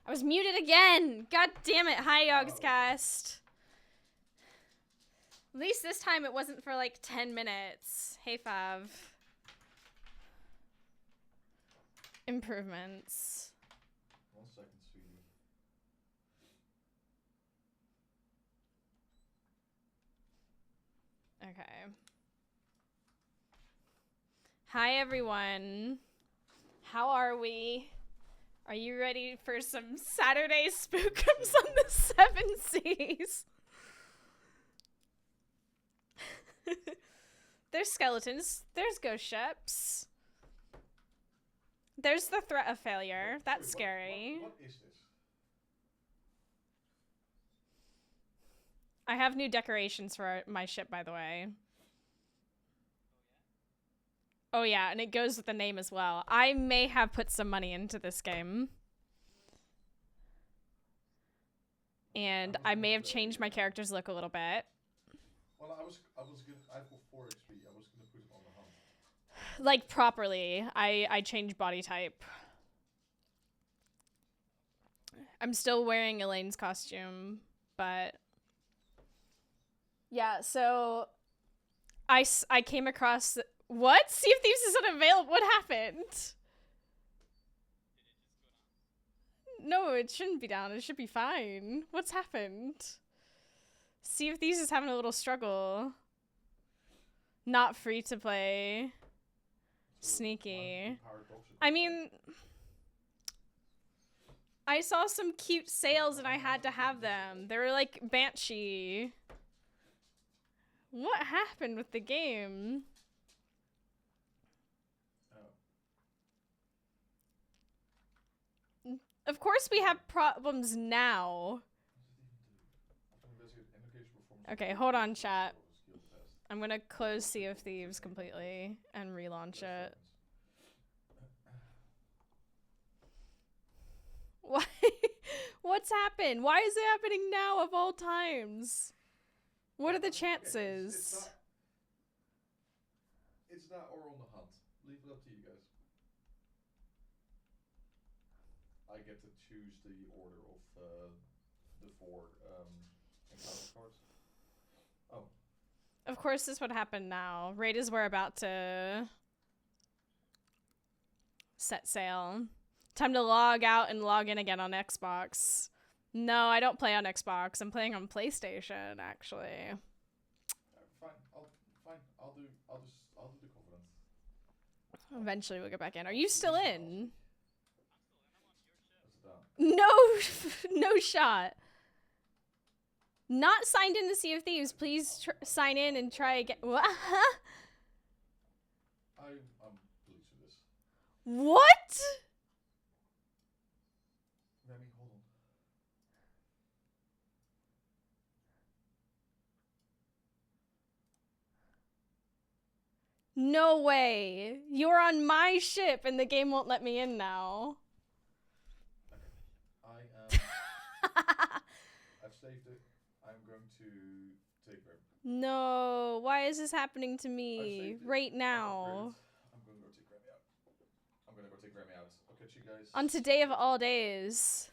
I was muted again! God damn it. Hi, Yogscast. At least this time it wasn't for like 10 minutes. Hey, Fav. Improvements. 1 second, sweetie. Okay. Hi, everyone. How are we? Are you ready for some Saturday spookums on the 7 Seas? There's skeletons. There's ghost ships. There's the threat of failure. That's scary. What is this? I have new decorations for my ship, by the way. Oh yeah, and it goes with the name as well. I may have put some money into this game. And I may have changed my character's look a little bit. Well, I was gonna. I've got 4 XP. I was gonna put it on the hunt. Like properly. I changed body type. I'm still wearing Elaine's costume, but yeah, so I came across what? Sea of Thieves is unavailable. What happened? No, it shouldn't be down. It should be fine. What's happened? Sea of Thieves is having a little struggle. Not free to play. Sneaky. I mean, I saw some cute sales and I had to have them. They were like Banshee. What happened with the game? Of course we have problems now. Okay, hold on, chat. I'm gonna close Sea of Thieves completely and relaunch it. Why? What's happened? Why is it happening now of all times? What are the chances? It's that or on the hunt. Leave it up to you guys. I get to choose the order of the 4 encounter cards. Oh. Of course this would happen now. Right as we're about to set sail. Time to log out and log in again on Xbox. No, I don't play on Xbox. I'm playing on PlayStation, actually. Fine. I'll do the Covenant. Eventually we'll get back in. Are you still in? No, no shot. Not signed in to Sea of Thieves. Please sign in and try again. What? I'm pleased with this. What? Remy, hold on. No way. You're on my ship and the game won't let me in now. Okay. I've saved it. I'm going to take Remy. No. Why is this happening to me right now? I'm going to go take Remy out. I'll catch you guys. On today of all days.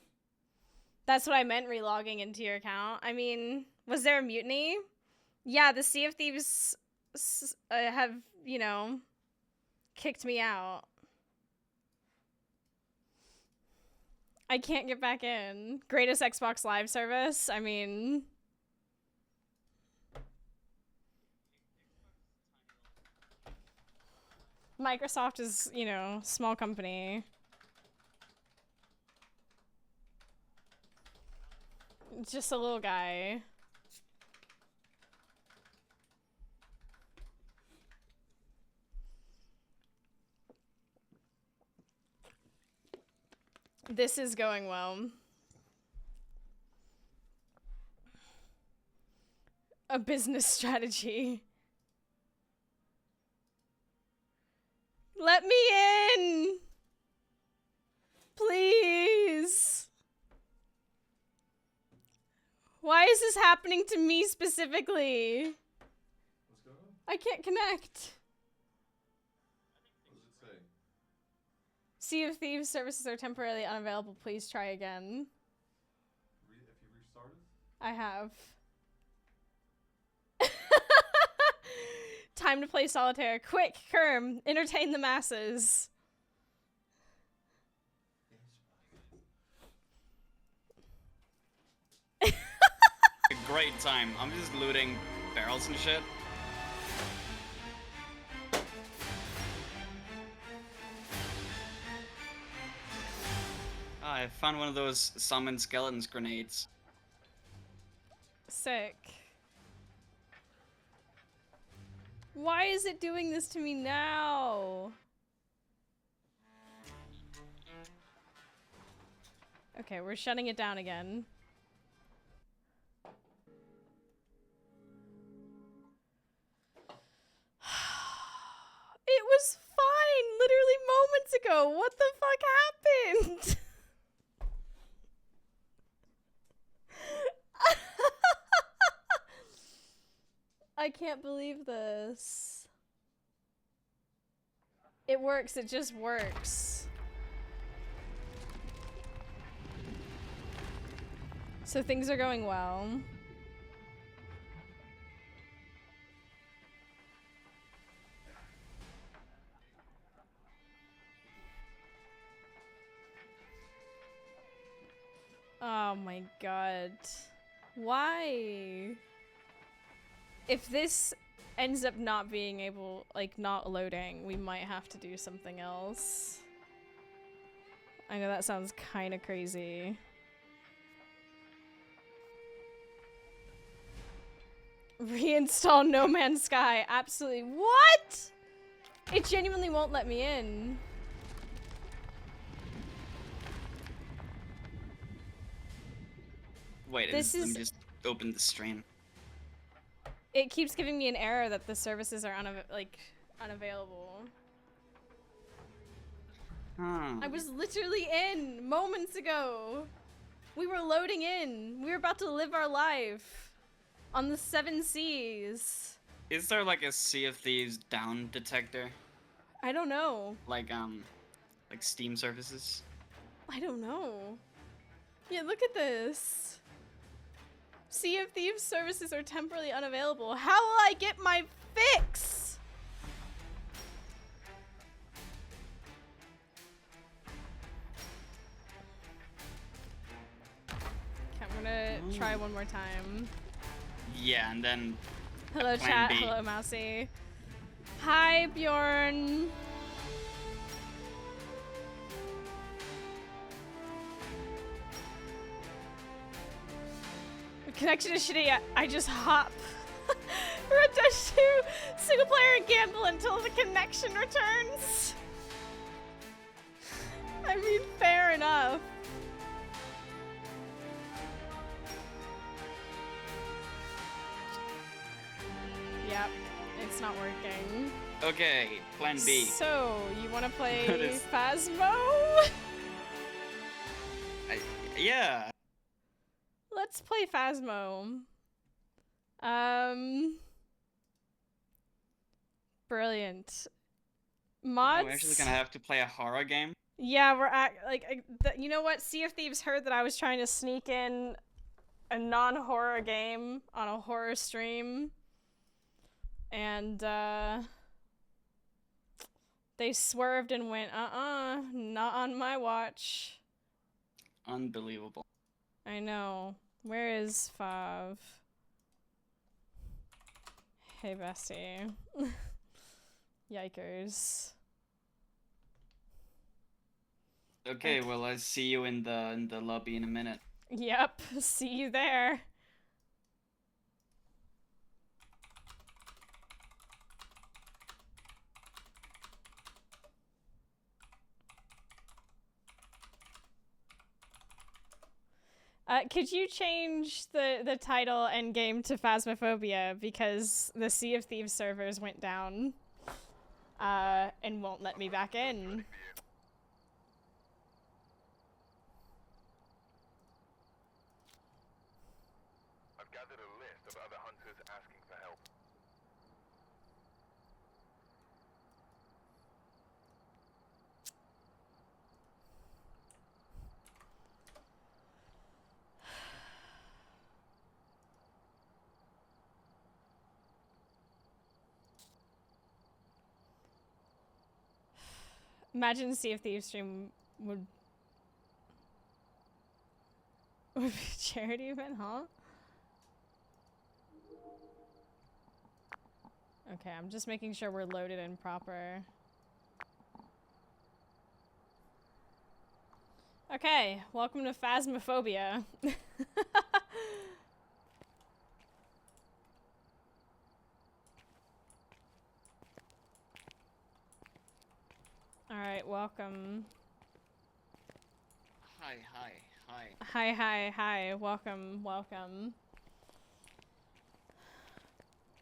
That's what I meant, relogging into your account. I mean, was there a mutiny? Yeah, the Sea of Thieves have, you know, kicked me out. I can't get back in. Greatest Xbox Live service? I mean... Microsoft is, you know, small company. It's just a little guy. This is going well. A business strategy. Let me in! Please! Why is this happening to me specifically? What's going on? I can't connect. What does it say? Sea of Thieves services are temporarily unavailable. Please try again. If you restarted? I have. Time to play solitaire. Quick, Kerm, entertain the masses. A great time. I'm just looting barrels and shit. I found one of those summon skeletons grenades. Sick. Why is it doing this to me now? Okay, we're shutting it down again. It was fine literally moments ago. What the fuck happened? I can't believe this. It works, it just works. So things are going well. Oh my god. Why? If this ends up not being able, like, not loading, we might have to do something else. I know that sounds kind of crazy. Reinstall No Man's Sky. Absolutely. What? It genuinely won't let me in. Wait, This let me is- just open the stream. It keeps giving me an error that the services are unavailable. I was literally in moments ago. We were loading in. We were about to live our life on the 7 seas. Is there like a Sea of Thieves down detector? I don't know. Like Steam services? I don't know. Yeah, look at this. Sea of Thieves services are temporarily unavailable. How will I get my fix? Okay, I'm gonna try one more time. Yeah, and then Hello, Plan chat. B. Hello, Mousie. Hi, Bjorn. The connection is shitty. I just hop. Red Dash 2 single player and gamble until the connection returns. I mean, fair enough. Yep, it's not working. okay, Plan B. So, you want to play What is- Phasmo? Yeah. Let's play Phasmo. Brilliant. Mods? We're actually gonna have to play a horror game. Yeah, we're at, you know what? Sea of Thieves heard that I was trying to sneak in a non-horror game on a horror stream. And, they swerved and went, not on my watch. Unbelievable. I know. Where is Fav? Hey, bestie. Yikers. Okay, well, I'll see you in the lobby in a minute. Yep, see you there. Could you change the title and game to Phasmophobia, because the Sea of Thieves servers went down and won't let me back in. I've gathered a list of other hunters asking for help. Imagine Sea of Thieves stream would be a charity event, huh? Okay, I'm just making sure we're loaded and proper. Okay, welcome to Phasmophobia. Alright, welcome. Hi, hi, hi. Hi, hi, hi. Welcome, welcome.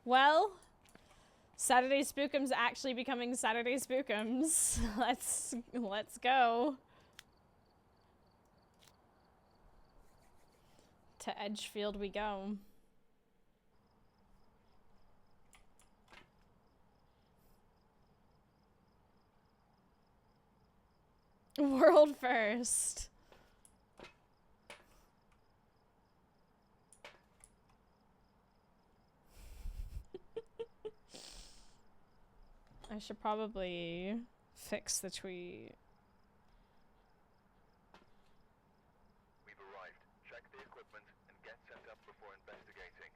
Well, Saturday Spookums actually becoming Saturday Spookums. Let's go. To Edgefield we go. World first. I should probably fix the tweet. We've arrived. Check the equipment and get set up before investigating.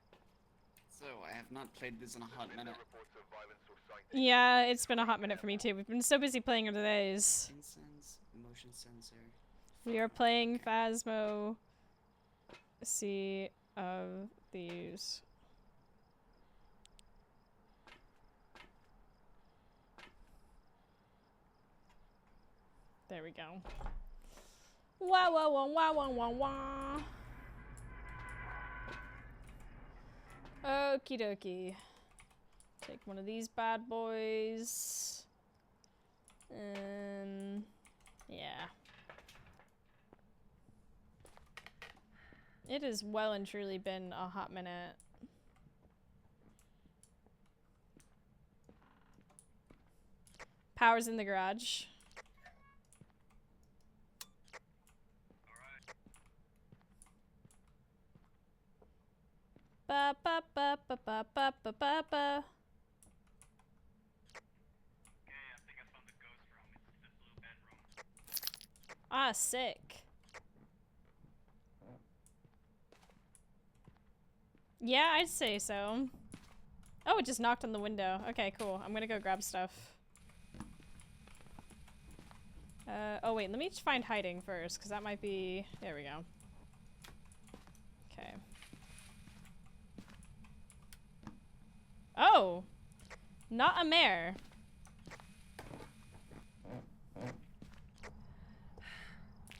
So, I have not played this in a hot minute. Reports of violence or sightings. Yeah, it's been a hot minute for me too. We've been so busy playing other days. Incense, motion sensor. We are playing Phasmo Sea of Thieves. There we go. Wah wah wah wah wah wah wah. Okie dokie. Take one of these bad boys. And yeah. It has well and truly been a hot minute. Power's in the garage. Ba ba ba ba ba ba ba ba ba. Ah, sick. Yeah, I'd say so. Oh, it just knocked on the window. Okay, cool. I'm gonna go grab stuff. Oh wait, let me find hiding first, because that might be... There we go. Okay. Oh! Not a mare.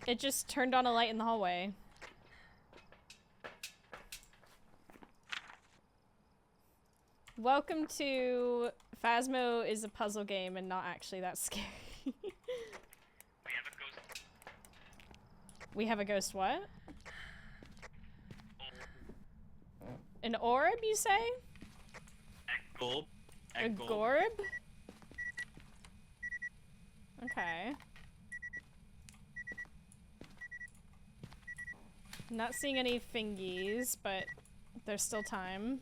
It just turned on a light in the hallway. Welcome to Phasmo is a puzzle game and not actually that scary. We have a ghost what? An orb, you say? Egg A gorb? Okay. Not seeing any fingies, but there's still time.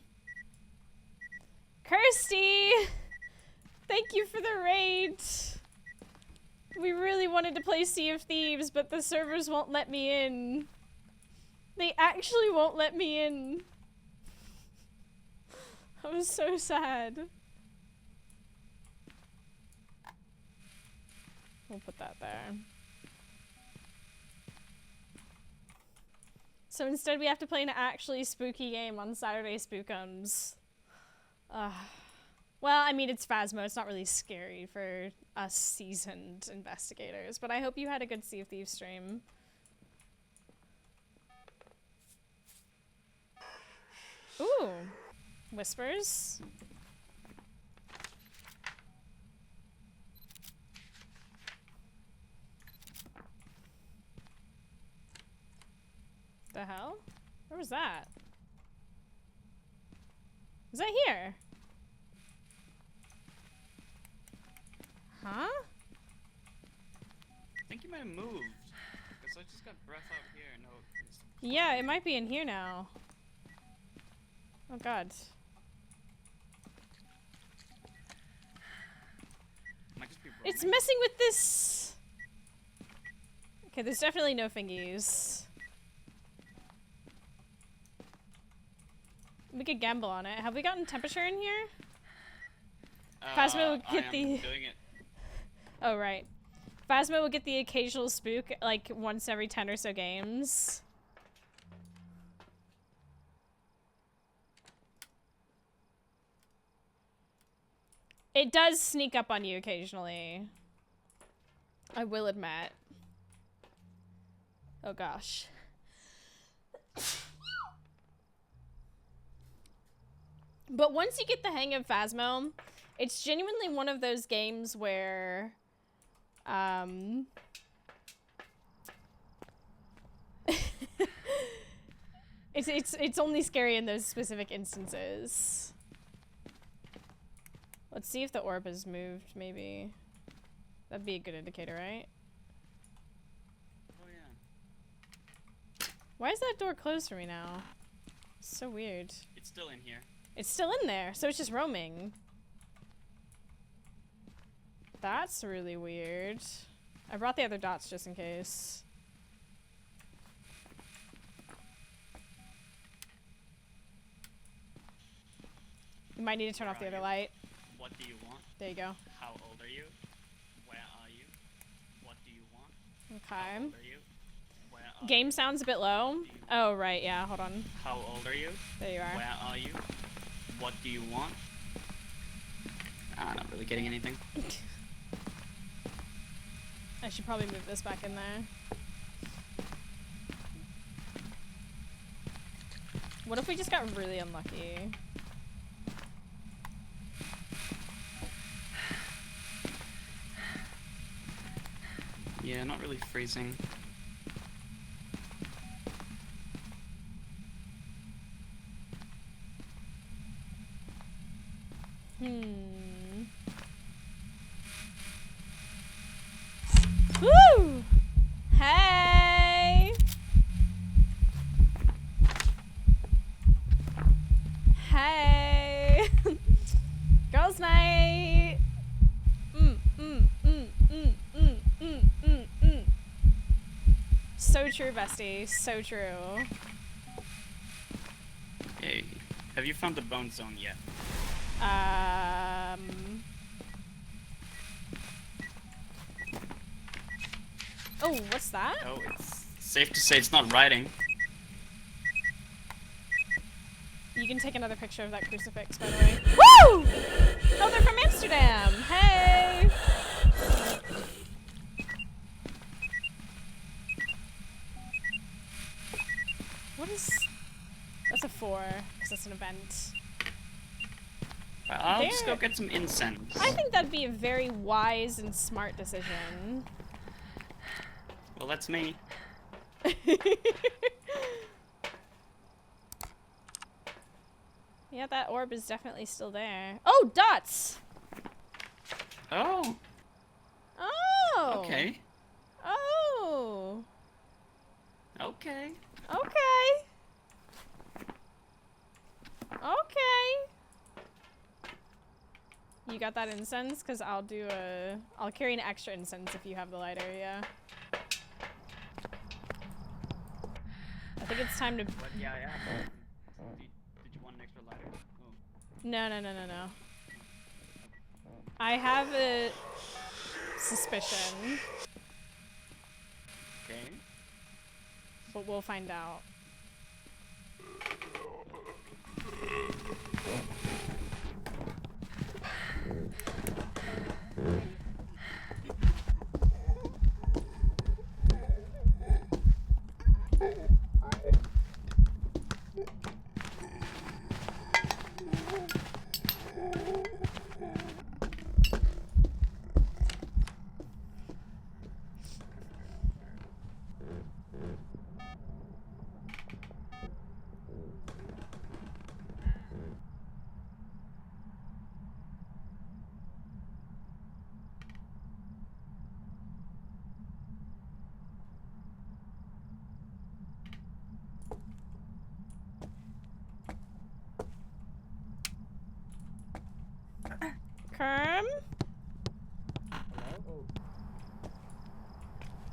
Kirsty! Thank you for the raid! We really wanted to play Sea of Thieves, but the servers won't let me in. They actually won't let me in. I was so sad. We'll put that there. So instead we have to play an actually spooky game on Saturday Spookums. Well, I mean, it's Phasmo. It's not really scary for us seasoned investigators, but I hope you had a good Sea of Thieves stream. Ooh. Whispers. The hell? Where was that? Is that here? Huh? I think you might have moved. Because I just got breath out here. No. Yeah, it might be in here now. Oh god. Might just be It's messing with this. Okay, there's definitely no fingies. We could gamble on it. Have we gotten temperature in here? Phasmo would get the. Doing it. Oh right. Phasmo would get the occasional spook like once every 10 or so games. It does sneak up on you occasionally. I will admit. Oh gosh. But once you get the hang of Phasmo, it's genuinely one of those games where it's only scary in those specific instances. Let's see if the orb has moved, maybe. That'd be a good indicator, right? Oh yeah. Why is that door closed for me now? It's so weird. It's still in here. It's still in there, so it's just roaming. That's really weird. I brought the other dots just in case. You might need to turn off the other light. What do you want? There you go. How old are you? Where are you? What do you want? Okay. How old are you? Where are Game you? sounds a bit low. Oh, right, yeah, hold on. How old are you? There you are. Where are you? What do you want? I'm not really getting anything. I should probably move this back in there. What if we just got really unlucky? Yeah, not really freezing. Woo! Hey! Hey! Girls' night! So true, bestie. So true. Hey, have you found the bone zone yet? Oh, what's that? Oh, it's safe to say it's not riding. You can take another picture of that crucifix, by the way. Woo! Oh, they're from Amsterdam. Hey! What is... That's a 4, because that's an event. I'll just go get some incense. I think that'd be a very wise and smart decision. Well, that's me. Yeah, that orb is definitely still there. Oh, dots! Oh. Oh! Okay. Oh! Okay. Okay. Okay. You got that incense? Because I'll carry an extra incense if you have the lighter, yeah. I think it's time to... What? Yeah, yeah. Did you want an extra lighter? Oh. No. I have a suspicion, Okay. but we'll find out.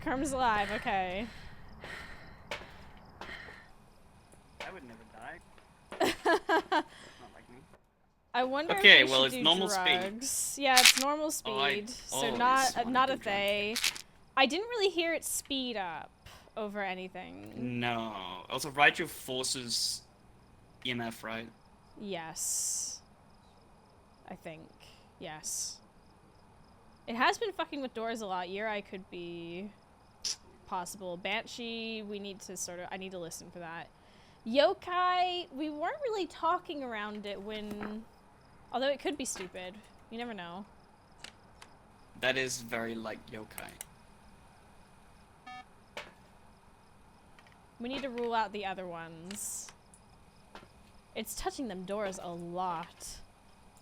Kerm's alive, okay. I would never die. Not like me. I wonder Okay, if we well, should it's do normal speed. drugs. Yeah, it's normal speed. So always not wanna not do a Thay. I didn't really hear it speed up over anything. No. Also, Raichu forces EMF, right? Yes. I think. Yes. It has been fucking with doors a lot. Yuri could be possible. Banshee, we need to I need to listen for that. Yokai, we weren't really talking around it when... Although it could be stupid. You never know. That is very like yokai. We need to rule out the other ones. It's touching them doors a lot.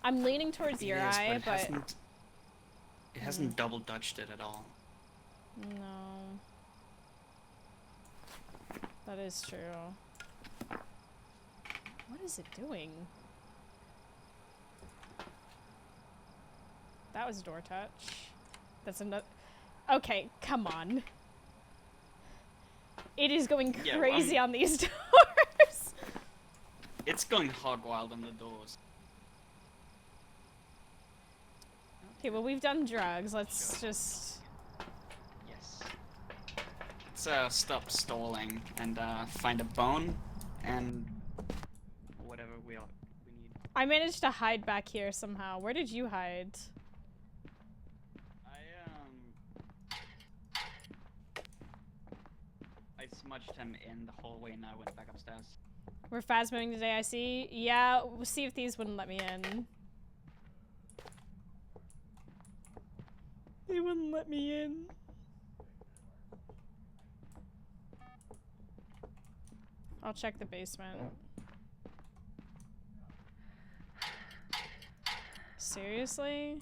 I'm leaning towards your Yes, eye, but... It hasn't double dutched it at all. No. That is true. What is it doing? That was door touch. That's another... Okay, come on. It is going Yeah, crazy on these doors. It's going hog wild on the doors. Okay, well, we've done drugs. Let's just... Yes. Let's stop stalling and find a bone and whatever we need. I managed to hide back here somehow. Where did you hide? I smudged him in the hallway and I went back upstairs. We're phasmoing today, I see. Yeah, we'll see if these wouldn't let me in. They wouldn't let me in. I'll check the basement. Seriously?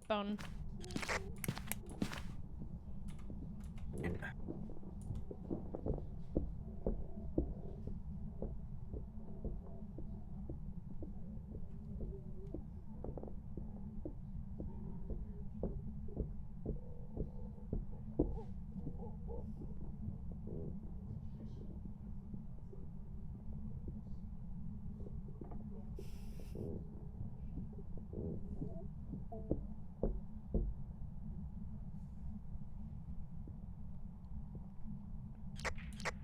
Bone.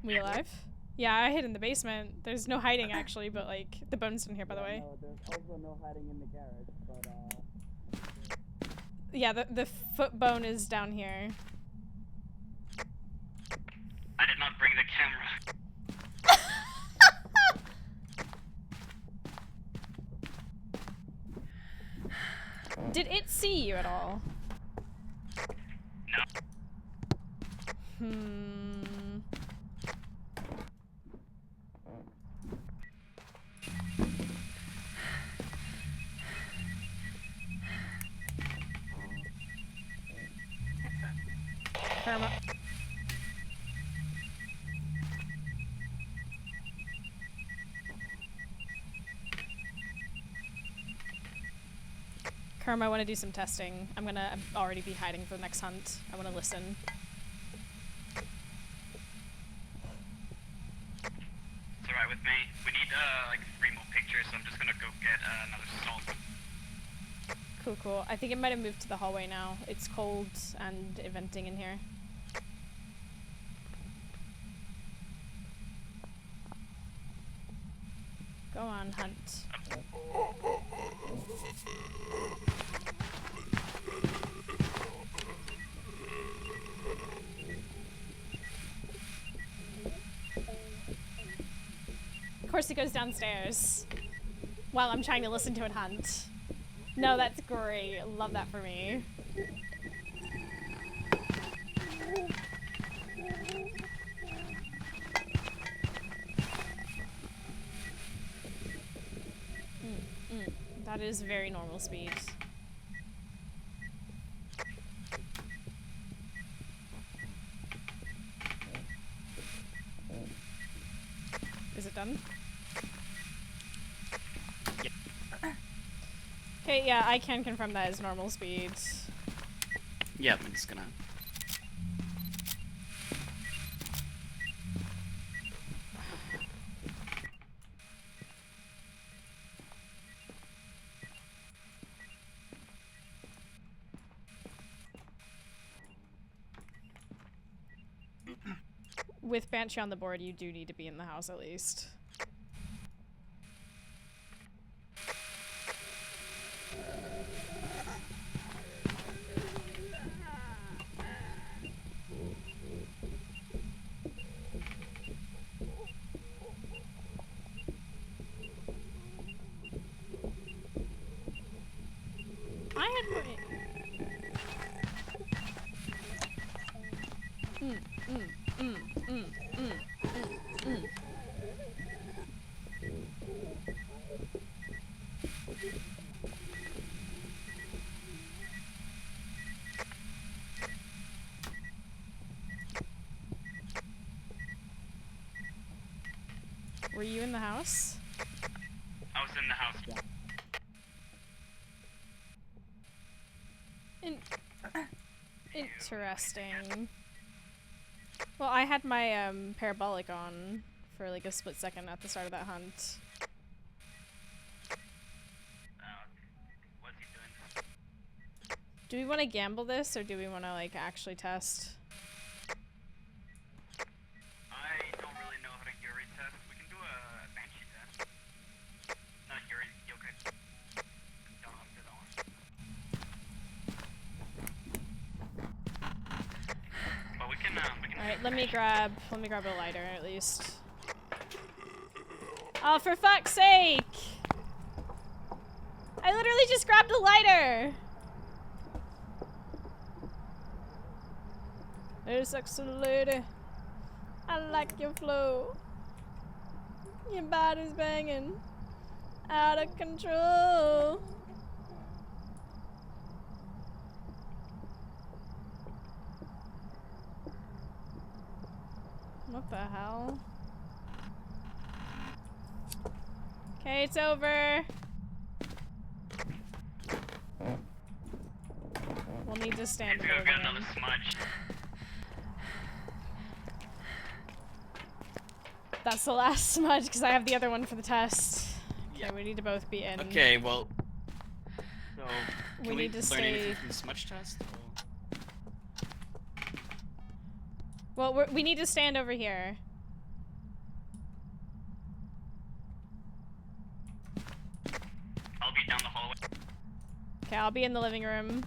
We alive? Yeah, I hid in the basement. There's no hiding actually, but like the bone's in here by the way. No, there's also no hiding in the garage, but Yeah, the foot bone is down here. I did not bring the camera. Did it see you at all? No. Karma. Karma, I want to do some testing. I'm gonna already be hiding for the next hunt. I want to listen. It's alright with me. We need like 3 more pictures, so I'm just gonna go get another salt. Cool, cool. I think it might have moved to the hallway now. It's cold and venting in here. Go on, hunt. Of course it goes downstairs while I'm trying to listen to it hunt. No, that's great. Love that for me. That is very normal speed. Is it done? Okay, yeah, I can confirm that is normal speed. Yeah, I'm just gonna. With Banshee on the board, you do need to be in the house at least. I had my... Were you in the house? I was in the house. Yeah. Interesting. Well, I had my parabolic on for like a split second at the start of that hunt. What's he doing? Do we want to gamble this, or do we want to like actually test? I don't really know how to Yuri test. We can do a Banshee test. Not Yuri, Yokai. Don't know if do that one. But we can Alright, let me grab a lighter at least. Oh, for fuck's sake! I literally just grabbed a lighter! Hey, sexy lady. I like your flow. Your body's banging. Out of control. What the hell? Okay, it's over. We'll need to stand Let's go for get the another room. smudge. That's the last smudge because I have the other one for the test. Okay, Yeah. we need to both be in. Okay, well. So, We can we need to learn stay- anything from the smudge test? Or... Well, we need to stand over here. I'll be down the hallway. Okay, I'll be in the living room.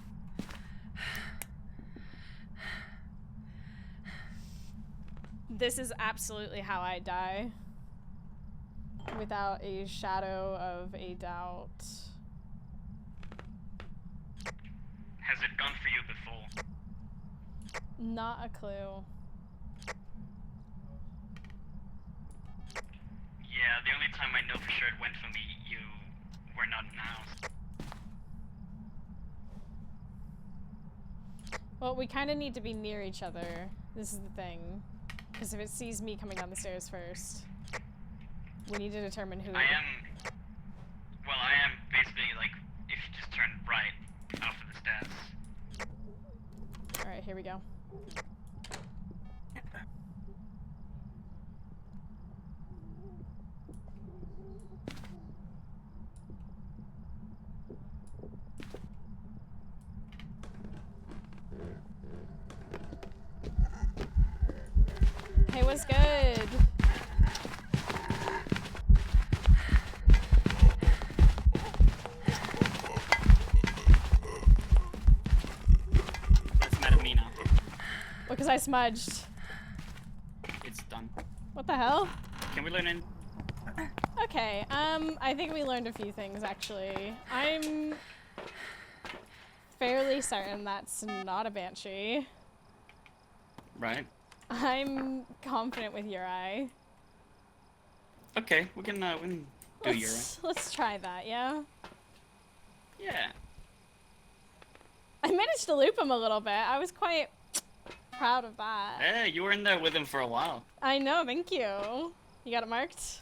This is absolutely how I die. Without a shadow of a doubt. Has it gone for you before? Not a clue. Yeah, the only time I know for sure it went for me, you were not in the house. Well, we kind of need to be near each other. This is the thing. Because if it sees me coming down the stairs first, we need to determine who... I am basically like, if you just turn right after the stairs. Alright, here we go. Hey, what's good? That's mad at me now. Because I smudged. It's done. What the hell? Can we learn in? Okay, I think we learned a few things, actually. I'm fairly certain that's not a banshee. Right. I'm confident with your eye. Okay, we can do your Let's try that, yeah? Yeah. I managed to loop him a little bit. I was quite proud of that. Hey, you were in there with him for a while. I know, thank you. You got it marked?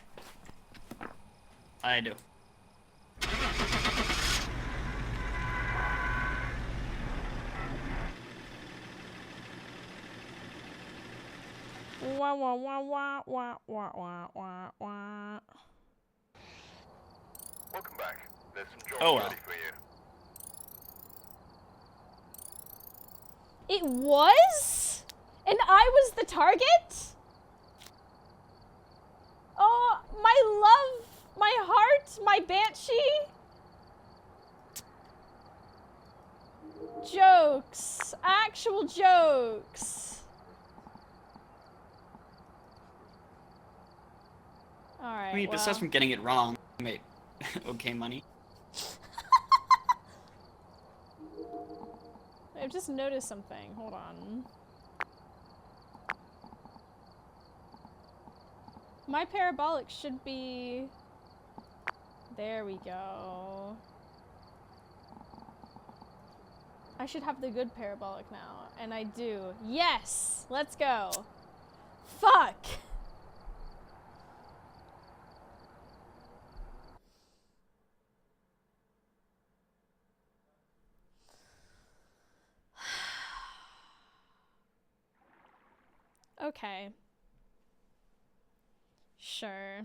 I do. wah wah wah wah wah wah wah wah wah. Welcome back. There's some jobs Oh, well. ready for you. It was? And I was the target? Oh, my love, my heart, my banshee. Jokes. Actual jokes. Alright, I mean, well. besides from getting it wrong, I made okay money. I've just noticed something. Hold on. My parabolic should be... There we go. I should have the good parabolic now, and I do. Yes! Let's go. Fuck! Okay. Sure.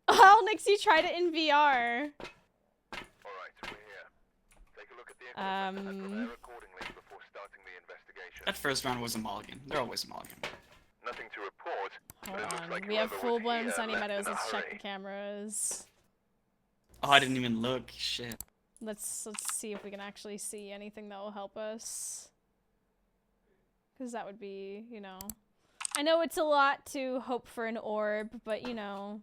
Oh, Nixie tried it in VR. Alright, we're here. Take a look at the equipment and prepare accordingly before starting the investigation. That first round was a mulligan. They're always a mulligan. Nothing to report. Hold But it looks on. like We have whoever was full-blown here Sunny left Meadows. in a Let's check the hurry. cameras. Oh, I didn't even look. Shit. Let's see if we can actually see anything that will help us. Because that would be, you know... I know it's a lot to hope for an orb, but you know,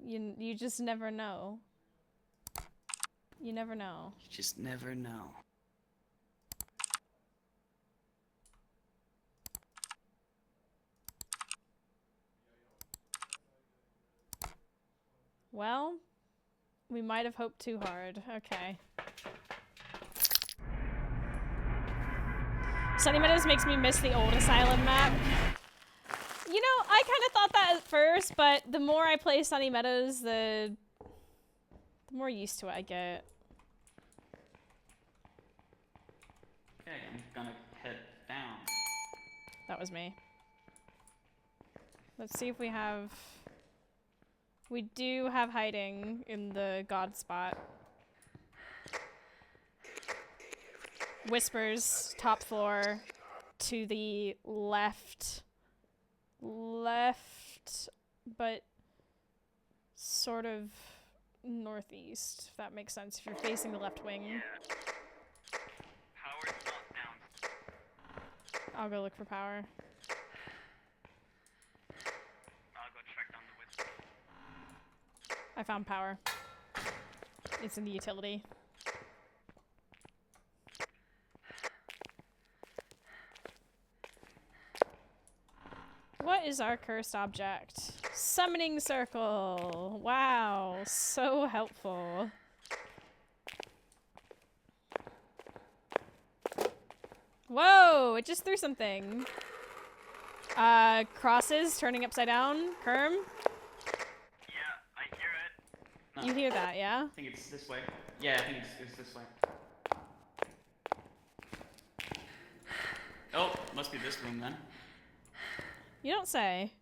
you just never know. You never know. You just never know. Well, we might have hoped too hard. Okay. Sunny Meadows makes me miss the old Asylum map. You know, I kind of thought that at first, but the more I play Sunny Meadows, the more used to it I get. Okay, I'm gonna head down. That was me. Let's see if we have... We do have hiding in the god spot. Whispers, top floor, to the left. Left, but sort of northeast, if that makes sense, if you're facing the left wing. Yeah. Power's not down. I'll go look for power. I'll go check down the whisper. I found power. It's in the utility. What is our cursed object? Summoning circle! Wow, so helpful. Whoa, it just threw something. Crosses turning upside down. Kerm, Yeah, I hear it. No, you hear that, yeah? I think it's this way. Yeah, I think it's this way. Oh, must be this room then. You don't say.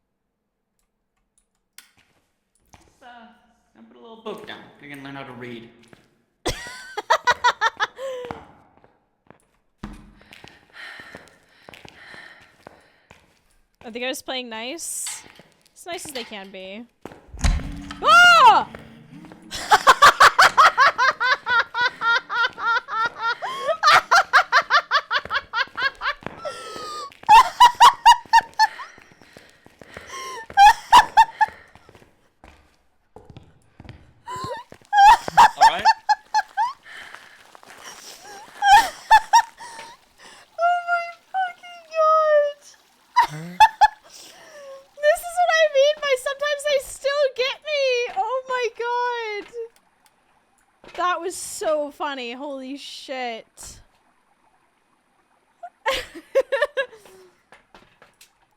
I'll put a little book down. You can learn how to read. Are the ghosts playing nice? As nice as they can be. Ah! Alright? Oh my fucking god! This is what I mean by sometimes they still get me! Oh my god! That was so funny, holy shit.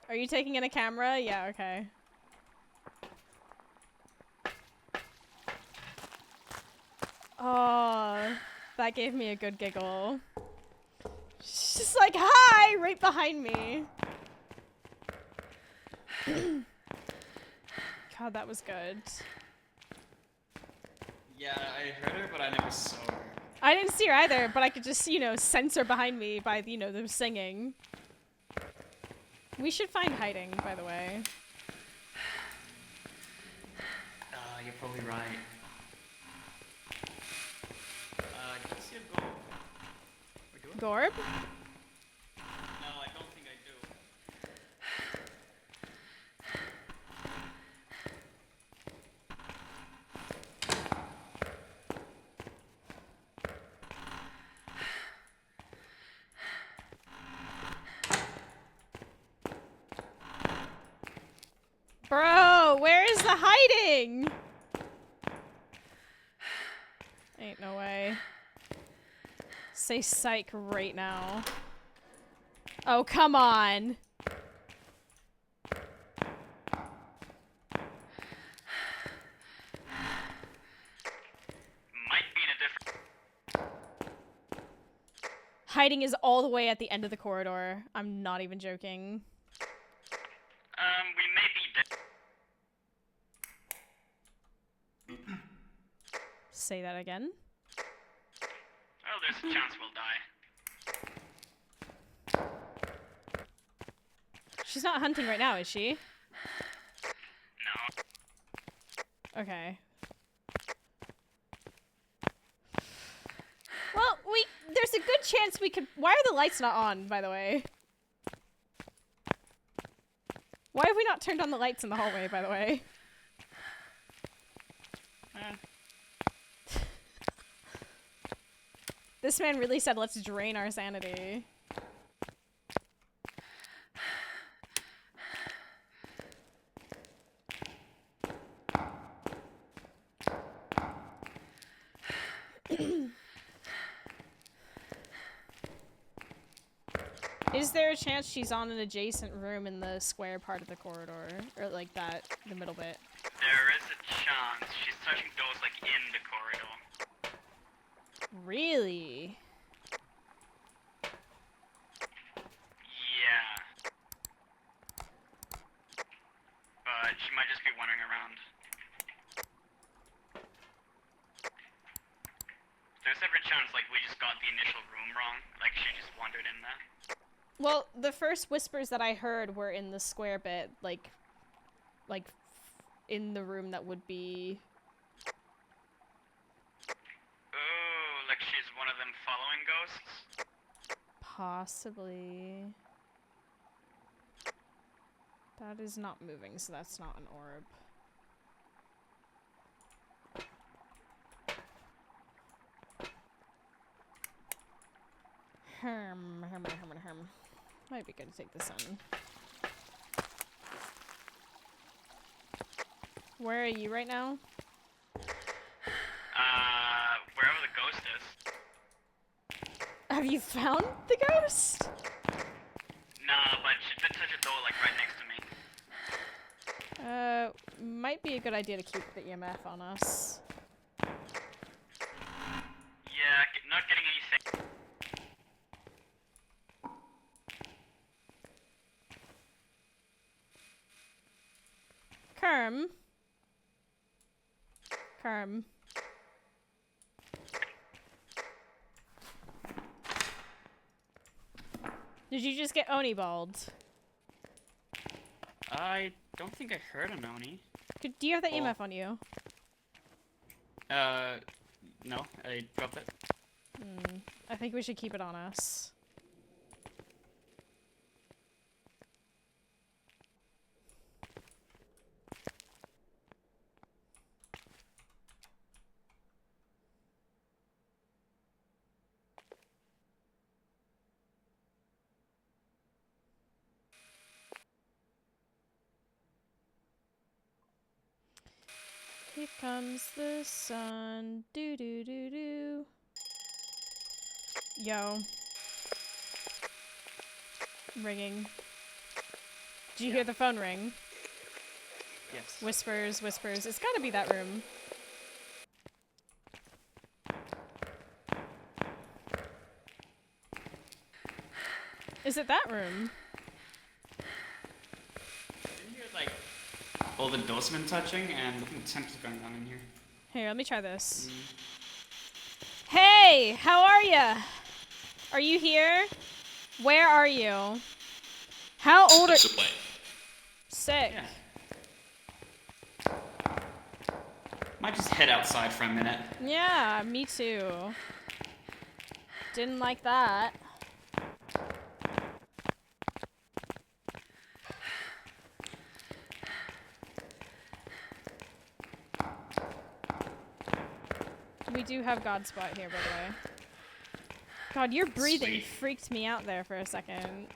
Are you taking in a camera? Yeah, okay. Oh, that gave me a good giggle. She's just like, hi, right behind me. God, that was good. Yeah, I heard her, but I never saw her. I didn't see her either, but I could just, you know, sense her behind me by, you know, them singing. We should find hiding, by the way. You're probably right. Do you see a goal? We do it? Gorb? No, I don't think I do. Bro, where is the hiding? Ain't no way. Say psych right now. Oh, come on. Might be in a different. Hiding is all the way at the end of the corridor. I'm not even joking. We may be dead. Say that again. Well, there's a chance we'll die. She's not hunting right now, is she? No. Okay. Well, there's a good chance we could— why are the lights not on, by the way? Why have we not turned on the lights in the hallway, by the way? This man really said, let's drain our sanity. Is there a chance she's on an adjacent room in the square part of the corridor? Or like that, the middle bit? There is a chance. She's touching doors like in the corridor. Really? Yeah. But she might just be wandering around. There's every chance like we just got the initial room wrong. Like she just wandered in there. Well, the first whispers that I heard were in the square bit, like in the room that would be... Oh, like she's one of them following ghosts? Possibly. That is not moving, so that's not an orb. Herm. Might be good to take this in. Where are you right now? Wherever the ghost is. Have you found the ghost? Nah, but she did touch a door like right next to me. Might be a good idea to keep the EMF on us. Yeah, not getting anything. Kerm. Did you just get Oni-balled? I don't think I heard an Oni. Do you have the EMF on you? No, I dropped it. I think we should keep it on us. Here comes the sun. Do do do do. Yo. Ringing. Did you hear the phone ring? Yes. Whispers. It's gotta be that room. Is it that room? Didn't hear like all the doors been touching and I think temps going on in here. Here, let me try this. Hey, how are ya? Are you here? Where are you? How old are... Sick. Yeah. Might just head outside for a minute. Yeah, me too. Didn't like that. We do have Godspot here, by the way. God, your breathing Sweet. freaked me out there for a second.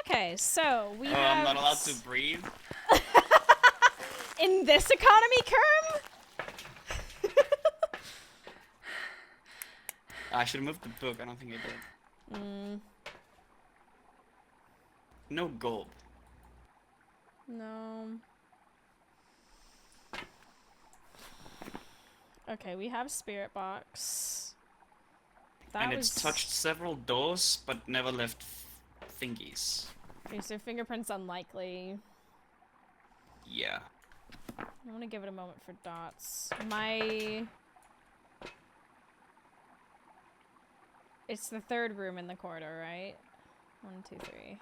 Okay, so we Oh, have... I'm not allowed to breathe? In this economy, Kerm? I should have moved the book. I don't think I did. No gulp. No. Okay, we have Spirit Box. That And was... it's touched several doors, but never left thingies. Okay, so fingerprints unlikely. Yeah. I want to give it a moment for dots. It's the third room in the corridor, right? 1, 2, 3.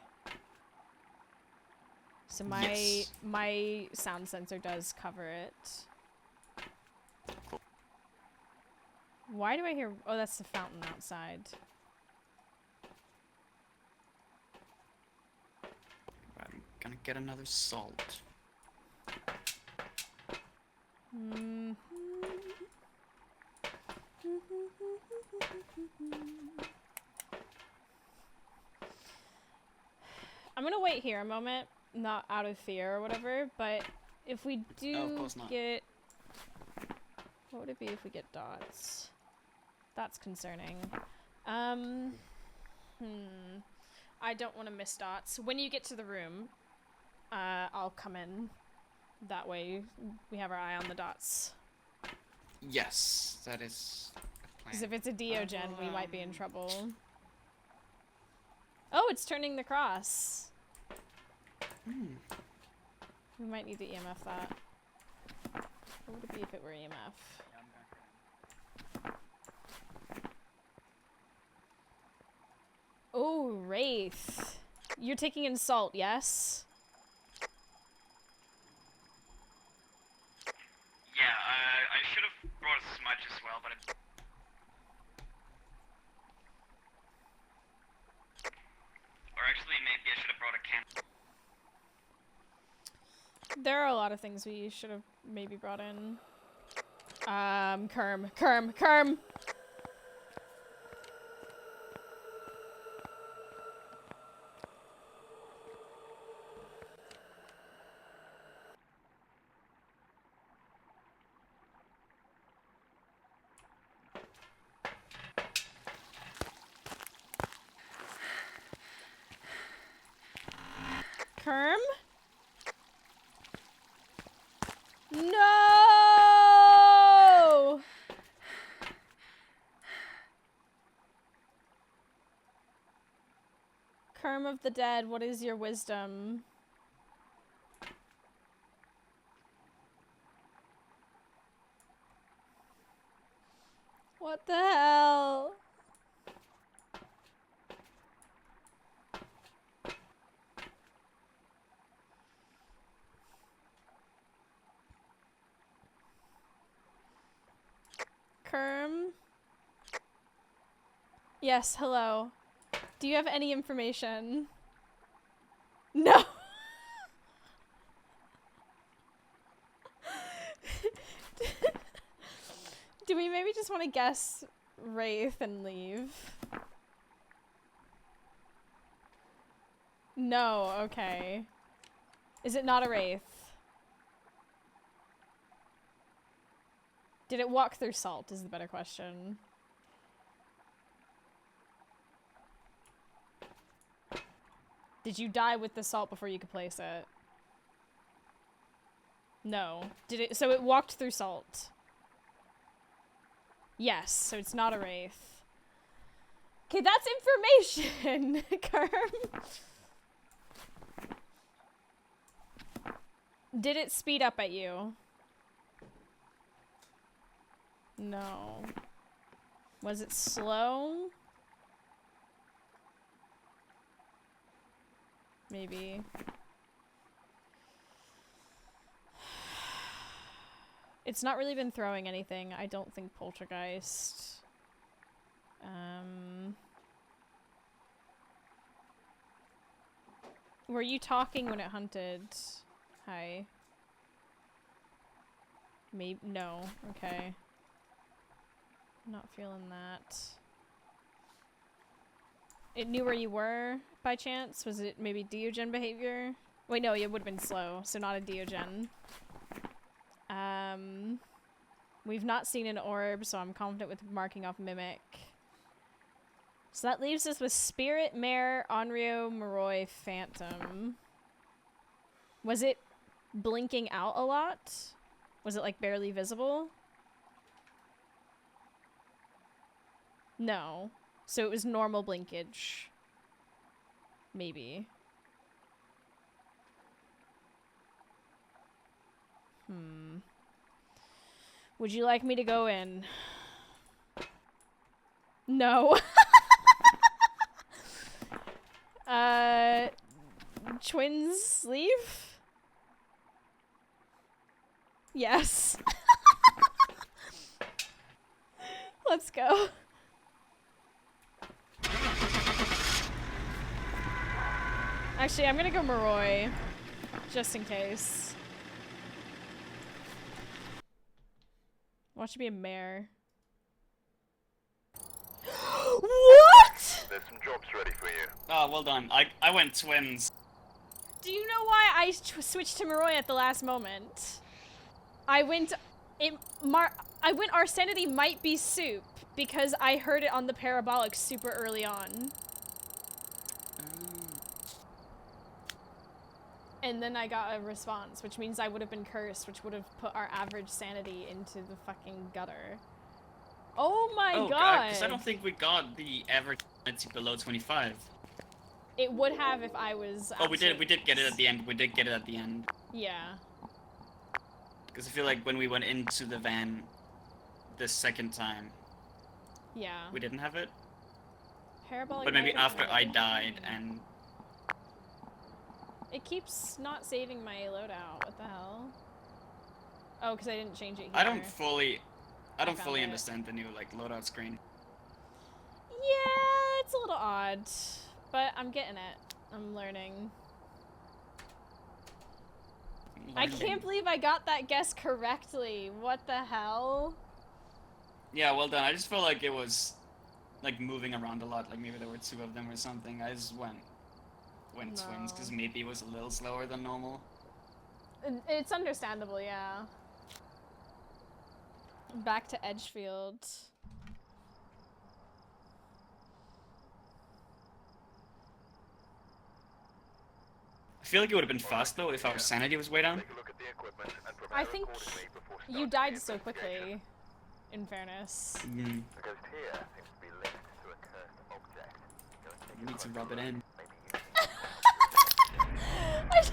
So Yes. my sound sensor does cover it. Why do I hear... Oh, that's the fountain outside. I'm gonna get another salt. I'm gonna wait here a moment, not out of fear or whatever, but if we do No, of course not. get... What would it be if we get dots? That's concerning. I don't want to miss dots. When you get to the room, I'll come in. That way, we have our eye on the dots. Yes, that is a Because plan. if it's a Diogen, we might be in trouble. Oh, it's turning the cross. We might need to EMF that. What would it be if it were EMF? Oh, Wraith. You're taking in salt, yes? Yeah, I should have brought a smudge as well, but or actually, maybe I should have brought a can. There are a lot of things we should have maybe brought in. Kerm. Kerm? No! Kerm of the dead, what is your wisdom? What the hell? Kerm? Yes, hello. Do you have any information? No! Do we maybe just want to guess Wraith and leave? No, okay. Is it not a Wraith? Did it walk through salt is the better question. Did you die with the salt before you could place it? No. Did it? So it walked through salt. Yes, so it's not a Wraith. Okay, that's information, Kerm. Did it speed up at you? No. Was it slow? Maybe. It's not really been throwing anything. I don't think poltergeist. Were you talking when it hunted? Hi. Maybe no. Okay. Not feeling that. It knew where you were by chance? Was it maybe Diogen behavior? Wait, no, it would have been slow, so not a Diogen. We've not seen an orb, so I'm confident with marking off Mimic. So that leaves us with Spirit, Mare, Onryo, Moroi, Phantom. Was it blinking out a lot? Was it like barely visible? No. So it was normal blinkage. Maybe. Would you like me to go in? No. Twins leave? Yes. Let's go. Actually, I'm gonna go Moroi, just in case. Watch it be a mare. What? There's some jobs ready for you. Oh, well done. I went twins. Do you know why I switched to Moroi at the last moment? I went our sanity might be soup because I heard it on the parabolic super early on. And then I got a response, which means I would have been cursed, which would have put our average sanity into the fucking gutter. Oh my god! Because I don't think we got the average sanity below 25. It would have if I was. Oh, we did get it at the end. We did get it at the end. Yeah. Because I feel like when we went into the van the second time, Yeah. we didn't have it. Parabolic. But maybe after I died and... It keeps not saving my loadout. What the hell? Oh, because I didn't change it here. I don't fully found it. understand the new like loadout screen. Yeah, it's a little odd, but I'm getting it. I'm learning. I can't believe I got that guess correctly. What the hell? Yeah, well done. I just felt like it was like moving around a lot. Like maybe there were two of them or something. I just went twins because maybe it was a little slower than normal. It's understandable, yeah. Back to Edgefield. I feel like it would have been fast though if our sanity was way down. Take a look at the equipment and prepare I think accordingly before you starting died the so investigation. quickly, in fairness. Mm. The ghost here seems to be linked to a cursed object. Go and take You a need to closer rub it look. in. Maybe use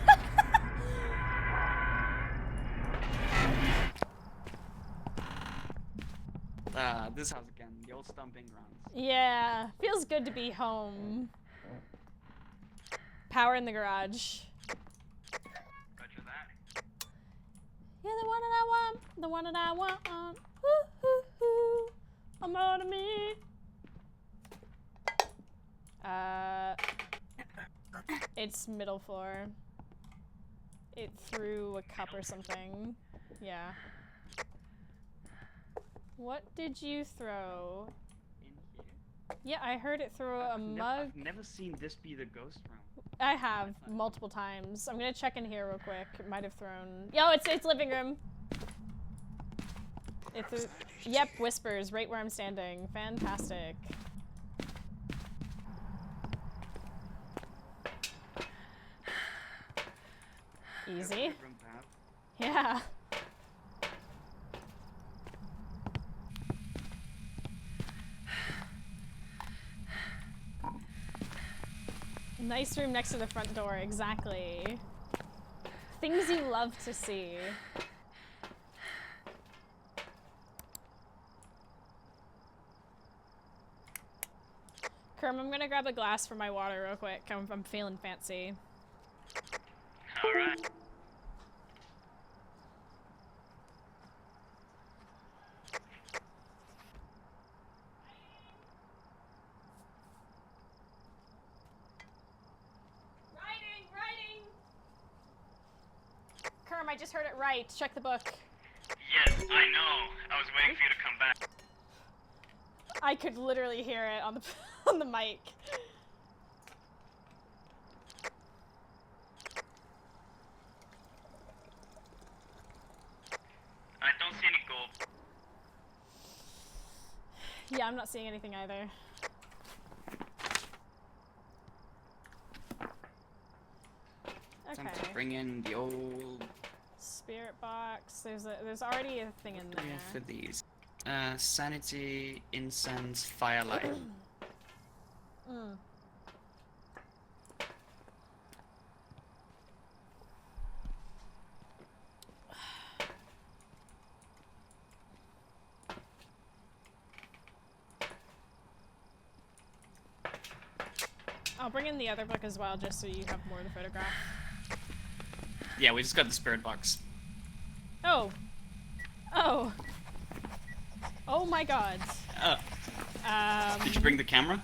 This house again, the old stomping grounds. Yeah, feels good to be home. Power in the garage. Roger that. You're the one that I want, the one that I want. Woo-hoo-hoo. I'm on me. It's middle floor. It threw a cup or something. Yeah. What did you throw? In here? Yeah, I heard it throw a mug. I've never seen this be the ghost room. I have multiple times. I'm gonna check in here real quick. It might have thrown. Yo, it's living room. It threw. Yep, whispers right where I'm standing. Fantastic. Easy. Yeah. Nice room next to the front door, exactly. Things you love to see. Kerm, I'm gonna grab a glass for my water real quick. I'm feeling fancy. Alright. Writing! Kerm, I just heard it right. Check the book. Yes, I know. I was waiting for you to come back. I could literally hear it on the on the mic. I don't see any gold. Yeah, I'm not seeing anything either. Time Okay. to bring in the old. Spirit box. There's already a thing in What do we there. have for these? Sanity, incense, firelight. Mm. I'll bring in the other book as well, just so you have more to photograph. Yeah, we just got the spirit box. Oh. Oh. Oh my god. Did you bring the camera?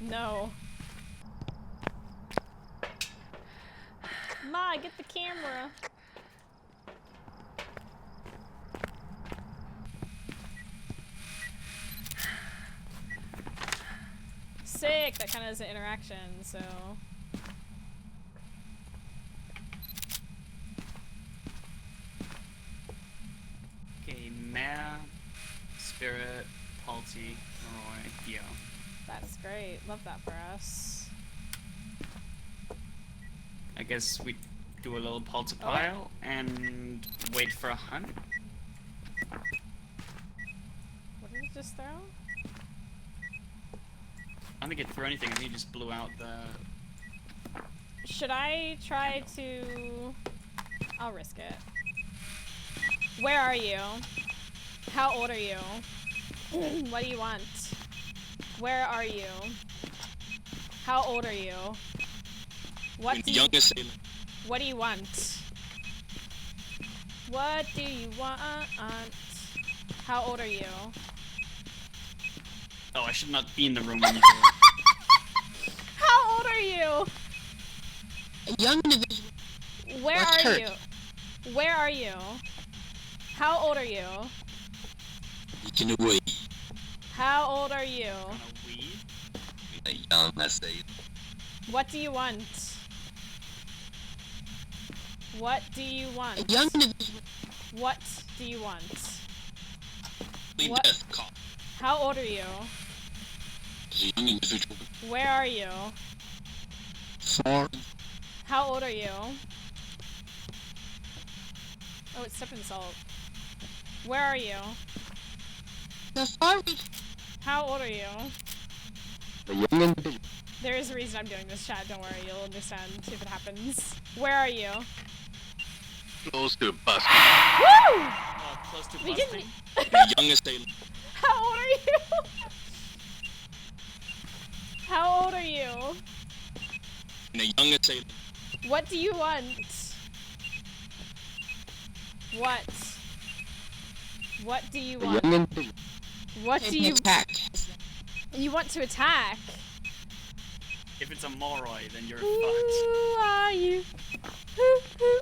No. Ma, get the camera. Sick! That kind of is an interaction, so... Okay, Mare, Spirit, Palti, Moroi, Dio. That's great. Love that for us. I guess we do a little Palti pile and wait for a hunt. What did it just throw? I don't think it threw anything, I think it just blew out the... Should I try to... I'll risk it. Where are you? How old are you? What do you want? Where are you? How old are you? What do you... What do you want? What do you want? How old are you? Oh, I should not be in the room when you do it. How old are you? A young individual. Where What's are hurt? you? Where are you? How old are you? You can wait. How old are you? On a weed? A young, I say. What do you want? What do you want? A young individual. What do you want? Leave What? death call. How old are you? A young individual. Where are you? Four. How old are you? Oh, it's stepped in salt. Where are you? The far. How old are you? A young individual. There is a reason I'm doing this, chat. Don't worry, you'll understand if it happens. Where are you? Close to bus. Woo! Oh, close to We busting? didn't. The youngest they. How old are you? How old are you? The youngest they. What do you want? What? What do you A want? young individual. What do you... attack? You want to attack? If it's a Moroi, then you're Who fucked. are you?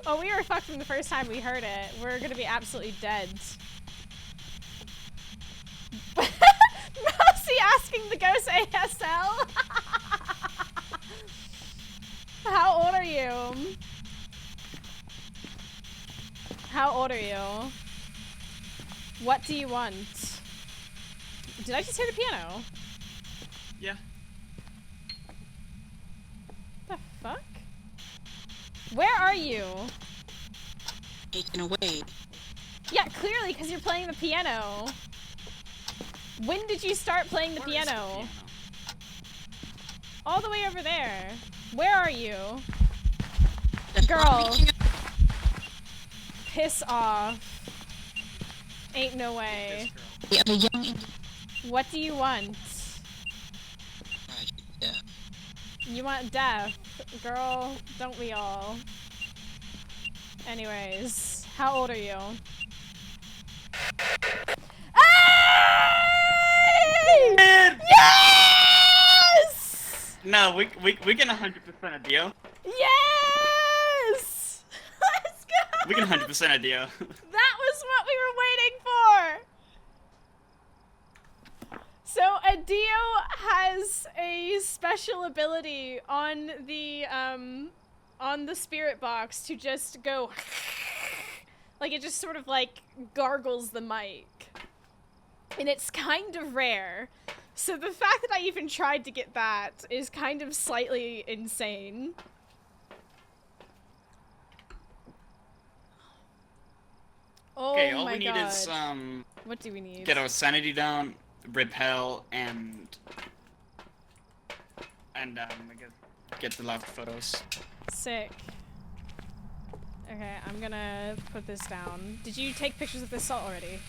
Oh, we were fucked from the first time we heard it. We're gonna be absolutely dead. Mousie asking the ghost ASL? How old are you? How old are you? What do you want? Did I just hear the piano? Yeah. The fuck? Where are you? Taken away. Yeah, clearly, because you're playing the piano. When did you start playing the Where is piano? All the way over there. Where are you? That's Girl. not making Piss off. Ain't no way. We have a young Indian. What do you want? Yeah. You want death. Girl, don't we all? Anyways, how old are you? Hey! Yes! No, we can 100% a deal. Yes! Let's go! We can 100% a deal. That was what we were waiting for! So, Adio has a special ability on the spirit box to just go like it just sort of like gargles the mic. And it's kind of rare. So the fact that I even tried to get that is kind of slightly insane. Oh Okay, all my we need god. is What do we need? get our sanity down, repel, and get the left photos. Sick. Okay, I'm gonna put this down. Did you take pictures of this salt already?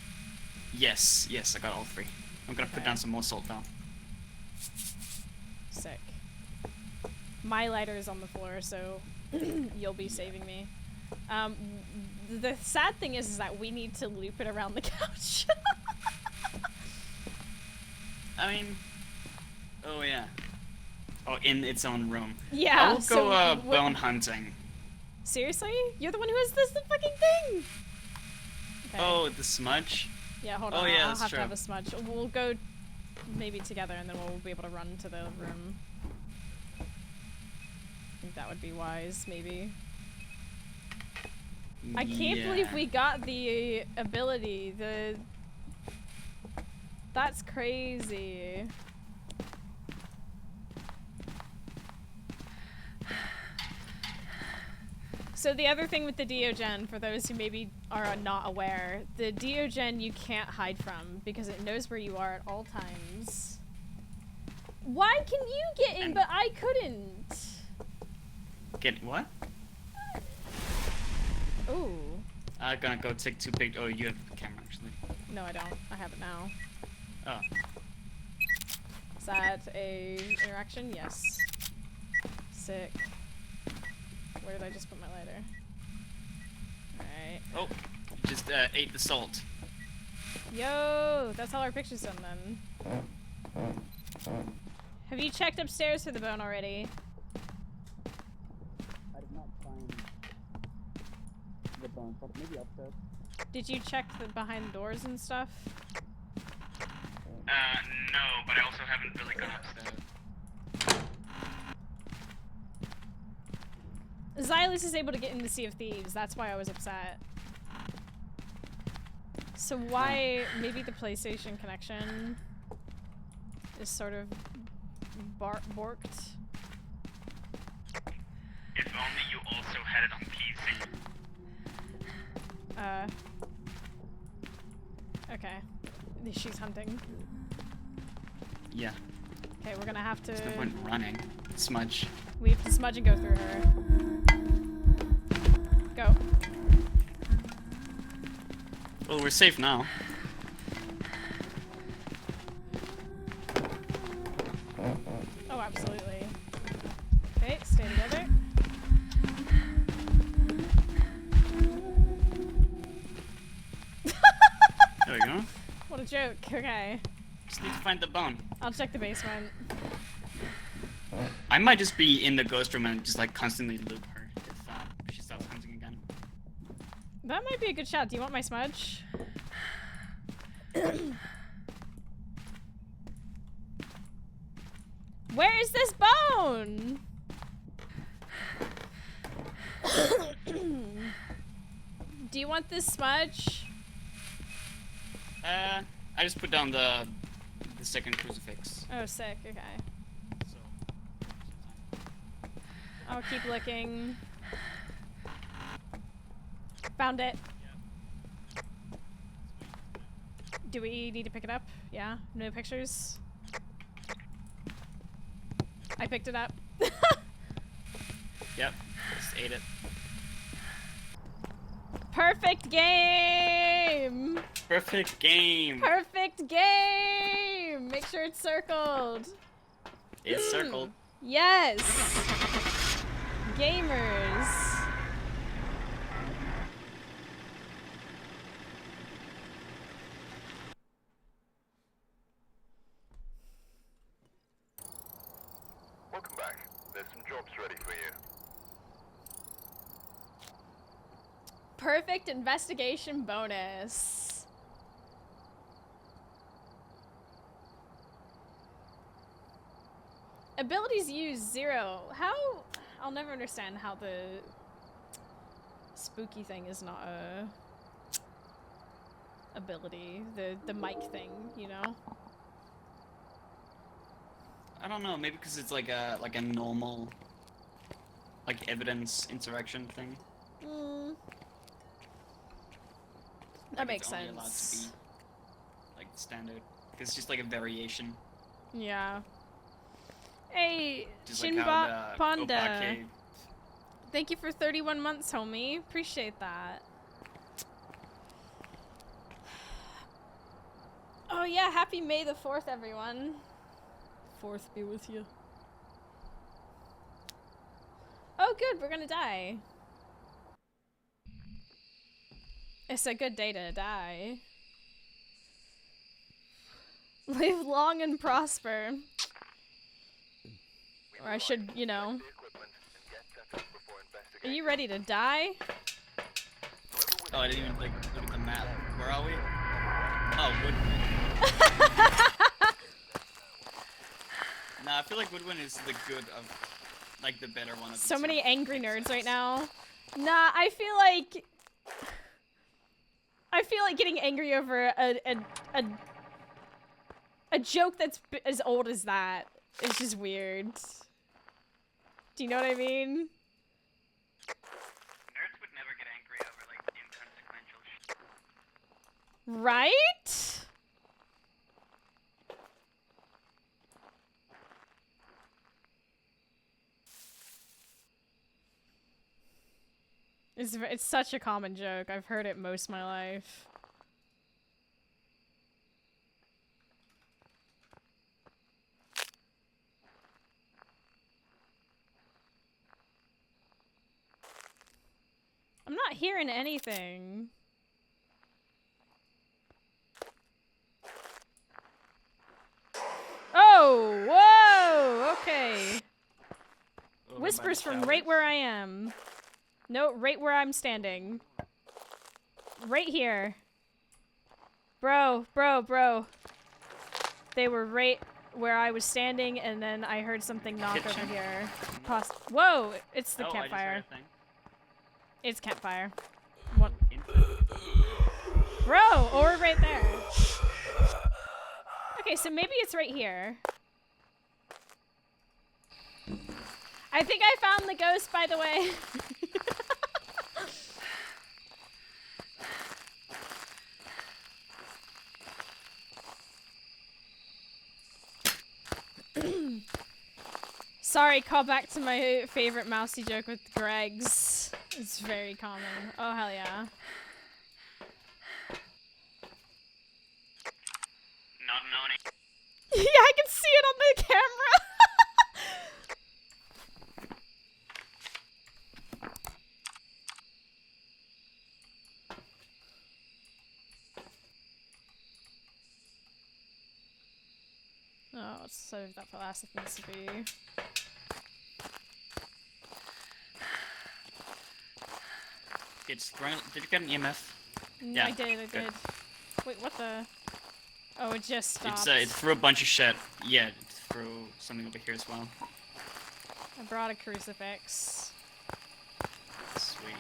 Yes, I got all 3. I'm gonna put Okay. down some more salt down. Sick. My lighter is on the floor, so you'll be saving me. The sad thing is that we need to loop it around the couch. I mean, oh yeah. Oh, in its own room. Yeah, I will so go what- bone hunting. Seriously? You're the one who has the fucking thing! Okay. Oh, the smudge. Yeah, hold oh, on. yeah, I'll that's have to true. have a smudge. We'll go maybe together and then we'll be able to run to the room. I think that would be wise, maybe. I can't believe we got the ability. That's crazy. So the other thing with the Diogen, for those who maybe are not aware, the Diogen you can't hide from because it knows where you are at all times. Why can you get in but I couldn't? Get what? Ooh. I'm gonna go take 2 pictures. Oh, you have the camera actually. No, I don't. I have it now. Oh. Is that a interaction? Yes. Sick. Where did I just put my lighter? Alright. Oh, just ate the salt. Yo, that's all our pictures done then. Have you checked upstairs for the bone already? I did not find the bone, but maybe upstairs. Did you check the behind doors and stuff? No, but I also haven't really gone upstairs. Xylus is able to get in the Sea of Thieves, that's why I was upset. So why maybe the PlayStation connection is sort of borked? If only you also had it on PC. Okay. She's hunting. Yeah. Okay, we're gonna have to... There's no point running. Smudge. We have to smudge and go through her. Go. Well, we're safe now. Oh, absolutely. Okay, stay together. There we go. What a joke. Okay. Just need to find the bone. I'll check the basement. I might just be in the ghost room and just like constantly loop her if she stops hunting again. That might be a good shot. Do you want my smudge? Where is this bone? Do you want this smudge? I just put down the second crucifix. Oh, sick. Okay. So. I'll keep looking. Found it. Do we need to pick it up? Yeah? No pictures? I picked it up. Yep. Just ate it. Perfect game! Perfect game. Perfect game! Make sure it's circled. It's circled. Yes! Gamers. Welcome back. There's some jobs ready for you. Perfect investigation bonus. Abilities used 0. How? I'll never understand how the spooky thing is not a ability. The mic thing, you know? I don't know, maybe because it's like a normal like evidence interaction thing. That Like, makes it's only allowed to sense. be like standard. Because it's just like a variation. Yeah. Hey, Just like how the Panda. Opake. Thank you for 31 months, homie. Appreciate that. Oh yeah, happy May the 4th, everyone. 4th be with you. Oh good, we're gonna die. It's a good day to die. Live long and prosper. Or I should, you know. Are you ready to die? Oh, I didn't even like look at the map. Where are we? Oh, Woodwind. Nah, I feel like Woodwind is the good of, like, the better one of the So two. many angry Makes nerds sense. right now. Nah, I feel like getting angry over a joke that's as old as that is just weird. Do you know what I mean? Nerds would never get angry over, like, inconsequential shit. Right? It's such a common joke. I've heard it most of my life. I'm not hearing anything. Oh, whoa, okay. Over by Whispers the from towers. right where I am. No, right where I'm standing. Right here. Bro. They were right where I was standing, and then I heard something knock over Kitchen? here. Whoa, it's the Oh, I just heard campfire. a thing. It's campfire. What? Info. Bro, or right there. Okay, so maybe it's right here. I think I found the ghost, by the way. Sorry, call back to my favorite Mousie joke with Greg's. It's very common. Oh, hell yeah. Not knowing. Yeah, I can see it on the camera. Oh, let's save that for last if it needs to be. It's ground. Did you get an EMF? I did. good. Wait, what the? Oh, it just stopped. It threw a bunch of shit. Yeah, it threw something over here as well. I brought a crucifix. Sweet.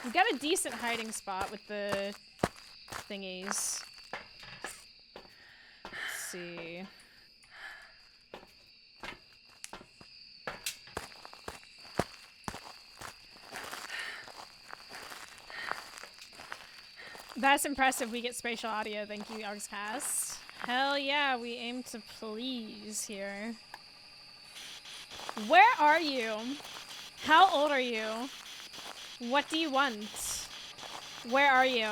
We got a decent hiding spot with the thingies. Let's see. That's impressive. We get spatial audio. Thank you, Yogscast. Hell yeah, we aim to please here. Where are you? How old are you? What do you want? Where are you?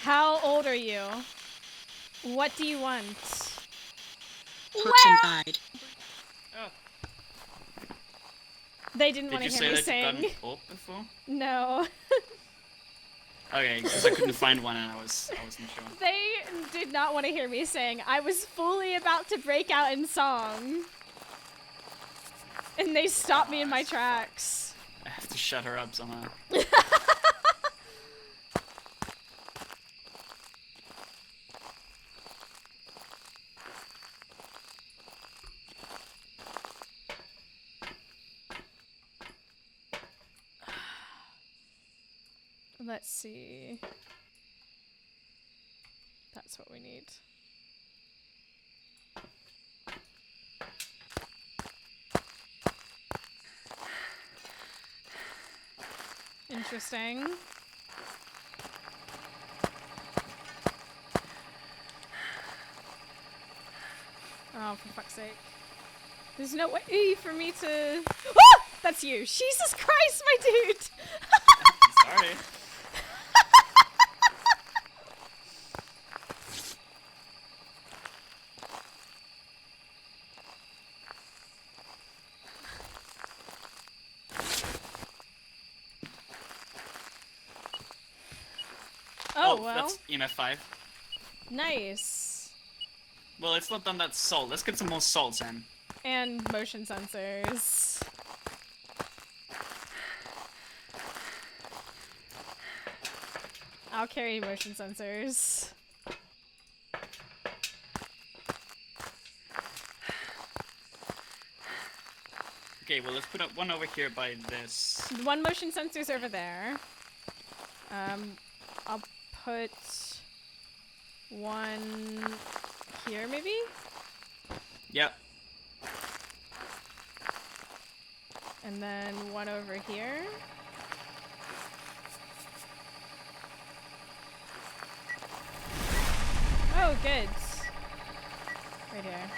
How old are you? What do you want? Person died. Oh. They didn't want Did to you hear say me that sing. you got an op before? No. Okay, because I couldn't find one and I wasn't sure. They did not want to hear me sing. I was fully about to break out in song. And they stopped me in my tracks. I have to shut her up somehow. Let's see. That's what we need. Interesting. Oh, for fuck's sake. There's no way for me to... Ah! That's you. Jesus Christ, my dude! Sorry. Oh, well. That's EMF 5. Nice. Well, it's not done that salt. Let's get some more salts in. And motion sensors. I'll carry motion sensors. Okay, well, let's put up one over here by this. One motion sensor's over there. I'll put one here, maybe? Yep. And then one over here. Oh, good. Right here.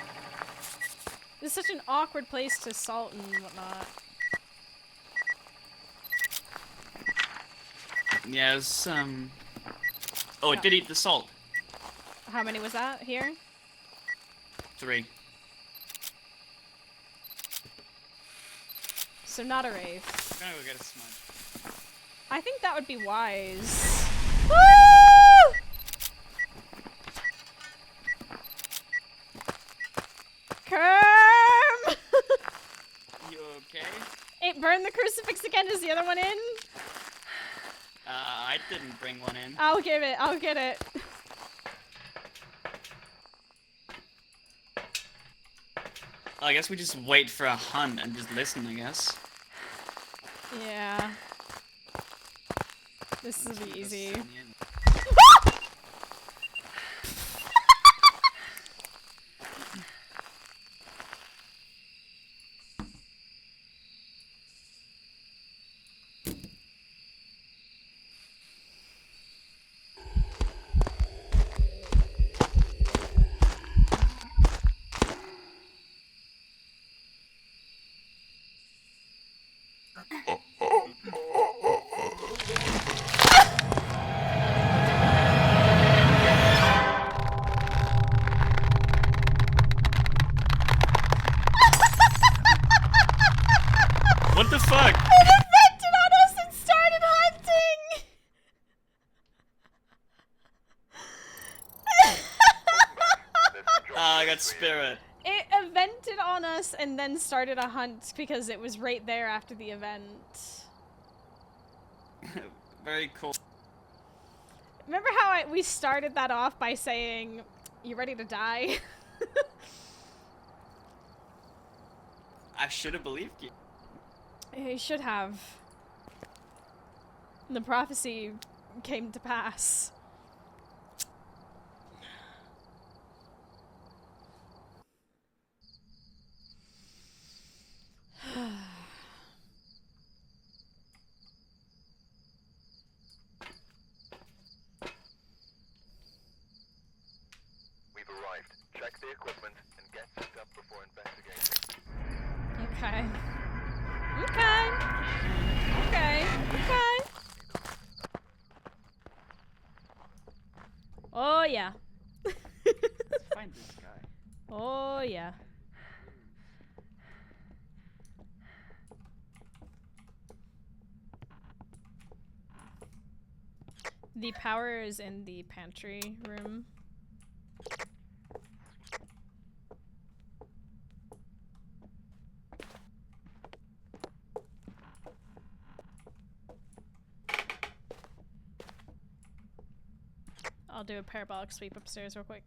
This is such an awkward place to salt and whatnot. Yeah, it's, Oh, it did eat the salt. How many was that here? 3. So not a wraith. I'm gonna go get a smudge. I think that would be wise. Woo! Kerm! You okay? It burned the crucifix again. Is the other one in? I didn't bring one in. I'll give it. I'll get it. I guess we just wait for a hunt and just listen, I guess. Yeah. This will be easy. What the fuck? It affected on us and started hunting! I got spirit. It evented on us and then started a hunt because it was right there after the event. Very cool. Remember how we started that off by saying, "You ready to die?" I should have believed you. You should have. The prophecy came to pass. yeah. Let's find this guy. Oh yeah. The power is in the pantry room. I'll do a parabolic sweep upstairs real quick.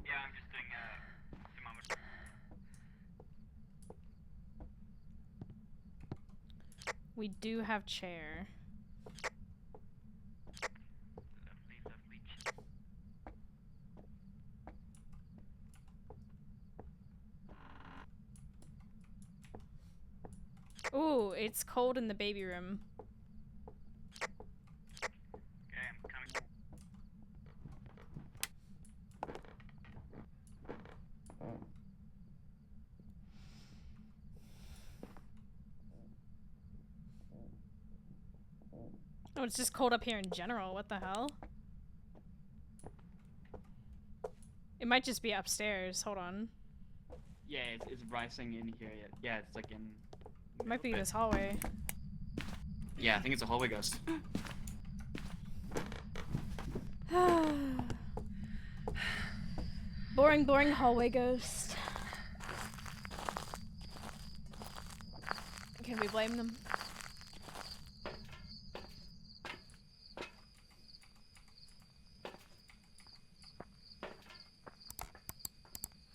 Yeah, I'm just doing thermometer. We do have chair. Lovely, lovely. Ooh, it's cold in the baby room. Okay, I'm coming. Oh, it's just cold up here in general. What the hell? It might just be upstairs. Hold on. Yeah, it's rising in here. Yeah, it's like in. It might be this hallway. Yeah, I think it's a hallway ghost. Boring, boring hallway ghost. Can we blame them?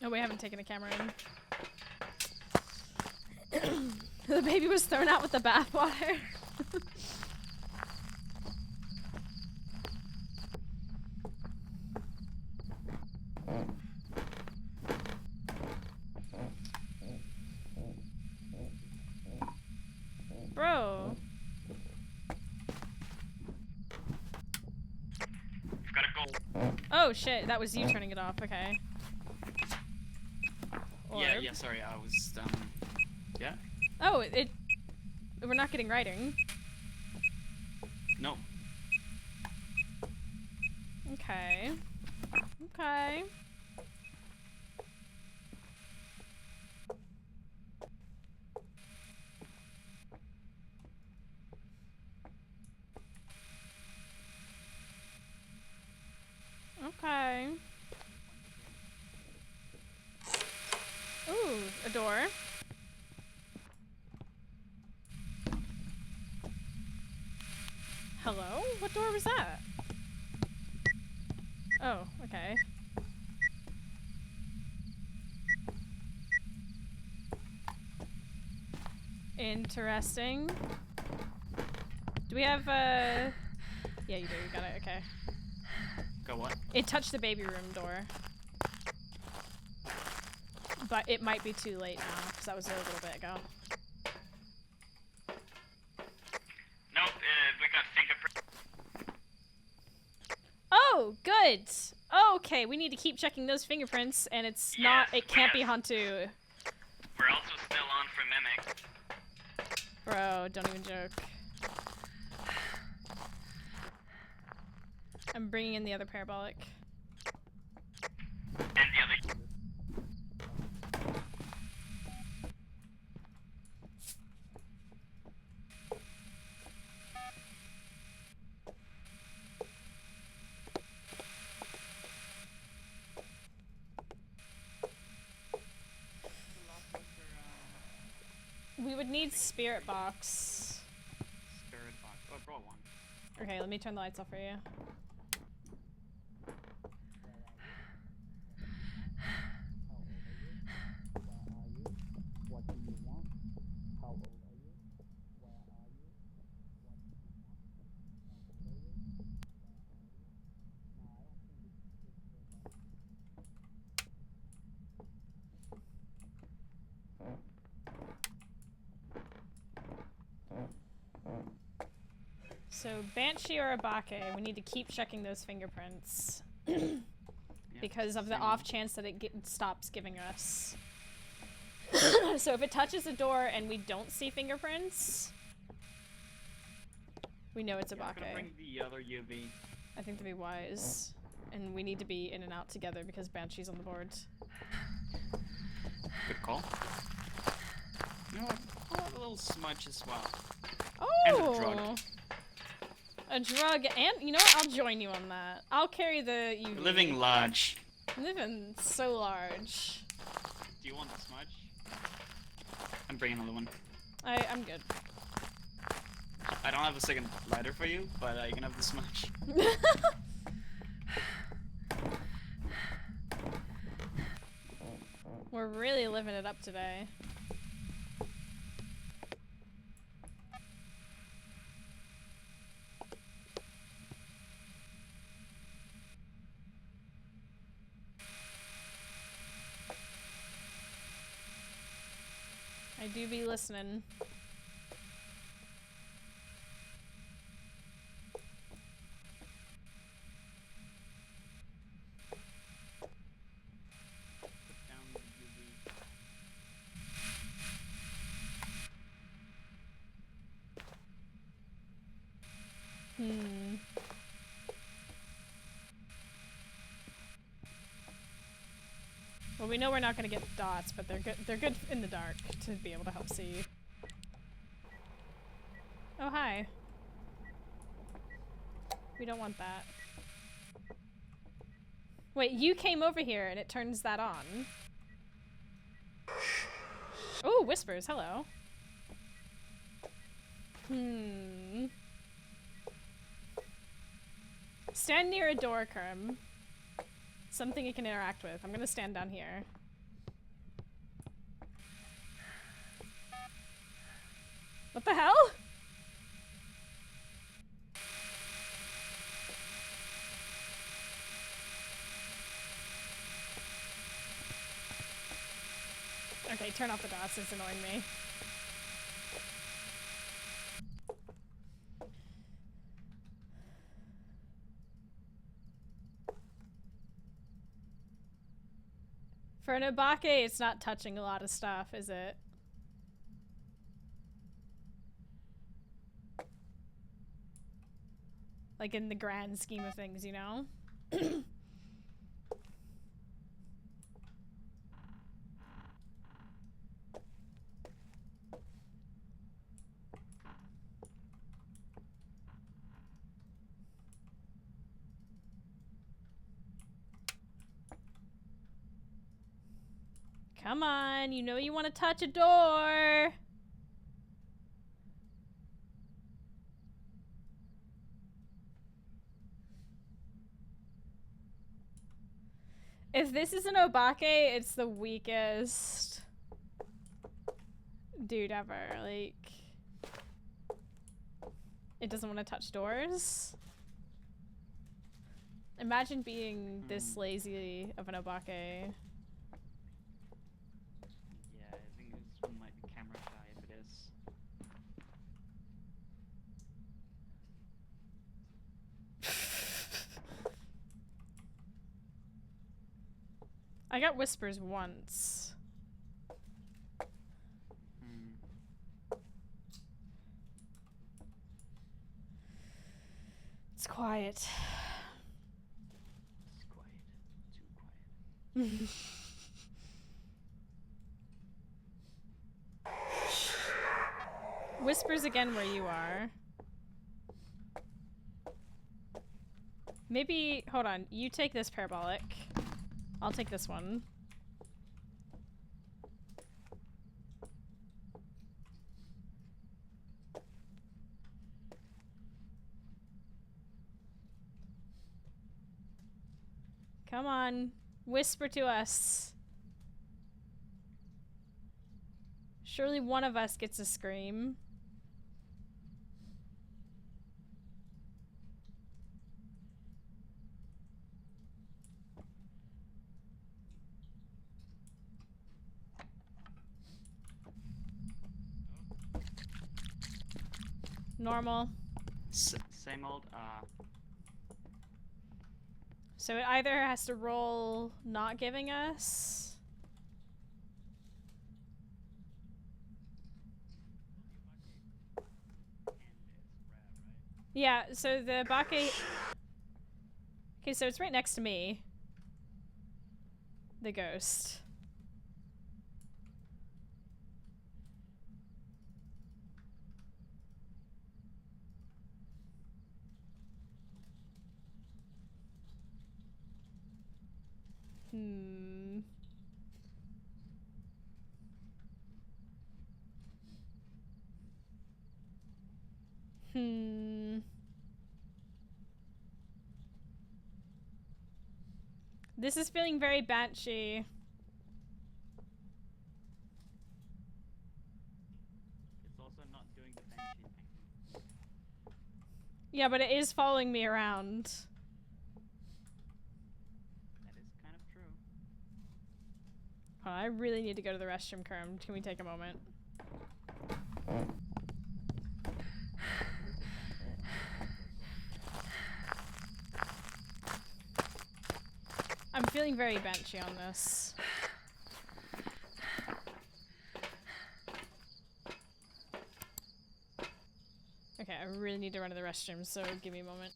Oh, we haven't taken a camera in. The baby was thrown out with the bathwater. Bro. You've got to go. Oh shit, that was you turning it off, okay. Yeah, Orb. yeah, sorry, I was, yeah? Oh, we're not getting writing. No. Okay. Okay. Okay. Ooh, a door. Hello? What door was that? Oh, okay. Interesting. Do we have, yeah, you do. You got it. Okay. Go what? It touched the baby room door. But it might be too late now, because that was a little bit ago. Nope, we got fingerprint. Oh, good! Oh, okay, we need to keep checking those fingerprints, and it's not- Yes, it can't be yes. Hantu. We're also still on for mimic. Bro, don't even joke. I'm bringing in the other parabolic. And the other. We would need spirit box. Spirit box. Oh, I brought one. Okay, let me turn the lights off for you. What do you want? How old are you? Where are you? What do you want? How old are you? Where are you? No, I don't think So, Banshee or Abake, we need to keep checking those fingerprints. Because of the off chance that it stops giving us. So if it touches a door and we don't see fingerprints, we know it's I'm gonna Abake. bring the other UV. I think to be wise. And we need to be in and out together because Banshee's on the board. Good call. You know what? I'll have a little smudge as well. Oh! And a drug. A drug, and you know what? I'll join you on that. I'll carry the UV. We're living large. Living so large. Do you want the smudge? I'm bringing another one. I'm good. I don't have a second lighter for you, but you can have the smudge. We're really living it up today. I do be listening. Down the UV. Well, we know we're not gonna get dots, but they're good. They're good in the dark to be able to help see. Oh, hi. We don't want that. Wait, you came over here and it turns that on. Oh, whispers. Hello. Stand near a door, Kerm. Something you can interact with. I'm gonna stand down here. What the hell? Okay, turn off the dots. It's annoying me. For an Obake, it's not touching a lot of stuff, is it? Like in the grand scheme of things, you know? Come on, you know you want to touch a door. If this is an Obake, it's the weakest dude ever. Like, it doesn't want to touch doors. Imagine being this lazy of an Obake. Yeah, I think this one might be camera shy if it is. I got whispers once. It's quiet. It's quiet. Too quiet. Whispers again where you are. Maybe, hold on, you take this parabolic. I'll take this one. Come on, whisper to us. Surely one of us gets a scream. Normal. Same old, So it either has to roll not giving us. Yeah, so the Bake... Okay, so it's right next to me. The ghost. Hmm. Hmm. This is feeling very banshee. It's also not doing the banshee thing. Yeah, but it is following me around. That is kind of true. Oh, I really need to go to the restroom, Kerm. Can we take a moment? I'm feeling very benchy on this. Okay, I really need to run to the restroom, so give me a moment.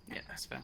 Yeah, that's fair.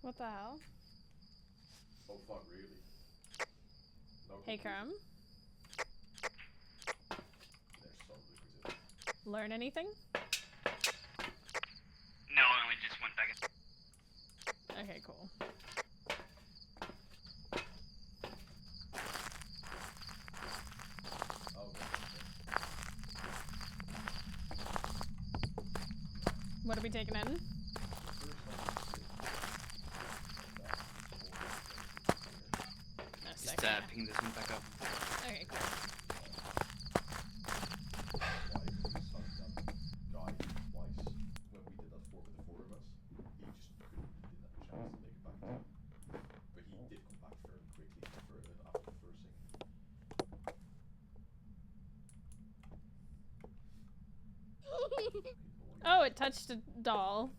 What the hell? Oh fuck, really? No Hey, conclusion? Kerm. There's some lucrative. Learn anything? No, I only just went back. Okay, cool. Oh, okay. What are we taking in? A Just second. picking this one back up. Okay, cool. Why did we suck that guy twice when we did that with the four of us? He just couldn't, he didn't have a chance to make it back to. But he did come back fairly quickly after the first thing. Oh, it touched a doll.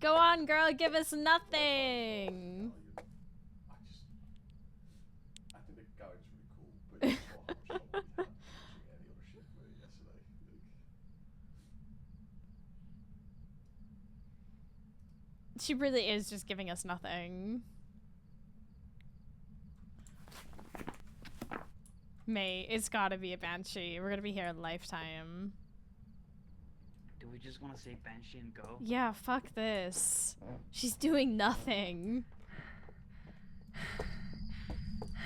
Go on, girl, give us nothing. I think the garage is really cool, but you saw how much trouble we had launching any other shit with it yesterday. She really is just giving us nothing. Mate, it's gotta be a banshee. We're gonna be here a lifetime. Do we just want to say Banshee and go? Yeah, fuck this. She's doing nothing.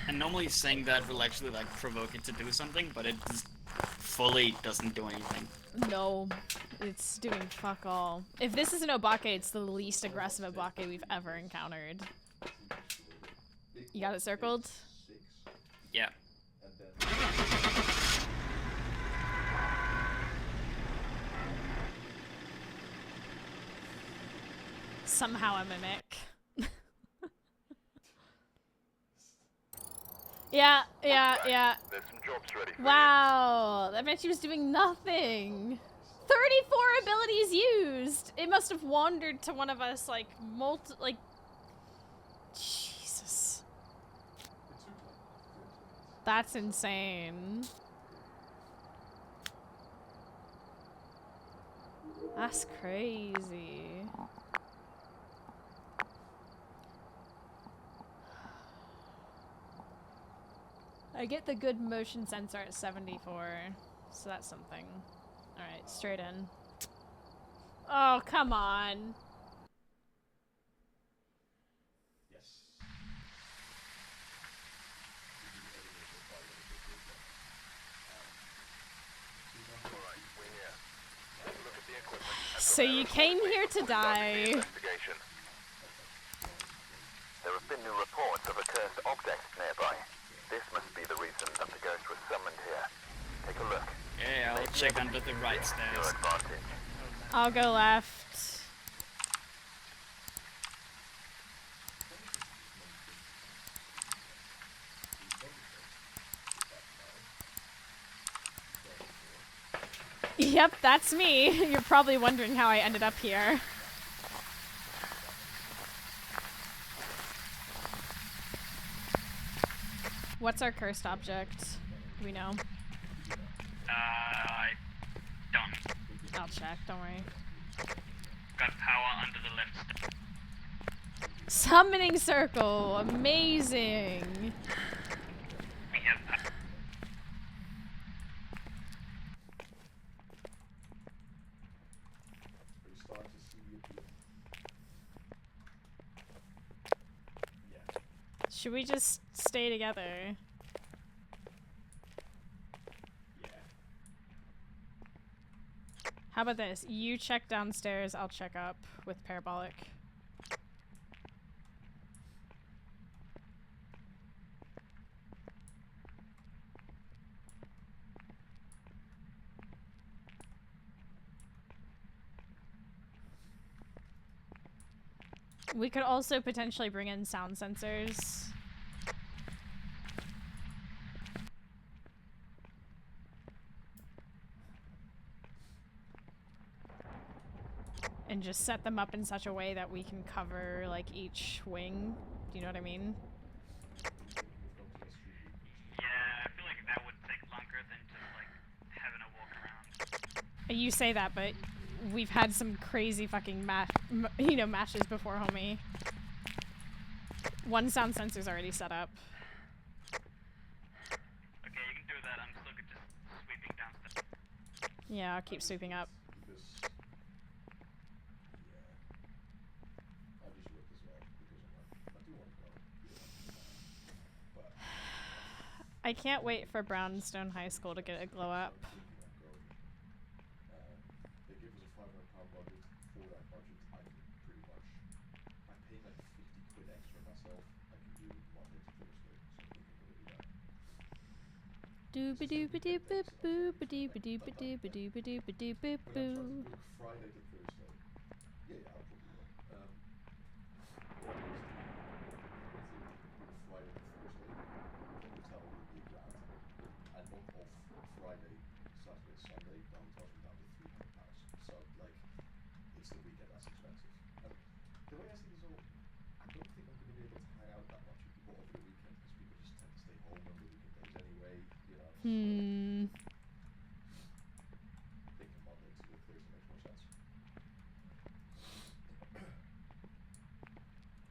And normally saying that will actually like provoke it to do something, but it just fully doesn't do anything. No, it's doing fuck all. If this is an Obake, it's the least aggressive Obake we've ever encountered. You got it circled? Yeah. Somehow a mimic. Yeah. There's some jobs ready for Wow, that meant she was doing nothing. 34 abilities used. It must have wandered to one of us like Jesus. That's insane. That's crazy. I get the good motion sensor at 74, so that's something. Alright, straight in. Oh, come on. Yes. Alright, we're here. Take a look at the equipment. So you came here to die. Investigation. There have been new reports of a cursed object nearby. This must be the reason that the ghost was summoned here. Take a look. Yeah, I'll check under the right Your stairs. advantage. I'll go left. Yep, that's me. You're probably wondering how I ended up here. What's our cursed object? Do we know? I don't. I'll check, don't worry. Got power under the left. Summoning circle! Amazing! We have power. Are you starting to see it? Yeah. Should we just stay together? Yeah. How about this? You check downstairs, I'll check up with parabolic. We could also potentially bring in sound sensors. And just set them up in such a way that we can cover like each wing. Do you know what I mean? Yeah, I feel like that would take longer than just like having a walk around. You say that, but we've had some crazy fucking matches before, homie. One sound sensor's already set up. Okay, you can do that. I'm still just sweeping downstairs. Yeah, I'll keep sweeping up. I can't wait for Brownstone High School to get a glow up. They give us a £500 budget. For that budget, I can pretty much. I pay like 50 quid extra myself. I can do Monday to Thursday, so we can really do that. Dooba dooba dooba booba dooba dooba dooba dooba dooba dooba But I'm trying to boo. book Friday to Thursday. Yeah, I'll probably will. Friday to Thursday, the hotel will be $1,000. And not off Friday, Saturday, Sunday, the hotels will down to £300. So, like, it's the weekend that's expensive. the way I see this all, I don't think I'm going to be able to hang out that much with people over the weekend because people just tend to stay home on the weekend days anyway, you know. Hmm. So thinking Monday to the Thursday makes more sense.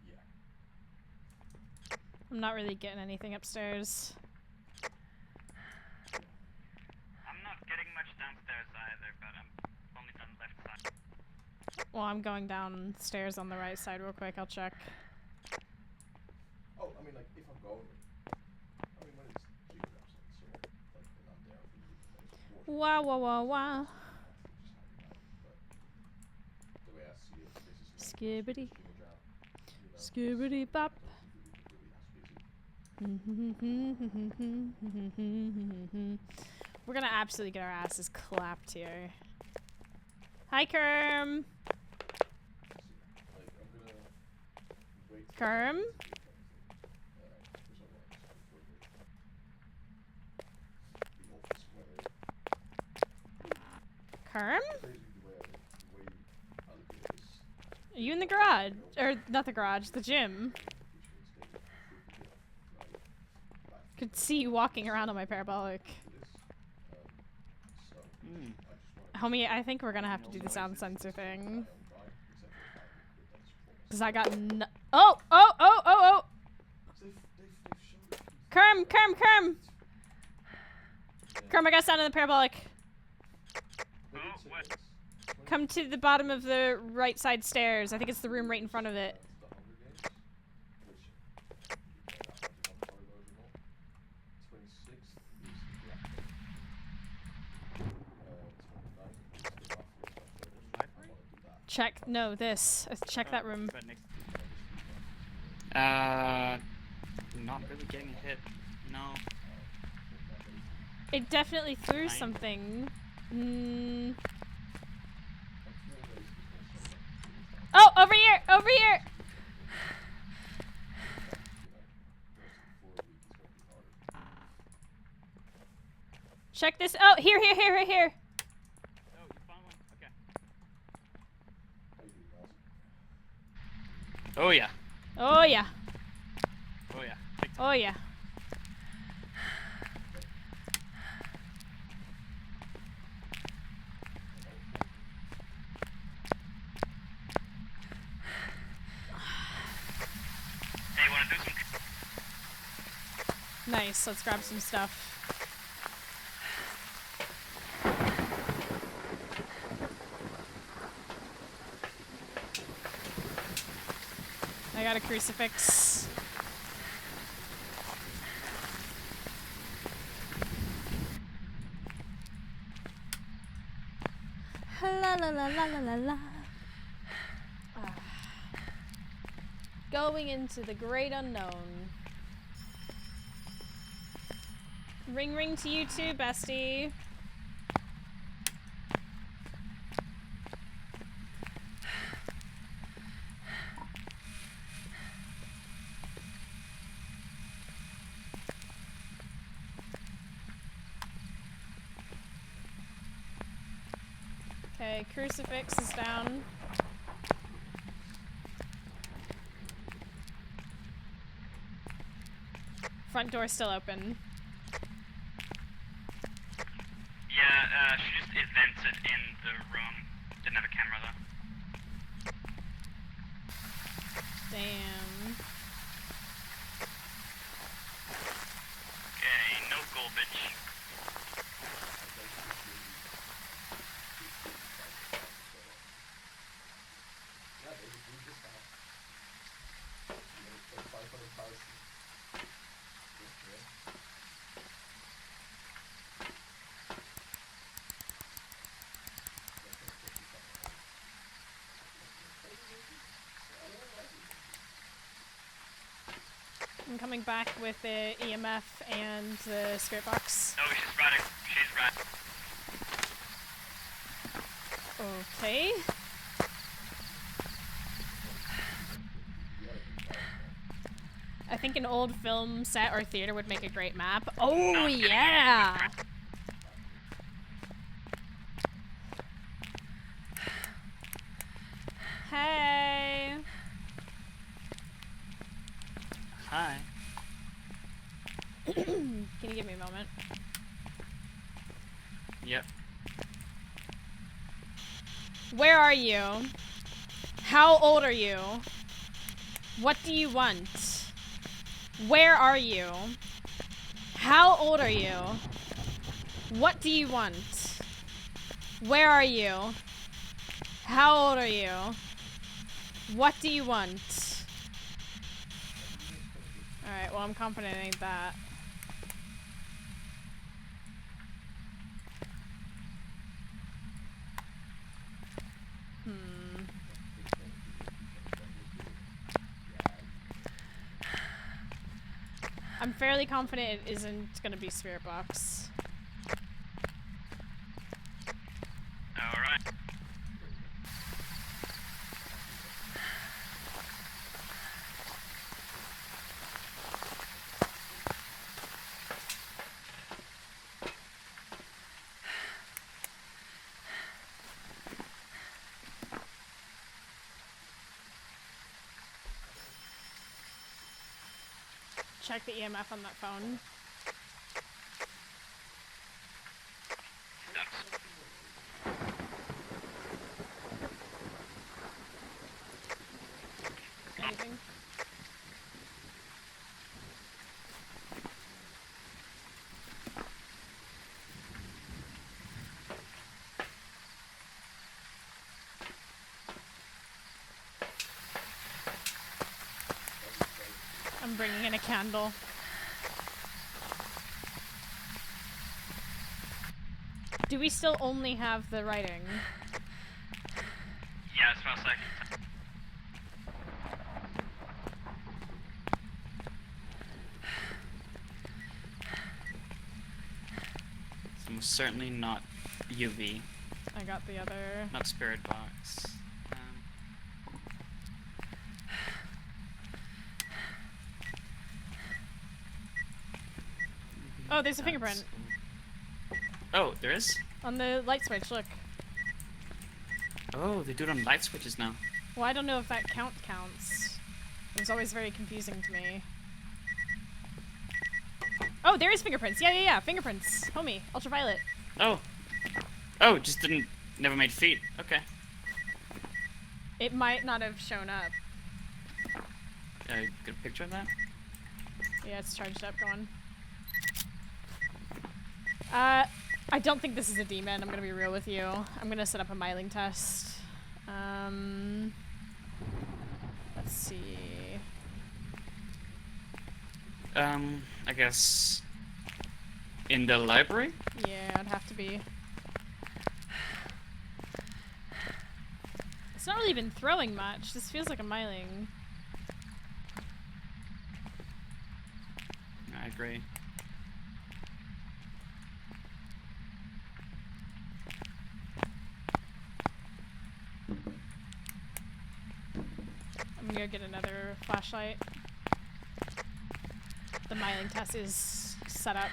Yeah. I'm not really getting anything upstairs. I'm not getting much downstairs either, but I'm only done left side. Well, I'm going downstairs on the right side real quick. I'll check. Oh, I mean, like, if I'm going, I mean, when it's G drops in, so, like, and I'm there for the weekend days, of course. Wow, wow, wow, wow. Just hanging out, but the way I see it, this is like Skibbity. streamer jam, you know, Skibbity so bop. I don't think the weekend will be as busy. We're gonna absolutely get our asses clapped here. Hi, Kerm. Like, I'm gonna wait till Kerm? Monday to do Wednesday. For someone before the office weather. Kerm? Basically, the way I look at it is, Are you in the garage? Or, not the garage, the gym. Could see you walking around on my parabolic. Homie, I think we're gonna have to do the sound sensor thing. Cause I got oh! Kerm! Kerm, I got sound in the parabolic. Oh, what? Come to the bottom of the right side stairs. I think it's the room right in front of it. Check, no, this. Check that room. Right next not really getting a hit. No. It definitely threw something. Oh, over here! Over here! Check this. Oh, here, right here. Oh, you found one? Okay. Oh yeah. Oh, yeah. Oh yeah. Oh, yeah. Hey, wanna do some? Nice, let's grab some stuff. I got a crucifix. La la la la la la la. Going into the great unknown. Ring ring to you too, bestie. Okay, crucifix is down. Front door still open. Yeah, she just evented in the room. Didn't have a camera though. Damn. Okay, no garbage. I'm coming back with the EMF and the spirit box. Oh, she's running. She's running. Okay. I think an old film set or theater would make a great map. Oh, yeah! Hey! Yep. Where are you? How old are you? What do you want? Where are you? How old are you? What do you want? Where are you? How old are you? What do you want? Alright, well, I'm confident it ain't that. I'm fairly confident it isn't gonna be Spirit Box. Alright. Check the EMF on that phone. Anything? I'm bringing in a candle. Do we still only have the writing? Yeah, as far as I can tell. It's almost certainly not UV, I got the other. not Spirit Box. Oh, there's a fingerprint. Oh, there is? On the light switch, look. Oh, they do it on light switches now. Well, I don't know if that counts. It was always very confusing to me. Oh, there is fingerprints. Yeah. Fingerprints. Homie. Ultraviolet. Oh. Oh, just didn't... Never made feet. Okay. It might not have shown up. Get a picture of that? Yeah, it's charged up. Go on. I don't think this is a demon. I'm gonna be real with you. I'm gonna set up a myling test. Let's see. I guess... In the library? Yeah, it'd have to be. It's not really been throwing much. This feels like a myling. I agree. I'm gonna get another flashlight. The myling test is set up.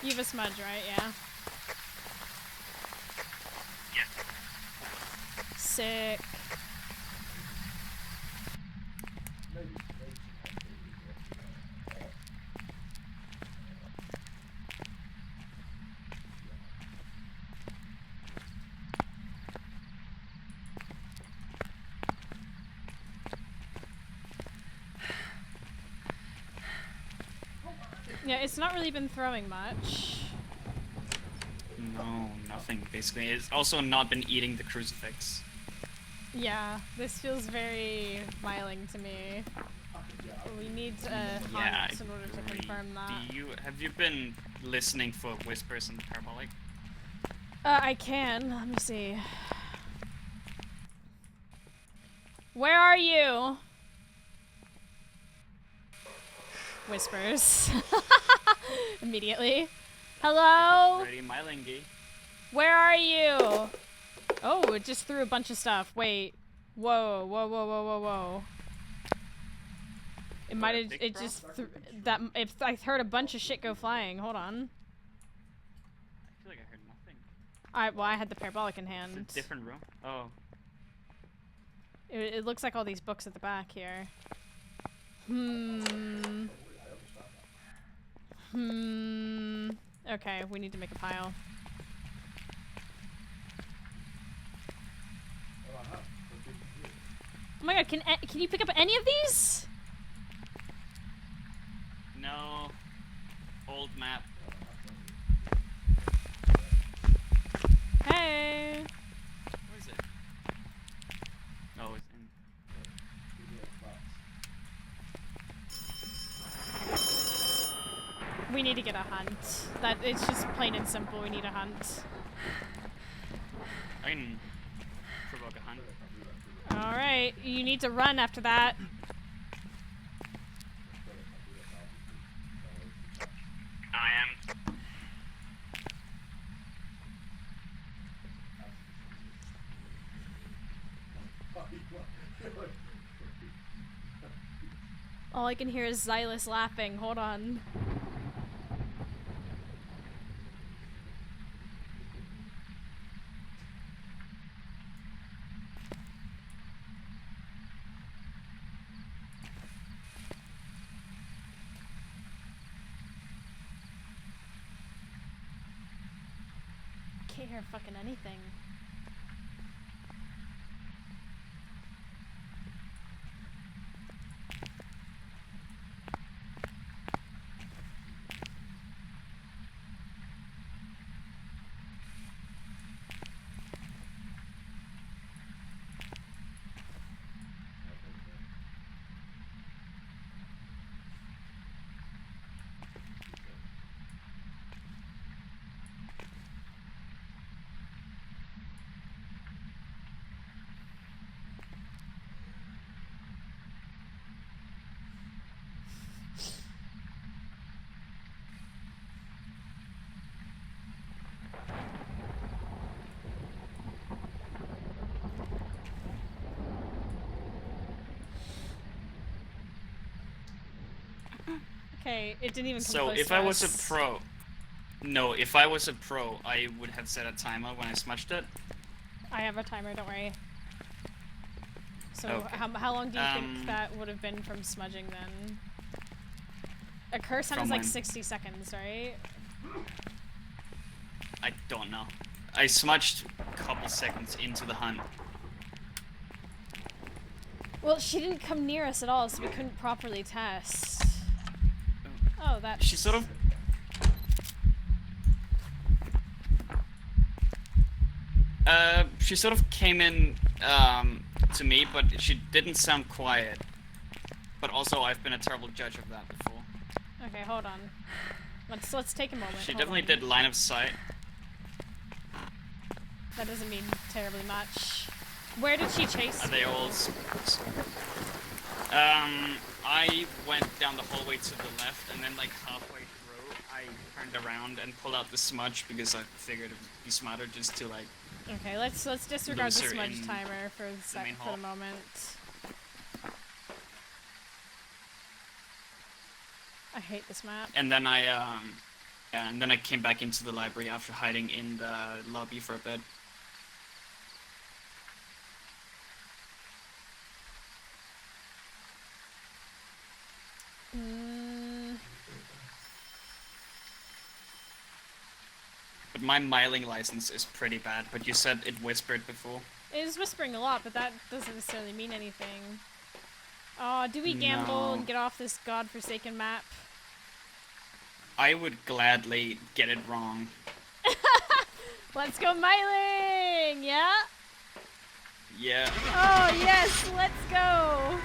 You have a smudge, right? Yeah. Yeah. Sick. Yeah, it's not really been throwing much. No, nothing, basically. It's also not been eating the crucifix. Yeah, this feels very myling to me. We need Yeah, hunts in order to agree. confirm that. Have you been listening for whispers in the parabolic? I can. Let me see. Where are you? Whispers. Immediately. Hello? Pretty mylingy. Where are you? Oh, it just threw a bunch of stuff. Wait. Whoa, whoa, whoa, whoa, whoa, whoa. It might have, it just, I heard a bunch of shit go flying. Hold on. I feel like I heard nothing. Well, I had the parabolic in hand. It's a different room. Oh. It looks like all these books at the back here. Okay, we need to make a pile. Oh my god, can you pick up any of these? No. Old map. Hey! Where is it? Oh, it's in. We need to get a hunt. It's just plain and simple, we need a hunt. I can provoke a hunt. Alright, you need to run after that. I am. All I can hear is Xylus laughing. Hold on. Can't hear fucking anything. Okay, it didn't even come So close if to I was a us. pro, no, if I was a pro, I would have set a timer when I smudged it. I have a timer, don't worry. So Okay. how long do you think that would have been from smudging then? A curse time From is like when? 60 seconds, right? I don't know. I smudged a couple seconds into the hunt. Well, she didn't come near us at all, so we couldn't properly test. Oh, that. She sort of. She sort of came in to me, but she didn't sound quiet. But also, I've been a terrible judge of that before. Okay, hold on. Let's take a moment. She Hold definitely on. did line of sight. That doesn't mean terribly much. Where did she chase Are they you? all? I went down the hallway to the left, and then like halfway through, I turned around and pulled out the smudge because I figured it would be smarter just to like. Okay, let's disregard the Loser smudge in timer for the main for hall. the moment. I hate this map. And then and then I came back into the library after hiding in the lobby for a bit. But my miling license is pretty bad, but you said it whispered before. It is whispering a lot, but that doesn't necessarily mean anything. Oh, do we gamble No. and get off this godforsaken map? I would gladly get it wrong. Let's go miling! Yeah? Yeah. Oh, yes! Let's go!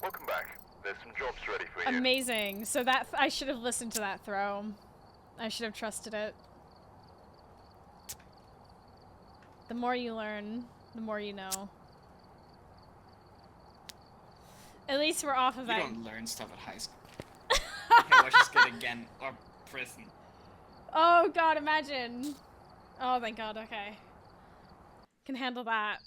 Welcome back. There's some jobs ready for you. Amazing. So that I should have listened to that throw. I should have trusted it. The more you learn, the more you know. At least we're off of You that. don't learn stuff at high school. Okay, watch us get again. Or prison. Oh god, imagine. Oh thank god, okay. Can handle that.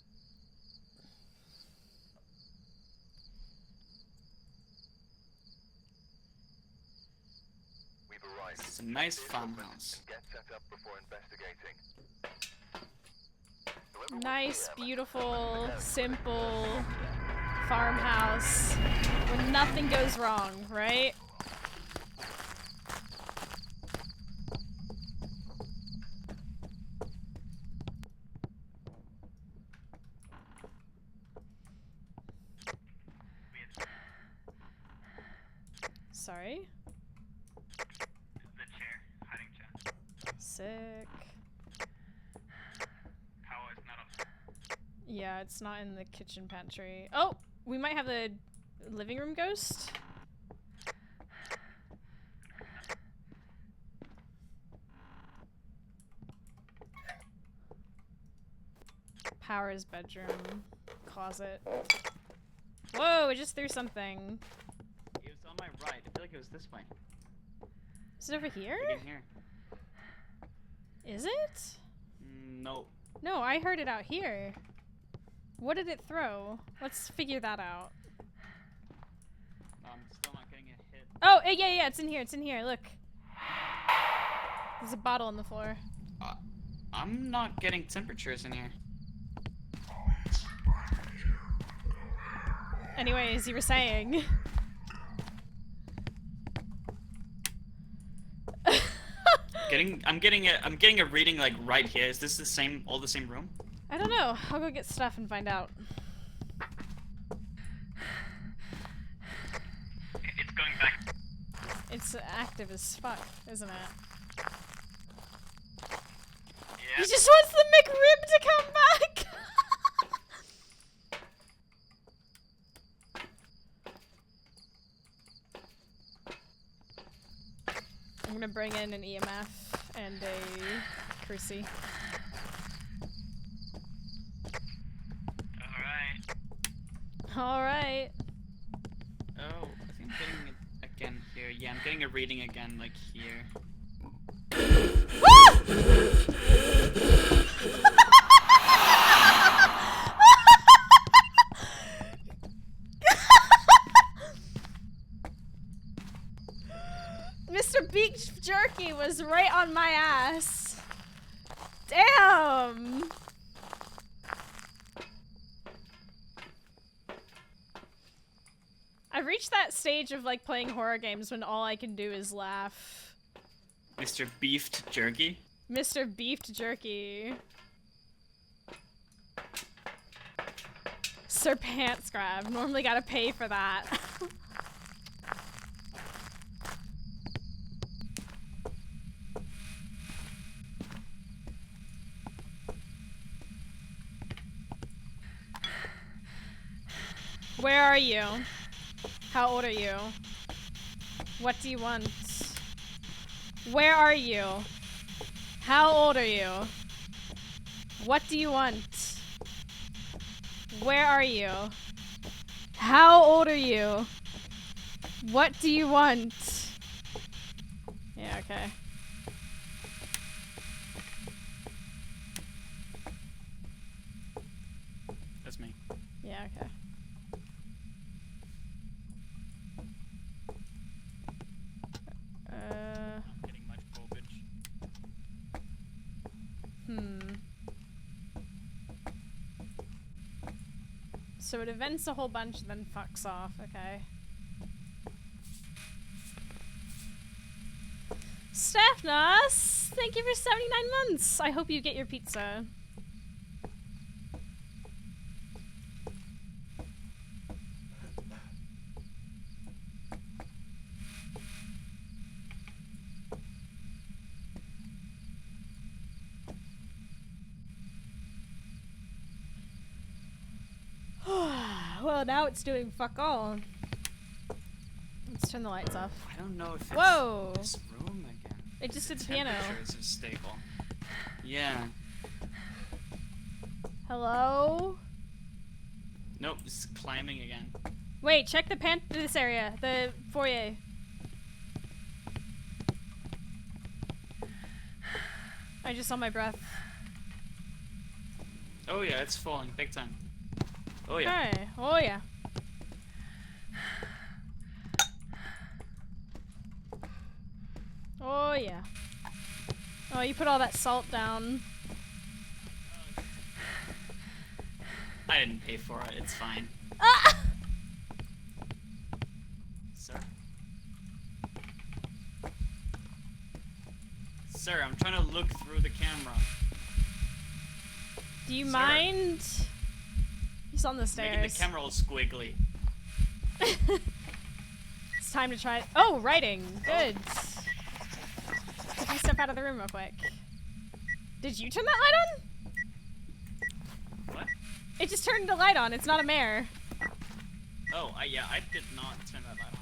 We've arrived. It's a nice farmhouse. Get set up before investigating. Nice, beautiful, simple farmhouse where nothing goes wrong, right? Sorry? The chair, hiding chair. Sick. Power is not up. Yeah, it's not in the kitchen pantry. Oh! We might have the living room ghost? Power's bedroom. Closet. Whoa, I just threw something. It was on my right. I feel like it was this way. Is it over here? Like in here. Is it? No. No, I heard it out here. What did it throw? Let's figure that out. I'm still not getting a hit. Oh, yeah, it's in here, it's in here, look. There's a bottle on the floor. I'm not getting temperatures in here. Anyways, you were saying. I'm getting a reading like right here. Is this all the same room? I don't know. I'll go get stuff and find out. It's going back. It's active as fuck, isn't it? Yeah. He just wants the McRib to come back! I'm gonna bring in an EMF and a cruci. Alright. Oh, I think I'm getting it again here. Yeah, I'm getting a reading again, like here. Mr. Beach Jerky was right on my ass. Damn! I've reached that stage of like playing horror games when all I can do is laugh. Mr. Beefed Jerky? Mr. Beefed Jerky. Sir Pants Grab. Normally gotta pay for that. Where are you? How old are you? What do you want? Where are you? How old are you? What do you want? Where are you? How old are you? What do you want? Yeah, okay. That's me. Yeah, okay. Getting much voltage. So it events a whole bunch and then fucks off, okay. Staff nurse! Thank you for 79 months! I hope you get your pizza. Well, now it's doing fuck all. Let's turn the lights off. I don't know if it's Whoa! this room again. It just did the piano. Temperatures are stable. Yeah. Hello? Nope, it's climbing again. Wait, check this area. The foyer. I just saw my breath. Oh yeah, it's falling big time. Oh yeah. Okay. Oh yeah. Oh yeah. Oh, you put all that salt down. I didn't pay for it. It's fine. Ah! Sir? Sir, I'm trying to look through the camera. Do you Sir. mind? He's on the Making stairs. the camera all squiggly. It's time to try. Oh, writing. Good. Could we step out of the room real quick? Did you turn that light on? What? It just turned the light on. It's not a mare. Oh, yeah, I did not turn that light on.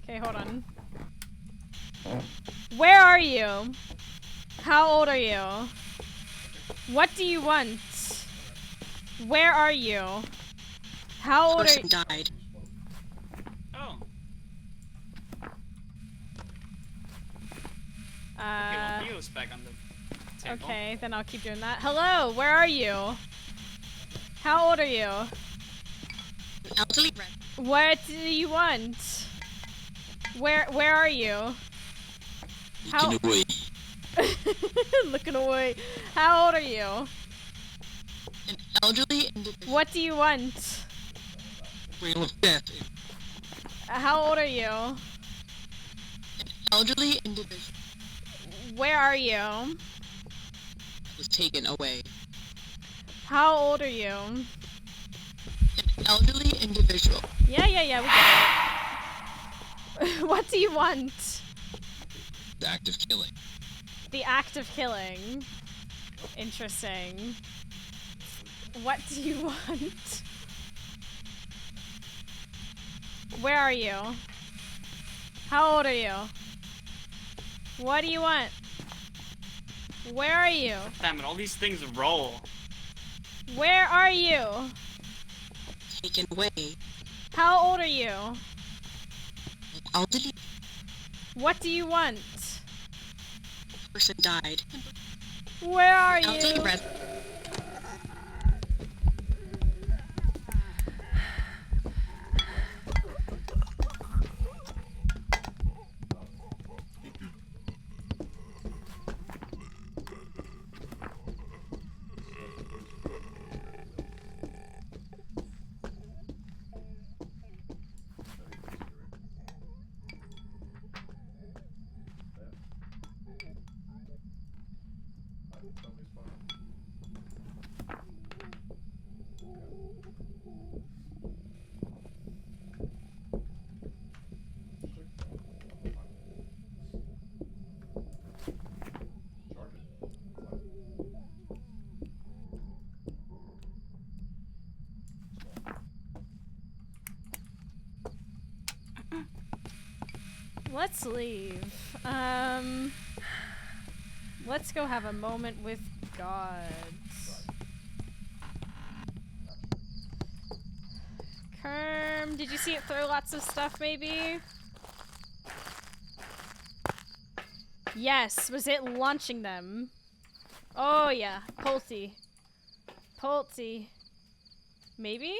Okay, hold on. Where are you? How old are you? What do you want? Where are you? How old are you? Person died. Oh. Okay, well, Theo's back on the table. Okay, then I'll keep doing that. Hello, where are you? How old are you? Elderly red. What do you want? Where are you? How Looking away. looking away. How old are you? An elderly individual. What do you want? Real of death. How old are you? An elderly individual Where are you? was taken away. How old are you? An elderly individual. Yeah, we get it. What do you want? The act of killing. The act of killing. Interesting. What do you want? Where are you? How old are you? What do you want? Where are you? Damn it, all these things roll. Where are you? Taken away. How old are you? An elderly What do you want? person died. Where are Elderly you? red. Let's leave. Let's go have a moment with God. Kerm, did you see it throw lots of stuff, maybe? Yes, was it launching them? Oh yeah, Pulte. Pulte. Maybe?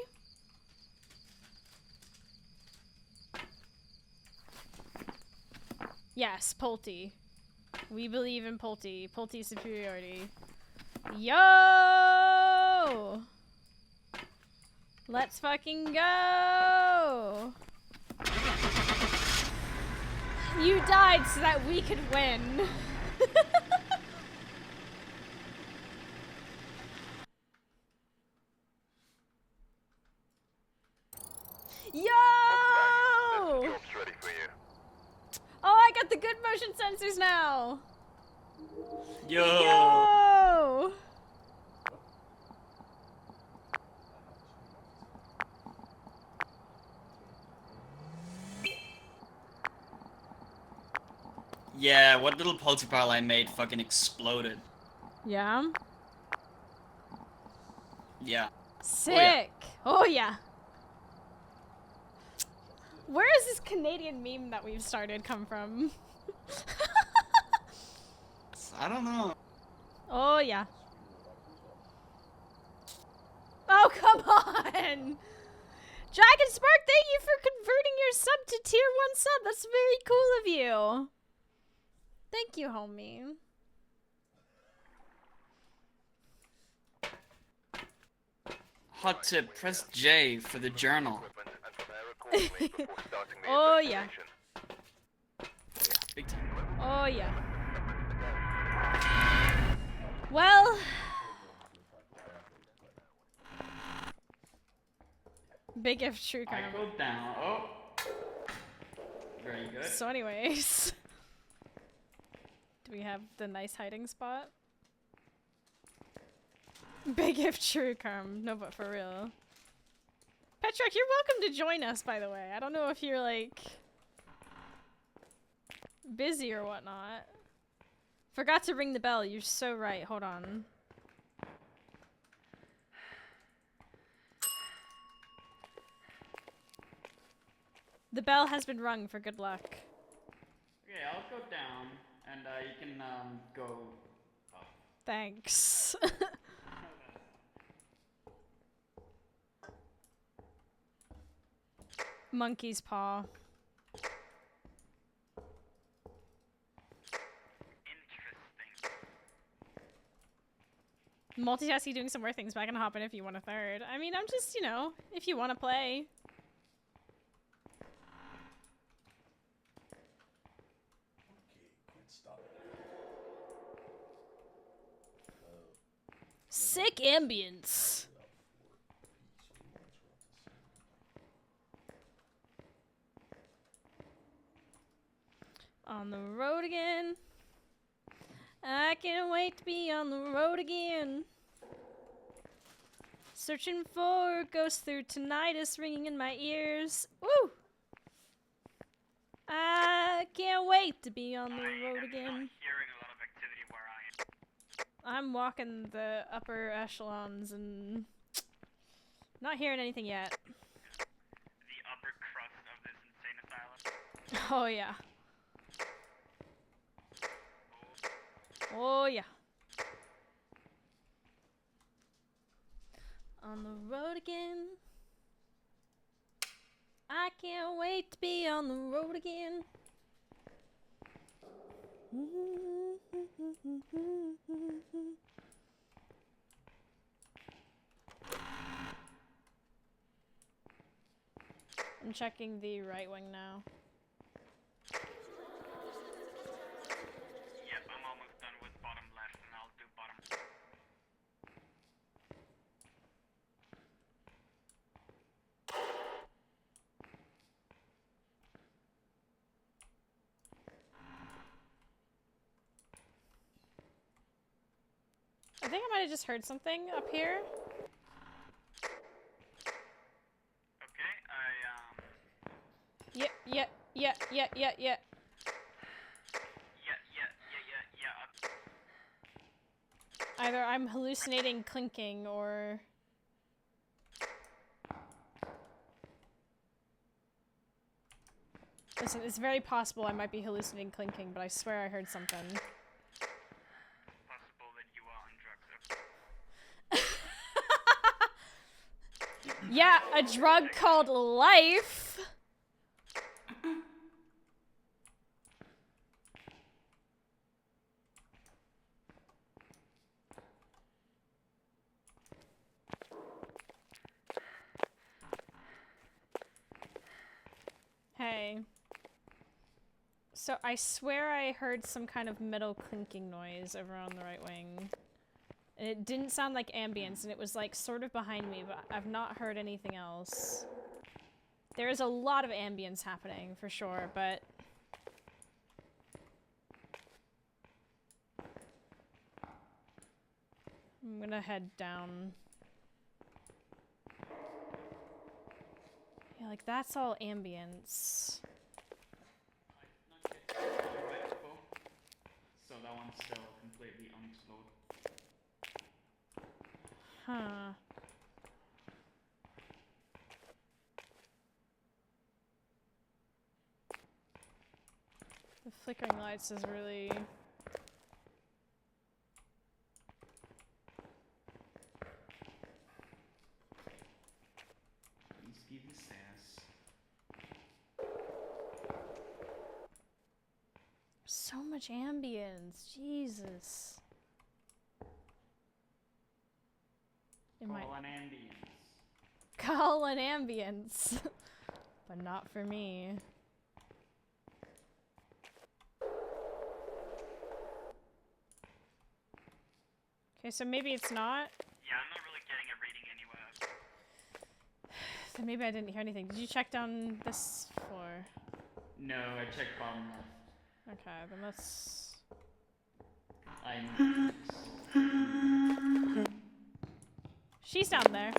Yes, Pulte. We believe in Pulte. Pulte superiority. Yo! Let's fucking go! You died so that we could win. Yo! Job's ready for you. Oh, I got the good motion sensors now. Yo! Yo! Yeah, what little pulsar I made fucking exploded. Yeah. Yeah. Sick. Oh yeah. Where is this Canadian meme that we've started come from? I don't know. Oh yeah. Oh come on! Dragon Spark, thank you for converting your sub to tier 1 sub. That's very cool of you. Thank you, homie. Hot tip, press J for the journal. Equipment and prepare accordingly before starting the Oh yeah. investigation. Big time. Oh yeah. Well, big if true I kind. go down. Oh. Very good. So anyways, do we have the nice hiding spot? Big if true, Carm. No, but for real. Petrek, you're welcome to join us, by the way. I don't know if you're, like, busy or whatnot. Forgot to ring the bell. You're so right. Hold on. The bell has been rung for good luck. Okay, I'll go down, and you can go up. Thanks. Monkey's paw. Interesting. Multitasking doing some more things, but I can hop in if you want a third. I mean, I'm just, you know, if you want to play. Okay, can't stop it. Sick ambience. On the road again. I can't wait to be on the road again. Searching for ghosts through tinnitus ringing in my ears. Woo! I can't wait to be on the road again. I'm not hearing a lot of activity where I am. I'm walking the upper echelons and not hearing anything yet. The upper crust of this insane asylum. Oh yeah. Oh yeah. On the road again. I can't wait to be on the road again. I'm checking the right wing now. Yep, I'm almost done with bottom left, and I'll do bottom. I think I might have just heard something up here. Okay, Yeah. yeah. Either I'm hallucinating clinking or... Listen, it's very possible I might be hallucinating clinking, but I swear I heard something. Possible that you are on drugs. Yeah, a drug called life. Hey. So I swear I heard some kind of metal clinking noise over on the right wing. And it didn't sound like ambience, and it was like sort of behind me, but I've not heard anything else. There is a lot of ambience happening, for sure, but... I'm gonna head down. Yeah, like that's all ambience. So that one's still completely unexplored. Huh. Flickering lights is really... So much ambience, Jesus. It might Call an ambience. call an ambience, but not for me. Okay, so maybe it's not. Yeah, I'm not really getting a reading anywhere. Then maybe I didn't hear anything. Did you check down this floor? No, I checked bottom left. Okay, then let's... I'm. She's down there.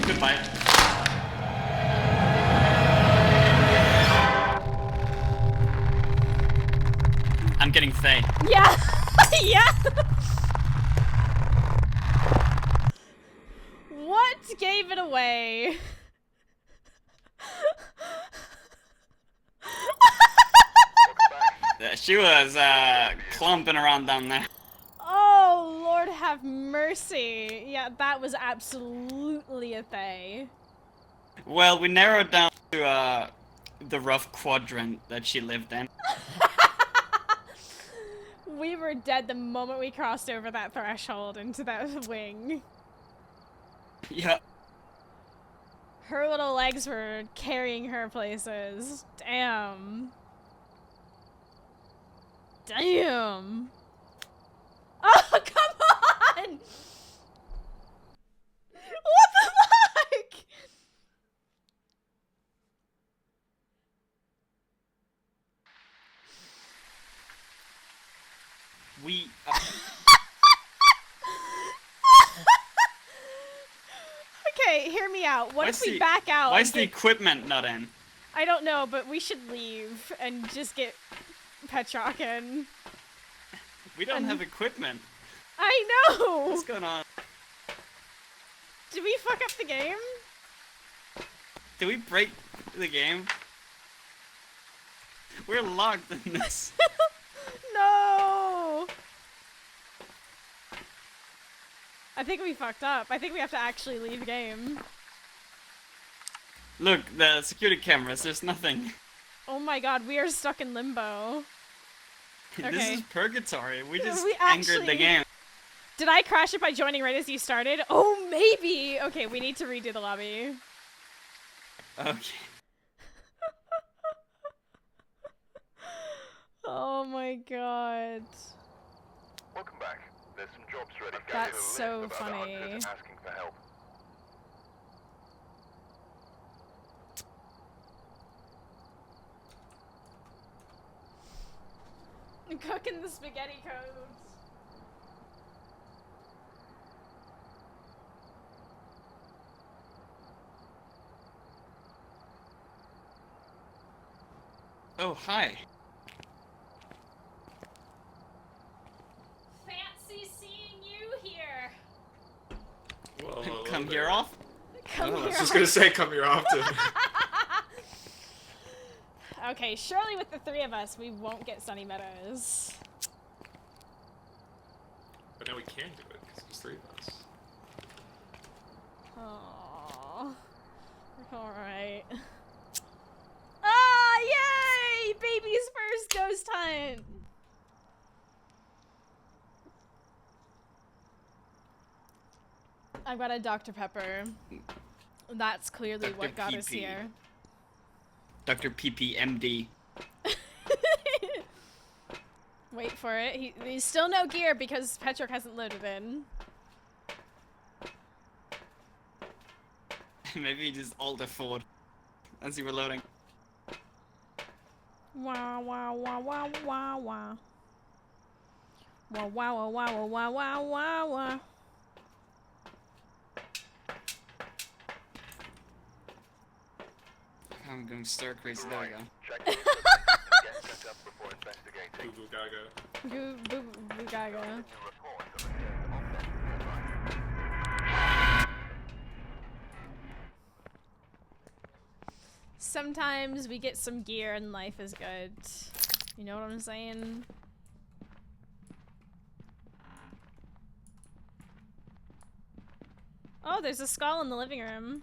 Goodbye. I'm getting Faye. Yeah! Yeah! What gave it away? She was clumping around down there. Oh, Lord have mercy. Yeah, that was absolutely a Thay. Well, we narrowed down to the rough quadrant that she lived in. We were dead the moment we crossed over that threshold into that wing. Yeah. Her little legs were carrying her places. Damn. Damn. Oh, come on! What the fuck? We. Okay, hear me out. What Why if is we the- back out? Why and is the get- equipment not in? I don't know, but we should leave and just get Petrockin. We don't have equipment. I know! What's going on? Did we fuck up the game? Did we break the game? We're locked in this. No! I think we fucked up. I think we have to actually leave the game. Look, the security cameras, there's nothing. Oh my god, we are stuck in limbo. This Okay. is purgatory. We just We anchored the actually- game. Did I crash it by joining right as you started? Oh, maybe! Okay, we need to redo the lobby. Okay. Oh my god. Welcome back. There's some jobs ready. That's Gathered a list so of other funny. hunters asking for help. I'm cooking the spaghetti codes. Oh, hi. Fancy seeing you here. Well, Come here off. Come I here. was just gonna say, come here often. Okay, surely with the three of us, we won't get Sunny Meadows. But now we can do it, because there's three of us. Aww. Alright. Ah, yay! Baby's first ghost hunt! I've got a Dr. Pepper. That's clearly Dr. what got us PP. here. Dr. PPMD. Wait for it. He's still no gear because Petroc hasn't loaded in. Maybe just alter forward as you were loading. Wah wah wah wah wah wah. Wah wah wah wah wah wah wah wah. I'm going stir crazy. There we go. Check the information and get set up before investigating. Goo goo gaga. Goo boo boo gaga. New reports of a test offense nearby. Sometimes we get some gear and life is good. You know what I'm saying? Oh, there's a skull in the living room.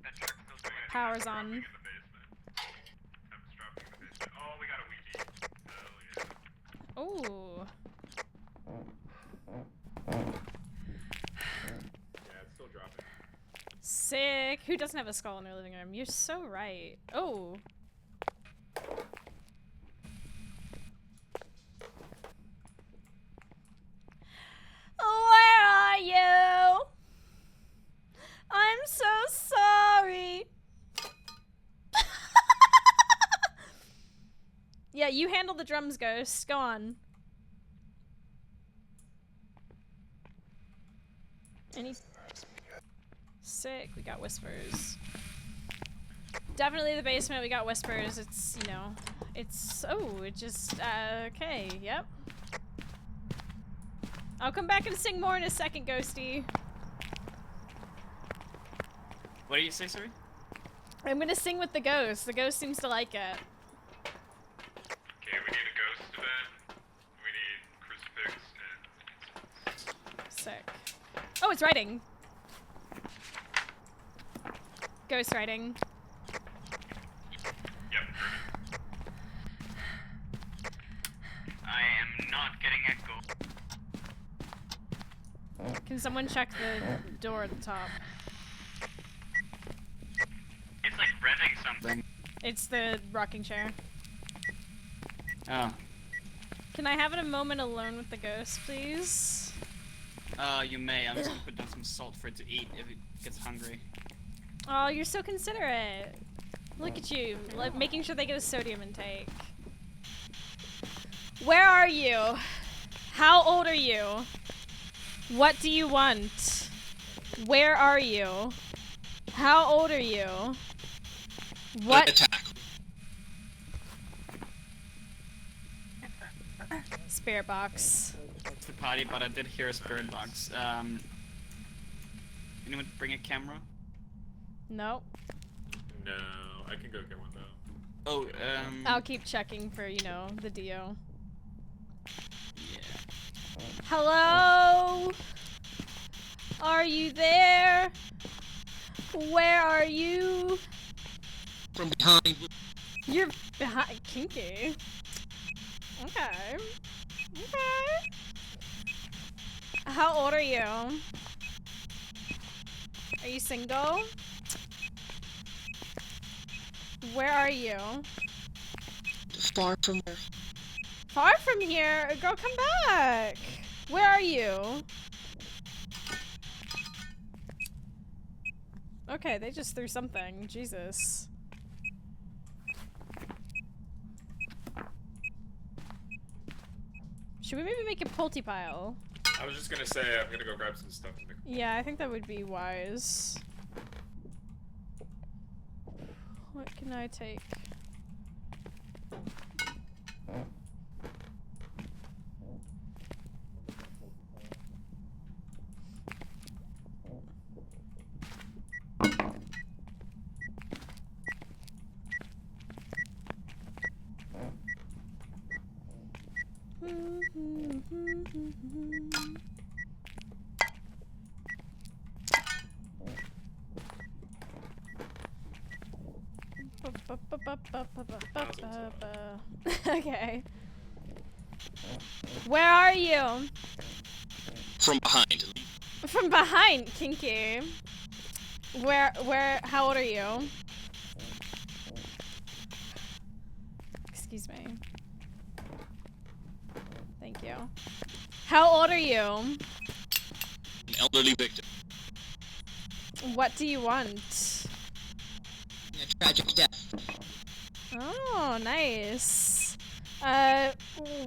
That truck's still doing it. Power's on. In the basement. It's dropping in the basement. Oh, we got a Ouija. Hell yeah. Ooh. Yeah, it's still dropping. Sick. Who doesn't have a skull in their living room? You're so right. Oh. Where are you? I'm so sorry. Yeah, you handle the drums, Ghost. Go on. Any... Sick. We got whispers. Definitely the basement. We got whispers. It's, you know, it's... Oh, it just... okay. Yep. I'll come back and sing more in a second, Ghosty. What do you say, sorry? I'm gonna sing with the ghost. The ghost seems to like it. Okay, we need a ghost event. We need crucifix and... Sick. Oh, it's writing. Ghost writing. Yep. I am not getting a go. Can someone check the door at the top? It's like revving something. It's the rocking chair. Oh. Can I have a moment alone with the ghost, please? You may. I'm just gonna put down some salt for it to eat if it gets hungry. Oh, you're so considerate. Look at you, like making sure they get a sodium intake. Where are you? How old are you? What do you want? Where are you? How old are you? What? Attack. Spirit box. It's the party, but I did hear a spirit box. Anyone bring a camera? Nope. No, I can go get one though. Oh, I'll keep checking for, you know, the Dio. yeah. Hello? Are you there? Where are you? From behind. You're behind. Kinky. Okay. Okay. How old are you? Are you single? Where are you? Far from there. Far from here? Girl, come back. Where are you? Okay, they just threw something. Jesus. Should we maybe make a Pulte pile? I was just gonna say I'm gonna go grab some stuff. Yeah, I think that would be wise. What can I take? Okay. Where are you? From behind. From behind, Kinky. How old are you? Excuse me. Thank you. How old are you? An elderly victim. What do you want? A tragic death. Oh, nice.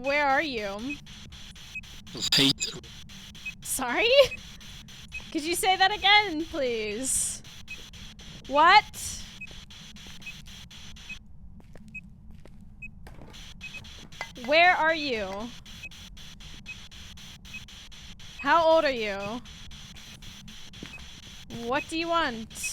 Where are you? Right. Sorry? Could you say that again, please? What? Where are you? How old are you? What do you want?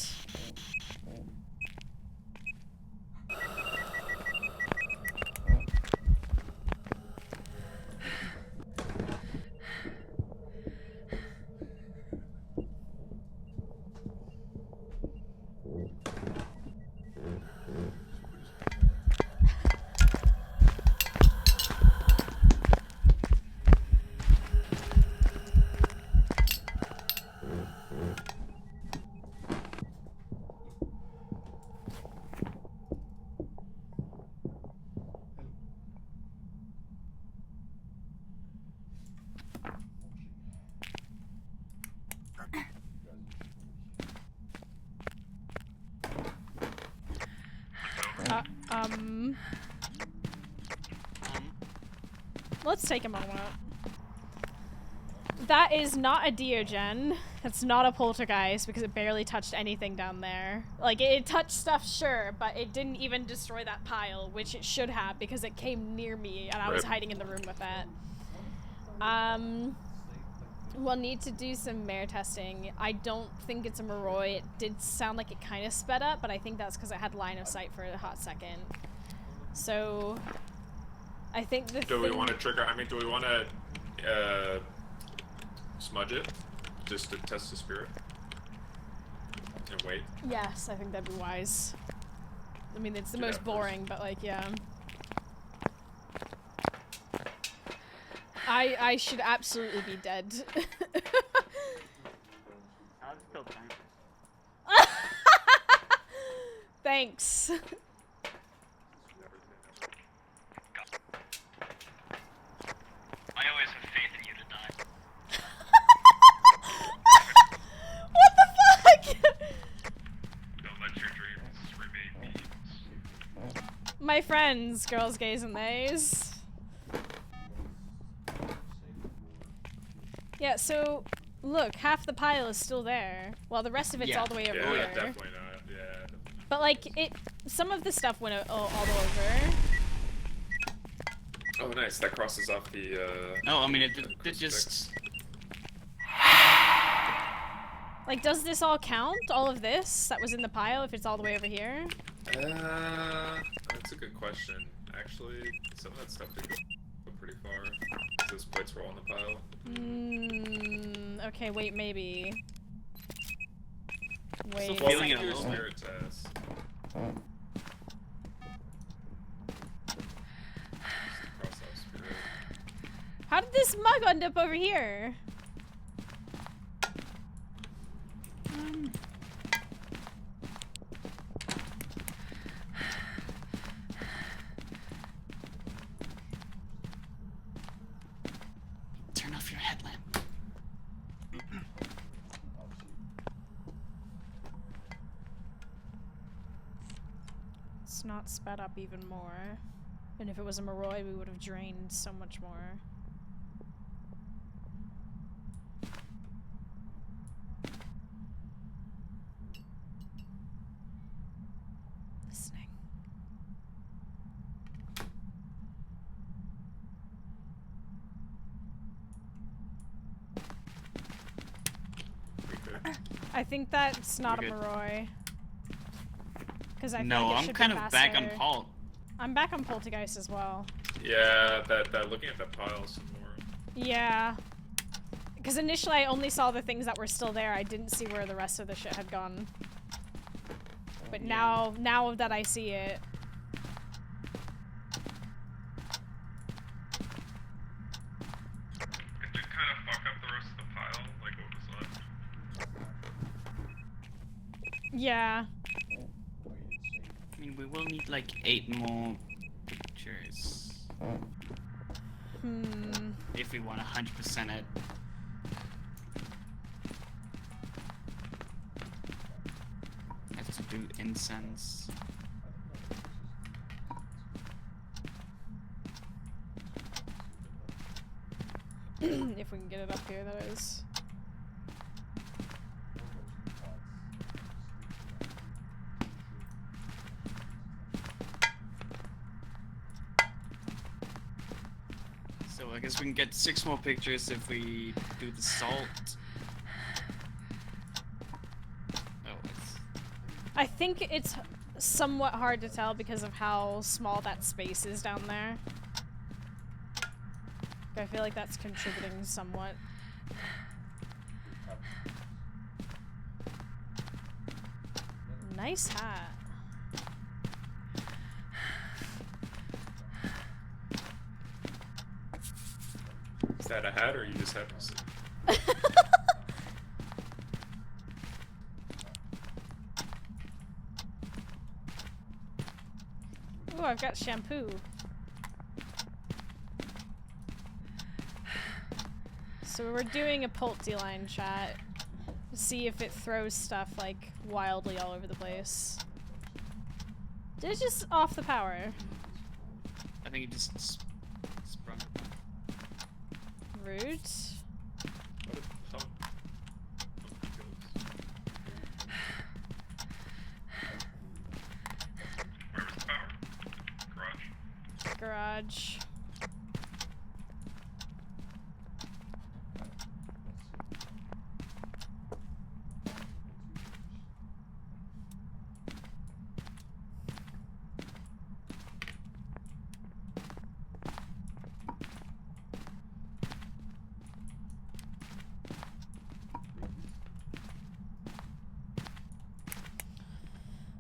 Let's take a moment. That is not a Diogen. That's not a poltergeist because it barely touched anything down there. Like, it touched stuff, sure, but it didn't even destroy that pile, which it should have because it came near me and I was hiding in the room with it. We'll need to do some mare testing. I don't think it's a Moroi. It did sound like it kind of sped up, but I think that's because it had line of sight for a hot second. So, I think the Do we want to trigger? I mean, do we want to smudge it just to test the spirit and wait? Yes, I think that'd be wise. I mean, it's the most boring, but like, yeah. I should absolutely be dead. I'll still time. Thanks. I always have faith in you to die. What the fuck? Don't let your dreams remain memes. My friends, girls, gays, and theys. Yeah, so look, half the pile is still there, while the rest of it's all the way over Yeah, here. definitely not. Yeah. Definitely. But like, some of the stuff went all the way over. Oh, nice. That crosses off the. No, I mean it just. Like, does this all count? All of this that was in the pile, if it's all the way over here? That's a good question. Actually, some of that stuff did go pretty far. Those plates were all in the pile. Okay, wait, maybe. Wait. So feeling it a your little spirit test. Cross off spirit. How did this mug end up over here? Turn off your headlamp. It's not sped up even more. And if it was a Moroi, we would have drained so much more. Listening. We could. I think that's not a We're good. Moroi. Because I think No, it I'm should kind be of back on faster. Paul. I'm back on Poltergeist as well. Yeah, that looking at that pile some more. Yeah. Because initially I only saw the things that were still there. I didn't see where the rest of the shit had gone. But now that I see it. It did kind of fuck up the rest of the pile, like what was left. Yeah. I mean, we will need like 8 more pictures if we want 100% it. I have to do incense. If we can get it up here, that is. I guess we can get 6 more pictures if we do the salt. Oh, it's... I think it's somewhat hard to tell because of how small that space is down there. I feel like that's contributing somewhat. Nice hat. Is that a hat or you just have to see? Ooh, I've got shampoo. So we're doing a Pulte line shot. See if it throws stuff like wildly all over the place. Did it just off the power? I think it just sprung. Rude. What if, how? Where was the power? Garage. Garage.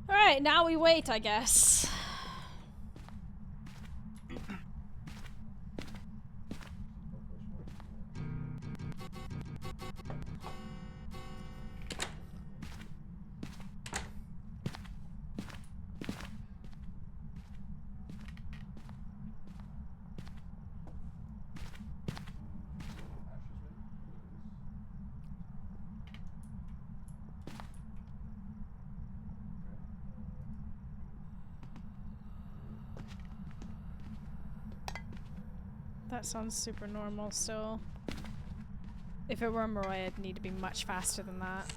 Alright, now we wait, I guess. That sounds super normal still. If it were Moroi, I'd need to be much faster than that.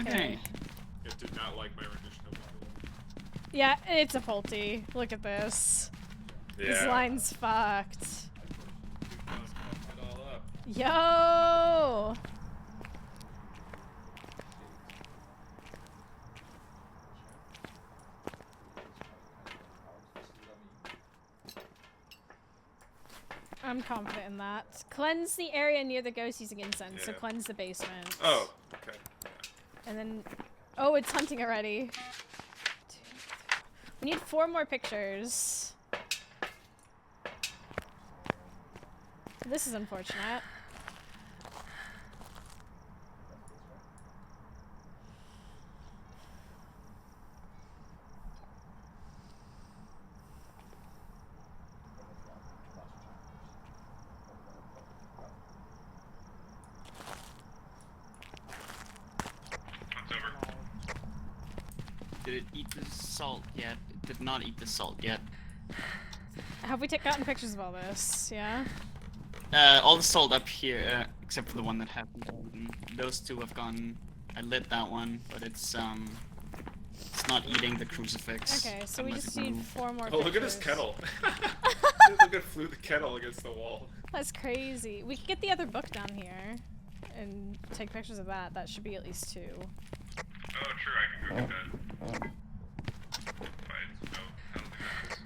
Okay. It did not like my rendition of Loadout. Yeah, it's a Pulte. Look at this. This line's fucked. It all up. Yo! I'm confident in that. Cleanse the area near the ghost using incense, so Yeah. cleanse the basement. Oh, okay. And then... Oh, it's hunting already. We need 4 more pictures. This is unfortunate. What's over? Did it eat the salt yet? It did not eat the salt yet. Have we gotten pictures of all this? Yeah? All the salt up here, except for the one that happened. Those 2 have gone. I lit that one, but it's not eating the crucifix. Okay, so we unless just it need moved. 4 more Oh, pictures. look at this kettle. Look at flew the kettle against the wall. That's crazy. We could get the other book down here and take pictures of that. That should be at least 2. Oh, sure, I can go get that. Fine, no, I don't think that is.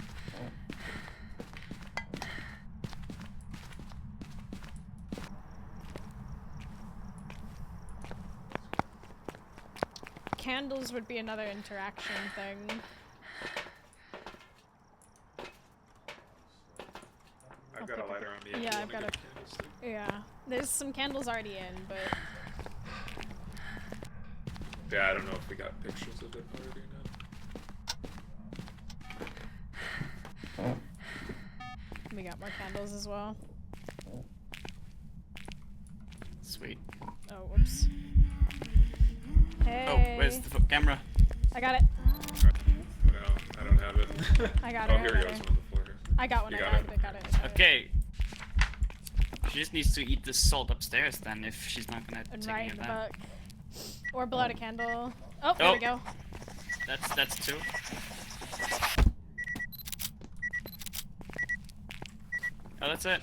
Candles would be another interaction thing. I've got a lighter on me. if Yeah, you I've wanna got get a- candlestick. Yeah. There's some candles already in, but... Yeah, I don't know if we got pictures of it already or not. We got more candles as well. Sweet. Oh, whoops. Hey. Oh, where's the camera? I got it. No, I don't have it. I got Oh, it. here I it got goes it. on the floor. I got one. You I got got it? it. I got it. I got it. Okay. She just needs to eat the salt upstairs then, if she's not gonna And take write any in of the that. book. Or blow out a candle. Oh, there we go. That's 2. Oh, that's it.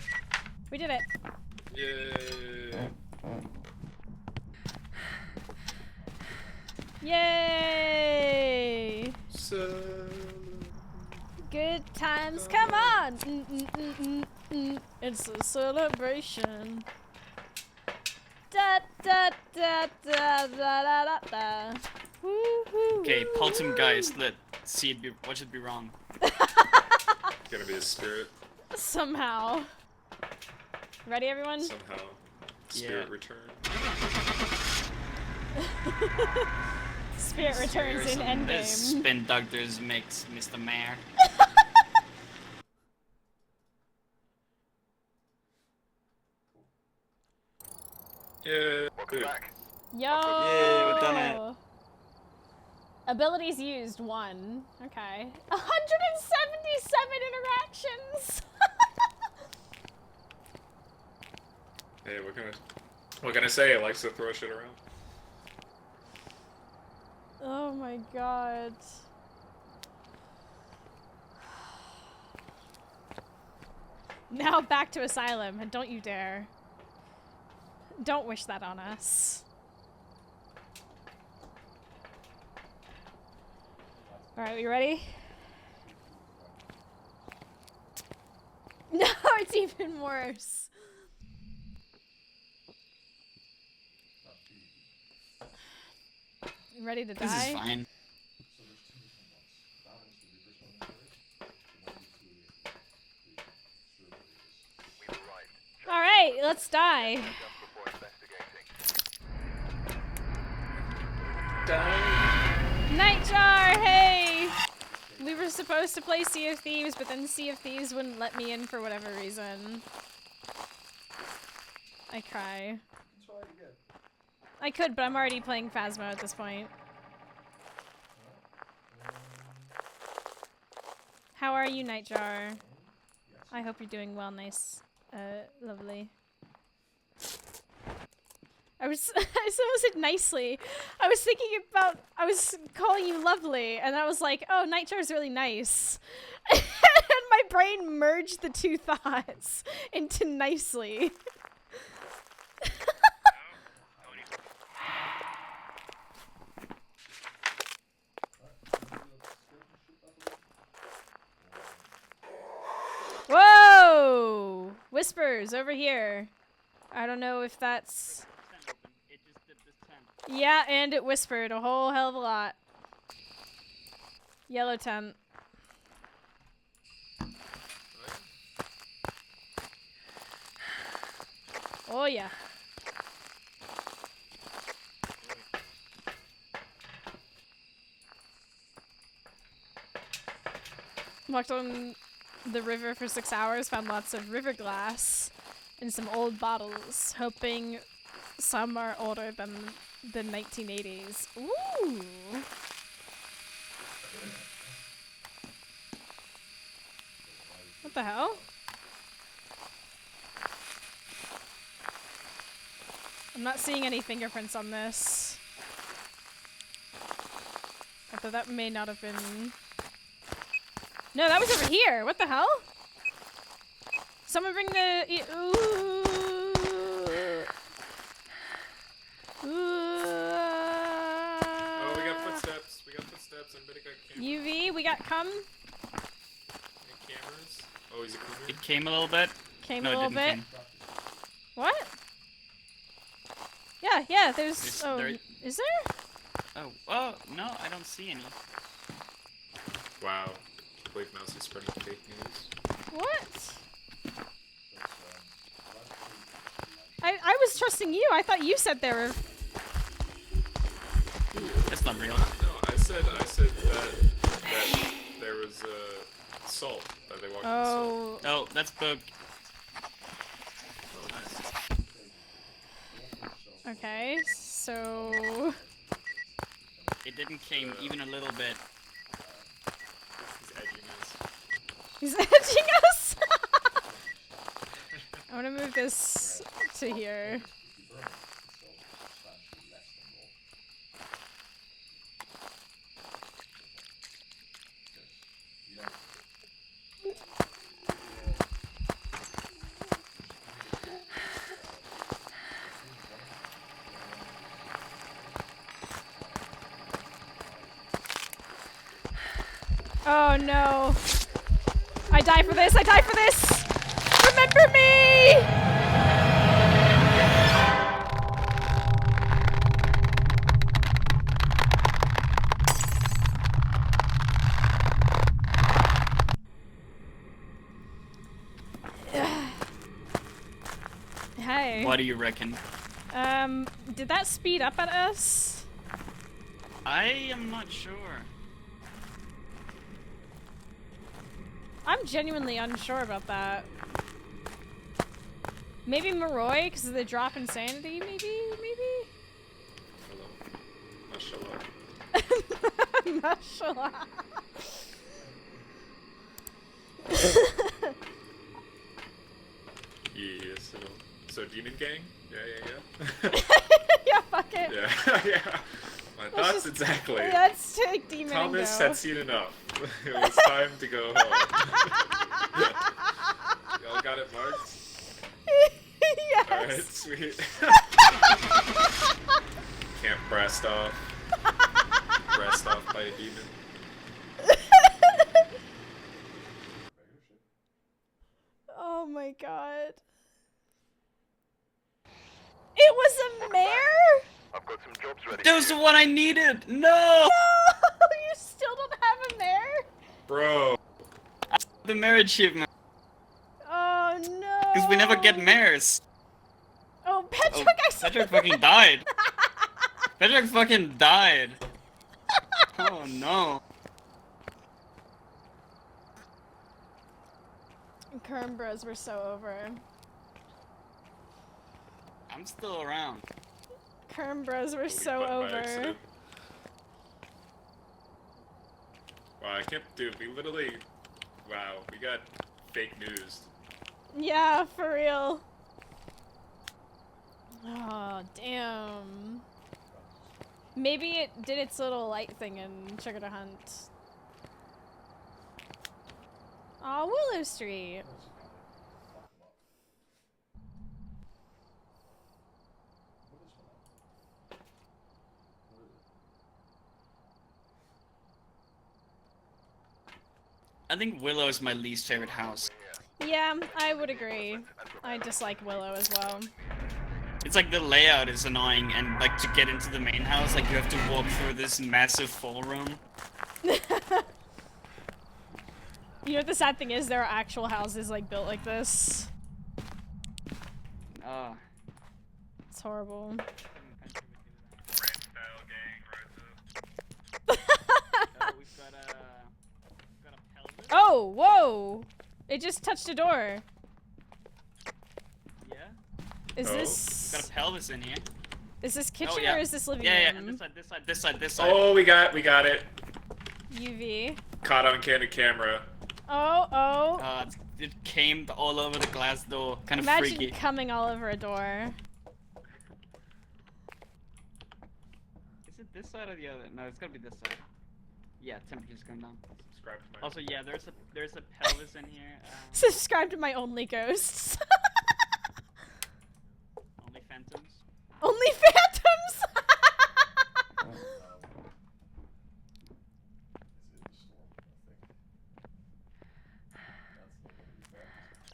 We did it. Yay! Yay! Good times, come on! It's a celebration. Da da da da da da da da. Woo-hoo. Okay, Poltergeist. Let's see what should be wrong. Gonna be a spirit. Somehow. Ready, everyone? Somehow. Spirit return. Spirit returns in Endgame. This Spin Doctors makes Mr. Mayor. Yeah. Welcome back. Yo! Yay, we've done it. Abilities used, 1. Okay. 177 interactions! Hey, what can I say? It likes to throw shit around. Oh my god. Now back to Asylum, and don't you dare. Don't wish that on us. Alright, we ready? No, it's even worse. You ready to die? This is fine. Alright, let's die. Just before investigating. Nightjar, hey! We were supposed to play Sea of Thieves, but then Sea of Thieves wouldn't let me in for whatever reason. I cry. I could, but I'm already playing Phasmo at this point. How are you, Nightjar? I hope you're doing well, nice. Lovely. I almost said nicely. I was thinking about, I was calling you lovely, and I was like, oh, Nightjar's really nice. And my brain merged the two thoughts into nicely. Whoa! Whispers over here. I don't know if that's... Yeah, and it whispered a whole hell of a lot. Yellow tent. Oh yeah. Walked on the river for 6 hours, found lots of river glass and some old bottles, hoping some are older than the 1980s. Ooh. What the hell? I'm not seeing any fingerprints on this. Although that may not have been... No, that was over here. What the hell? Someone bring the... Ooh. Ooh. Oh, we got footsteps. We got footsteps. Anybody got cameras? UV, we got cum. Any cameras? Oh, he's a cougar. It came a little bit. Came No, a it little didn't bit. come. What? Yeah, yeah, there's... Is Oh, there- is there? Oh, no, I don't see any. Wow. I believe Mousie's spreading fake news. What? I was trusting you. I thought you said there were... That's not real. No, I said that there was salt that they walked in salt. Oh, Oh, that's Book. Oh, nice. okay, so... It didn't came even a little bit. He's edging us. He's edging us? I want to move this to here. no. I die for this, I die for this! Remember me! Hey. What do you reckon? Did that speed up at us? I am not sure. I'm genuinely unsure about that. Maybe Moroi, because of the drop in sanity, maybe? Mashallah. Mashallah. Yes, so Demon Gang? Yeah. Yeah, fuck it. Yeah. My thoughts exactly. Let's take Demon Thomas and go. had seen enough. It was time to go home. Y'all got it marked? Yes. Alright, sweet. Can't breast off. Breast off by a demon. Oh my god. It was a mare? I've got some jobs ready. That was the one I needed! No! No! You still don't have a mare? Bro. The marriage achievement. Oh no. Because we never get mares. Oh, Petrick, Oh, I saw Petrick fucking died. Petrick fucking died. Oh no. Kern bros were so over. I'm still around. Kern bros were We so went by over. accident. Wow, I can't do. We literally. Wow, we got fake news. Yeah, for real. Oh, damn. Maybe it did its little light thing in Sugar to Hunt. Aw, Willow Street. I think Willow is my least favorite house. Yeah, I would agree. I dislike Willow as well. It's like the layout is annoying, and like to get into the main house, like you have to walk through this massive full room. You know what the sad thing is? There are actual houses like built like this. Oh. It's horrible. Oh, whoa! It just touched a door. Yeah? Is Oh. this... Got a pelvis in here. Is this kitchen Oh, yeah. or is this living Yeah, room? this side. Oh, we got it. UV. Caught on candid camera. Oh. It came all over the glass door. Kind of Imagine freaky. coming all over a door. Is it this side or the other? No, it's gotta be this side. Yeah, temperature's going down. Subscribe to my. Also, yeah, there's a pelvis in here. Subscribe to my only ghosts. Only phantoms. Only phantoms!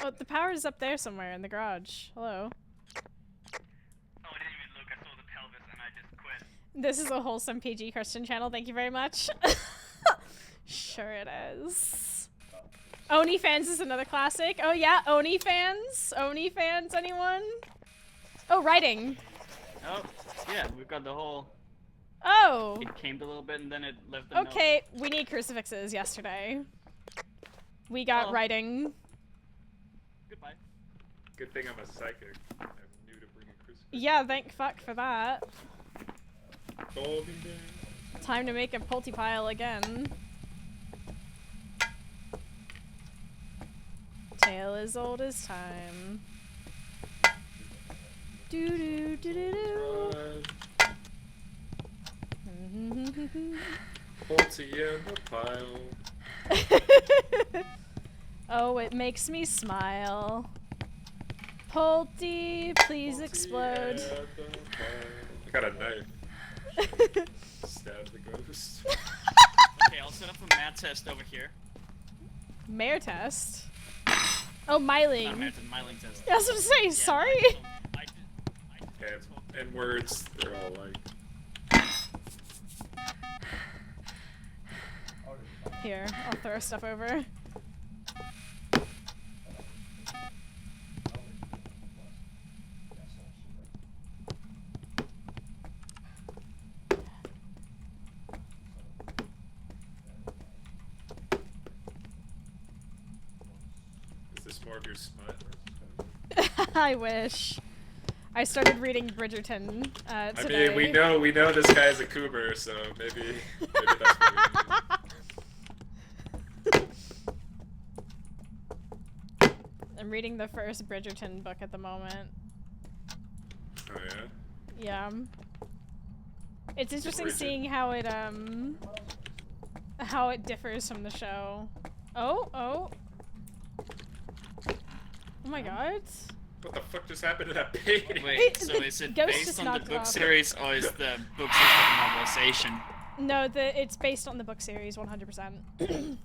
Oh, the power is up there somewhere in the garage. Hello. Oh, I didn't even look. I saw the pelvis and I just quit. This is a wholesome PG Christian channel. Thank you very much. Sure it is. OnlyFans is another classic. Oh yeah, OnlyFans? OnlyFans, anyone? Oh, writing. Oh, yeah, we've got the whole... Oh! It came a little bit and then it left a note. Okay, we need crucifixes yesterday. We got Oh. writing. Goodbye. Good thing I'm a psychic. I'm new to bringing crucifix. Yeah, thank fuck for that. Golden Day. Time to make a pulty pile again. Tale as old as time. Do do do do do. Pulty in the pile. Oh, it makes me smile. Pulty, please Pulty explode. in the pile. I got a knife. Stab the ghost. Okay, I'll set up a mat test over here. Mare test? Oh, Myling. Not a marathon, Myling test. I was gonna say, Yeah, sorry. I did And words, they're all like. Here, I'll throw stuff over. Is this more of your smut? I wish. I started reading Bridgerton today. I mean, we know this guy's a cougar, so maybe that's what we need. I'm reading the first Bridgerton book at the moment. Oh yeah. Yeah. It's interesting Bridget. seeing how it differs from the show. Oh. Oh my god. What the fuck just happened to that painting? Wait, so is it Ghost based just on the knocked it book off. series, or is the book series like a novelization? No, it's based on the book series 100%.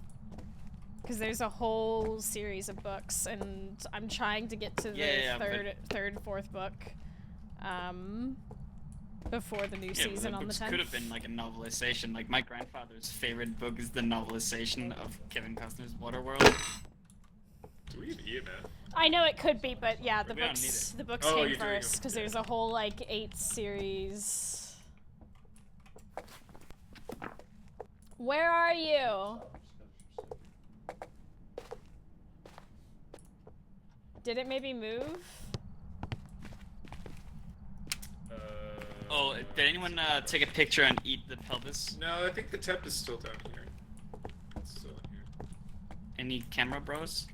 Because there's a whole series of books, and I'm trying to get to the third, fourth book, before the new Yeah, season the on the books 10th. could have been like a novelization. Like my grandfather's favorite book is the novelization of Kevin Costner's Waterworld. Do we even eat, man? I know it could be, but yeah, the We don't books need came you're doing first them, because yeah. there's a whole like 8 series. Where are you? Did it maybe move? Oh, did anyone take a picture and eat the pelvis? No, I think the temp is still down here. It's still in here. Any camera bros?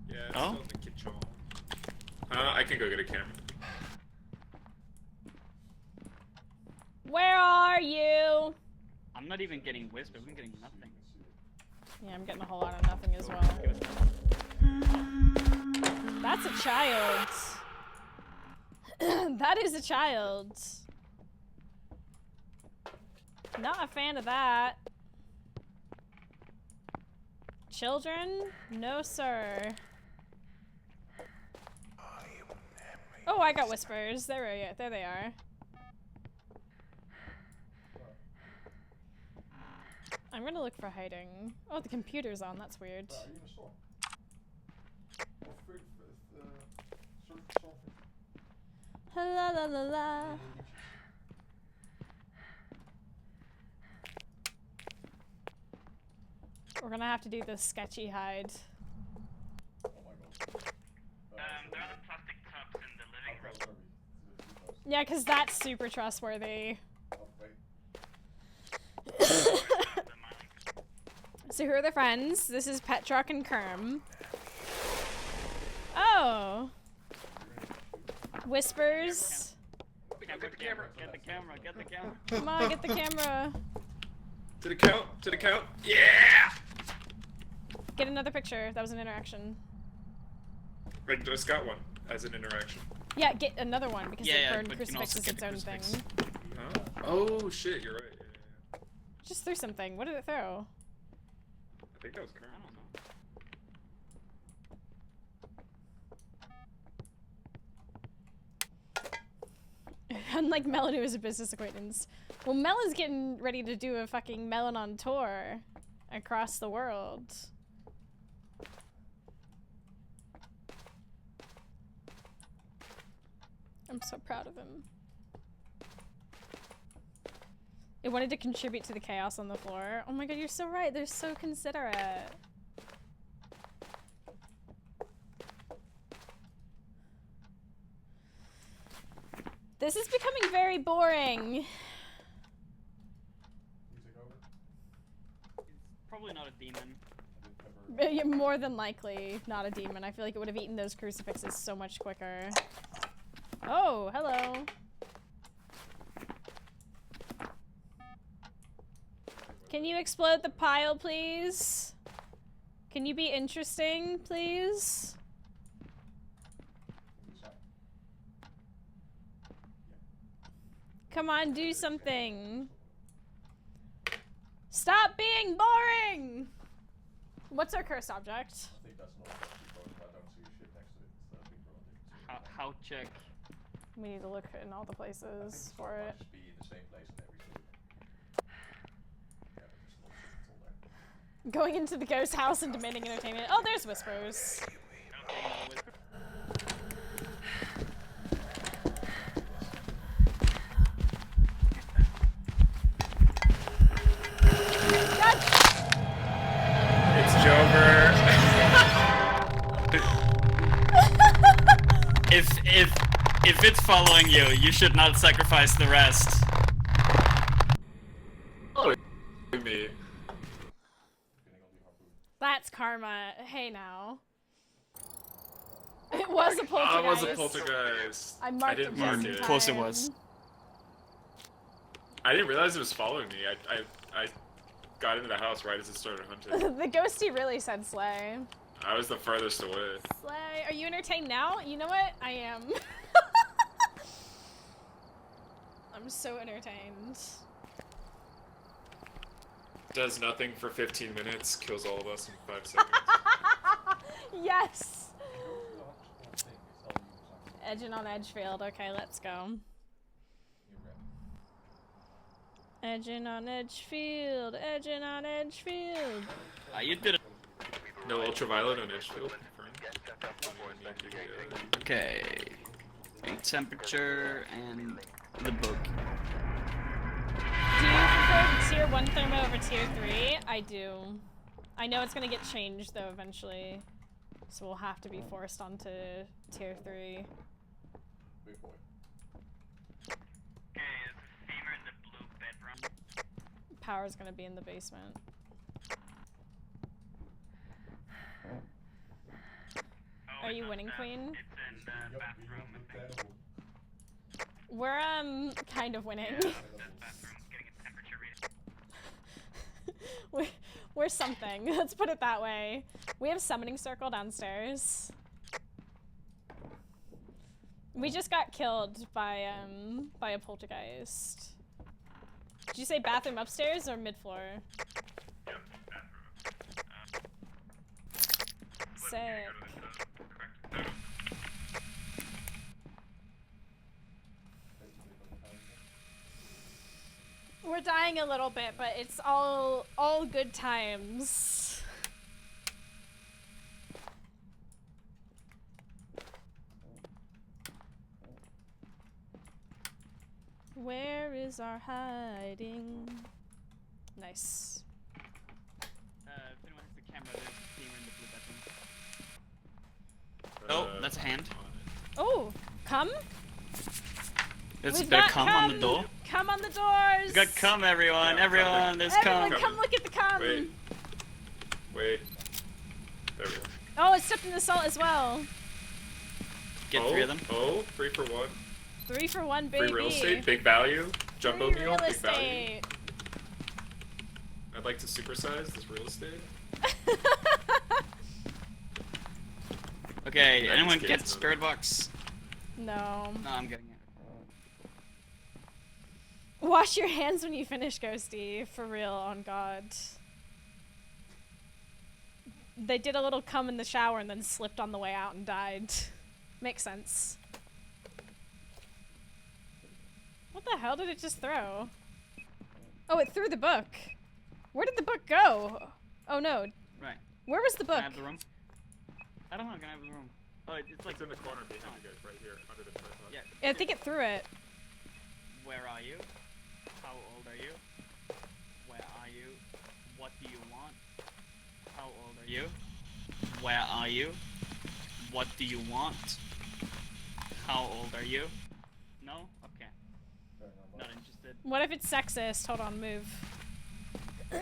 Yeah, it's Oh? still in the kitchen. I can go get a camera. Where are you? I'm not even getting whisper. I'm getting nothing. Yeah, I'm getting a whole lot of nothing as well. That's a child. That is a child. Not a fan of that. Children? No, sir. Oh, I got whispers. There they are. I'm gonna look for hiding. Oh, the computer's on. That's weird. Are you in a store? La la la la. We're gonna have to do this sketchy hide. Oh my god. There are the plastic tubs in the living room. Yeah, because that's super trustworthy. Oh, wait. So who are the friends? This is Petrock and Kerm. Oh. Whispers. Get the camera. Get the camera. Get the camera. Come on, get the camera. Did it count? Did it count? Yeah! Get another picture. That was an interaction. I just got one as an interaction. Yeah, get another one because Yeah, the burned but you can crucifix also is get its the own crucifix. thing. Huh? Oh shit, you're right. Yeah. Just threw something. What did it throw? I think that was current. I don't know. Unlike Melon, who is a business acquaintance. Well, Melon's getting ready to do a fucking Melon on tour across the world. I'm so proud of him. It wanted to contribute to the chaos on the floor. Oh my god, you're so right. They're so considerate. This is becoming very boring. You take over? Probably not a demon. Yeah, more than likely not a demon. I feel like it would have eaten those crucifixes so much quicker. Oh, hello. Can you explode the pile, please? Can you be interesting, please? Come on, do something. Stop being boring! What's our cursed object? I think that's not actually going, but I don't see shit next to it. So I think we're on different. How check? We need to look in all the places for it. Might just be in the same place in every city. Yeah, but there's no shit all there. Going into the ghost house and demanding entertainment. Oh, there's whispers. It's Jover. If it's following you, you should not sacrifice the rest. Oh, me. That's karma. Hey now. It was a poltergeist. Oh, it was a poltergeist. I marked didn't it mark just in it. time. Of course it was. I didn't realize it was following me. I got into the house right as it started hunting. The ghosty really said slay. I was the furthest away. Slay. Are you entertained now? You know what? I am. I'm so entertained. Does nothing for 15 minutes, kills all of us in 5 seconds. Yes. Edging on Edgefield. Okay, let's go. Edging on Edgefield. Edging on Edgefield. You did it. No ultraviolet on Edgefield. Okay. And temperature and the book. Do you prefer tier 1 thermo over tier 3? I do. I know it's gonna get changed though eventually. So we'll have to be forced onto tier 3. Big boy. Okay, is the steamer in the blue bedroom? Power's gonna be in the basement. Oh, Are it's you not winning, that. Queen? It's in the bathroom, I think. We're kind of winning. Yeah, the bathroom, getting a temperature reading. We're something. Let's put it that way. We have summoning circle downstairs. We just got killed by a poltergeist. Did you say bathroom upstairs or mid-floor? Yep, bathroom. Sick. We're dying a little bit, but it's all good times. Where is our hiding? Nice. If anyone has the camera, there's a steamer in the blue bedroom. Oh, that's a hand. Oh, come? There's We've a bit of got cum on the door. Come on the doors. We got cum, everyone. Yeah, Everyone, there's Everyone, cum. come look at the cum. Wait. There we go. Oh, it's stepped in the salt as well. Get 3 of them. Oh, 3 for 1. 3 for 1, baby. Free real estate, big value. Jumbo Free meal, real big value. estate. I'd like to supersize this real estate. Okay, Nice anyone kids, get though. spirit box? No. No, I'm getting it. Wash your hands when you finish, Ghosty. For real, on God. They did a little cum in the shower and then slipped on the way out and died. Makes sense. What the hell did it just throw? Oh, it threw the book. Where did the book go? Oh no. Right. Where was the Can I book? have the room? I don't know, can I have the room? Oh, it's like It's in the corner behind you guys, right here, under the tripod. Yeah. I think it threw it. Where are you? How old are you? Where are you? What do you want? How old are you? Where are you? What do you want? How old are you? No? Okay. Not interested. What if it's sexist? Hold on, move. Where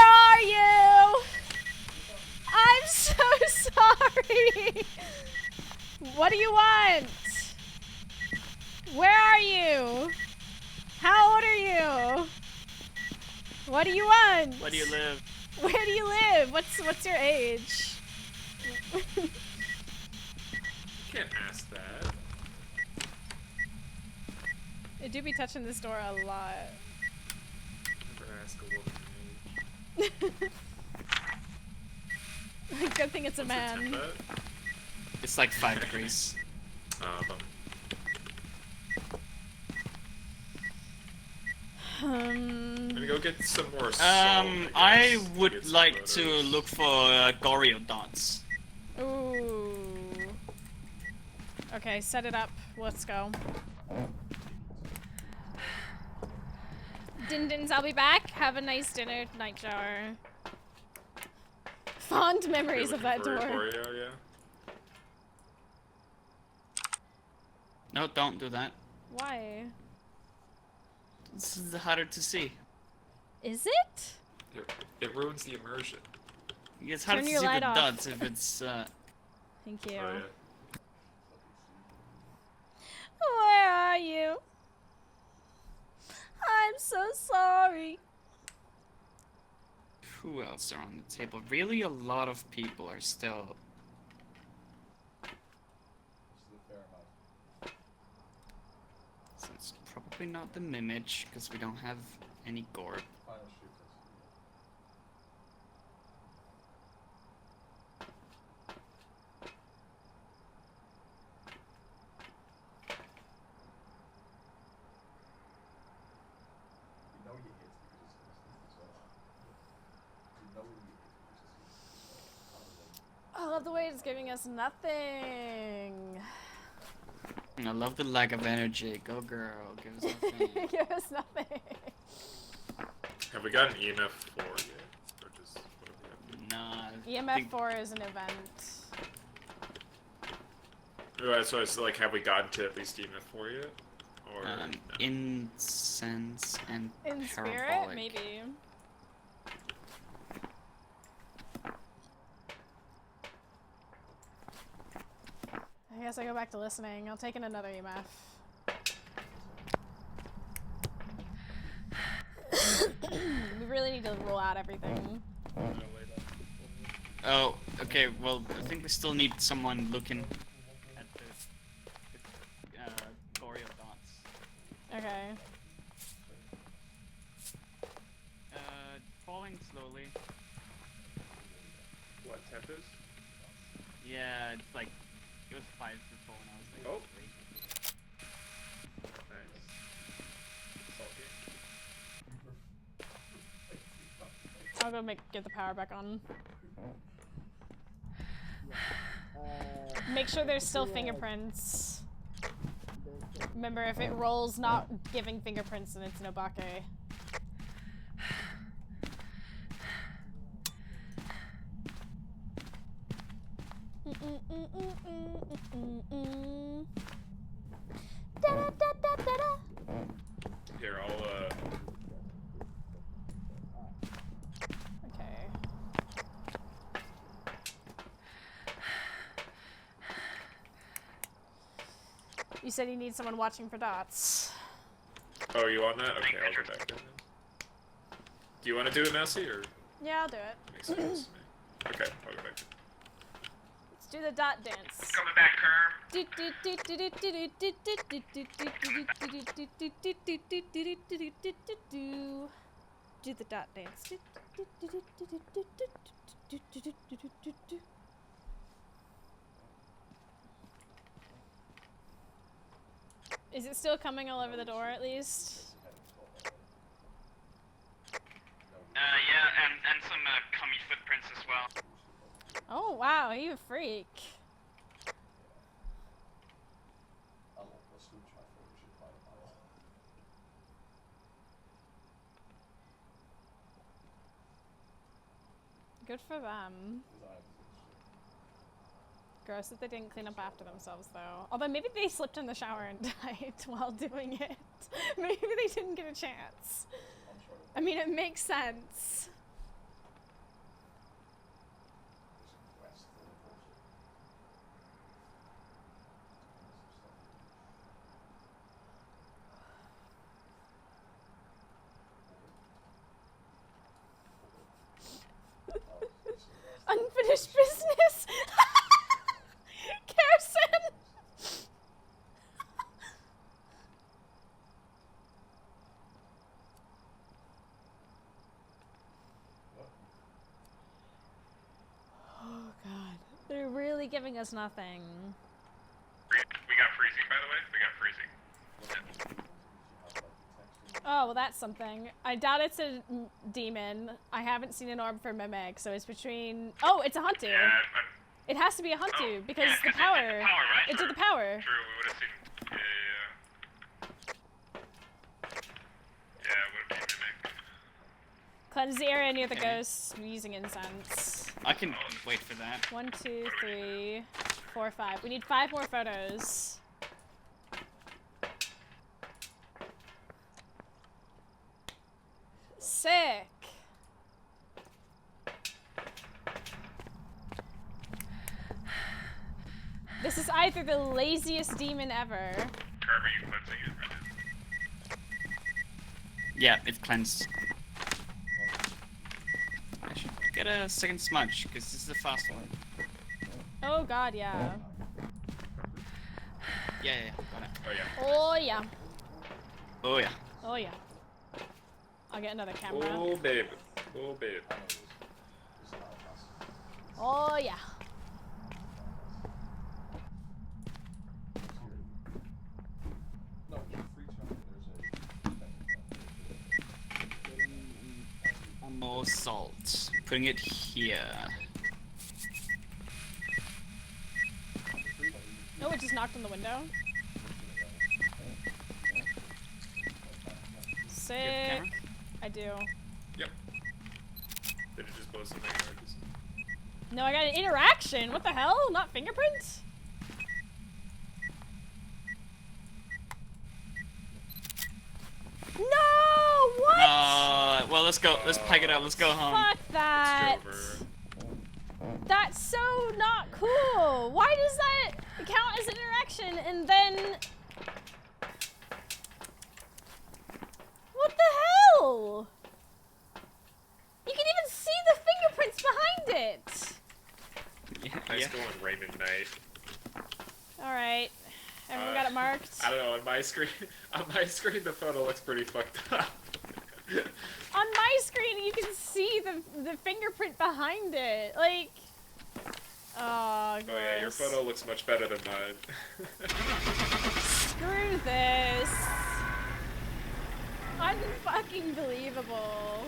are you? I'm so sorry. What do you want? Where are you? How old are you? What do you want? Where do you live? Where do you live? What's your age? You can't ask that. It do be touching this door a lot. Never ask a woman her age. Good thing it's a What's the man. temp at? It's like 5 degrees. Bummer. I'm gonna go get some more salt, I guess, would get some like to photos. look for Goryo dots. Ooh. Okay, set it up. Let's go. Din-dins, I'll be back. Have a nice dinner, night shower. Fond memories You're of that looking door. for Oreo, yeah? No, don't do that. Why? This is harder to see. Is it? It ruins the immersion. It's harder Turn to your see light the off. dots if it's Thank you. Oh, yeah. Where are you? I'm so sorry. Who else are on the table? Really, a lot of people are still. This is the farmhouse. So it's probably not the Mimich because we don't have any Gorb. Final shoot this. You know you hit because it's gonna sneak as well. You know you hit because it's gonna sneak as well. I love the way it's giving us nothing. I love the lack of energy. Go girl, give us nothing. Give us nothing. Have we got an EMF 4 yet? Or just, what have we got? Nah. EMF 4 is an event. Right, so it's like, have we gotten to at least EMF 4 yet? Or no? Incense and In spirit, parabolic. maybe. I guess I go back to listening. I'll take in another EMF. We really need to rule out everything. Oh, okay. Well, I think we still need someone looking at the Goryo dots. Okay. Falling slowly. What, temp is? Yeah, it's like it was 5 before when I was like Oh. 3. Nice. Salty. I'll go get the power back on. Make sure there's still fingerprints. Remember, if it rolls not giving fingerprints, then it's an obake. Here, I'll, Okay. You said you need someone watching for dots. Oh, you on that? Okay, I'll go back in then. Do you want to do it, Mousie, or Yeah, I'll do it. makes sense to me? Okay, I'll go back in. Let's do the dot dance. Coming back, Kerm. Do the dot dance. Is it still coming all over the door at least? Yeah, and some cummy footprints as well. Oh wow, you a freak. I'll switch my photo shoot by a mile. Good for them. Because I was Gross that they didn't clean up after themselves though. Although maybe they slipped in the shower and died while doing it. Maybe they didn't get a chance. I mean, it makes sense. west of the coast. Unfinished business? Carson! What? giving us nothing. We got freezing, by the way. We got freezing. Oh, well, that's something. I doubt it's a demon. I haven't seen an orb for Mimic, so it's between... Oh, it's a Huntu. Yeah, It has to be a Huntu, because yeah, the 'cause power... It did the power, right? It did the power. True, we would have seen. Yeah, it would have been Mimic. Cleanse the area near the Okay. ghosts using incense. I can wait for that. 1, 2, 3, 4, 5. We need 5 more photos. Sick. This is either the laziest demon ever. Kirby, you cleansing it right now. Yeah, it's cleansed. I should get a second smudge, because this is a fast one. Oh god, yeah. Yeah, got it. Oh, yeah. Oh yeah. Oh yeah. Oh yeah. I'll get another camera. Oh, babe. Oh, babe. Oh yeah. No, you're free to there's More salt. Putting it here. Oh, it just knocked on the window. Sick. camera? I do. Yep. Did it just blow something or just... No, I got an interaction. What the hell? Not fingerprints? No! What? Well, let's go. Let's pack it up. Let's go home. Fuck that. It's That's so not cool. Why does that count as an interaction and then... What the hell? You can even see the fingerprints behind it. Nice going, Raymond Knight. Alright. Everyone got it marked? I don't know, on my screen, the photo looks pretty fucked up. On my screen, you can see the fingerprint behind it. Like... Oh, gross. Oh yeah, your photo looks much better than mine. Screw this. Unfucking believable.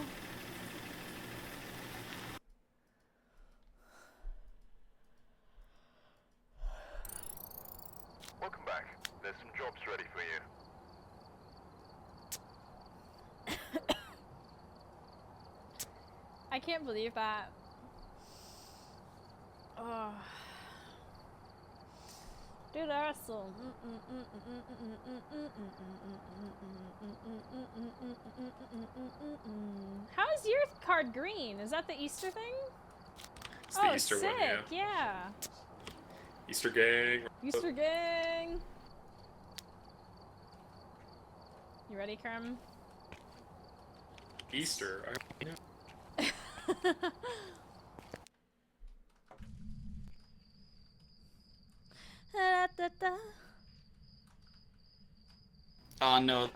Welcome back. There's some jobs ready for you. I can't believe that. Oh. Dude, Arsenal. How is your card green? Is that the Easter thing? It's the Easter sick. one, Yeah. Easter gang. Easter gang. You ready, Kerm? Easter. Oh no.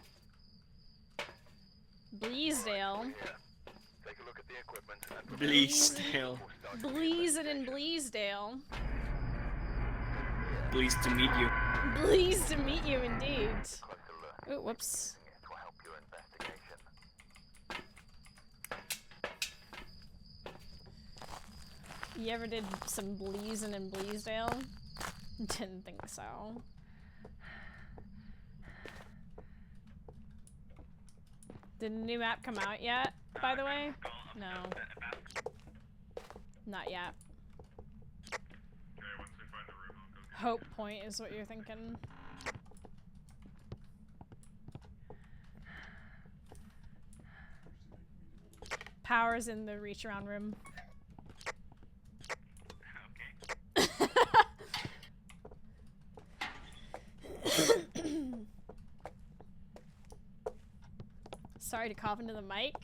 Bleasdale. Take a look at the equipment and Bleasdale. Bleasin' in Bleasdale. Pleased to meet you. Pleased to meet you indeed. Oh, whoops. it will help your investigation. You ever did some bleasin' in Bleasdale? Didn't think so. Did the new map come out yet, by the way? No. Not yet. Okay, once we find the room, I'll go get Hope Point is what you're thinking. Power's in the reach around room. Sorry to cough into the mic.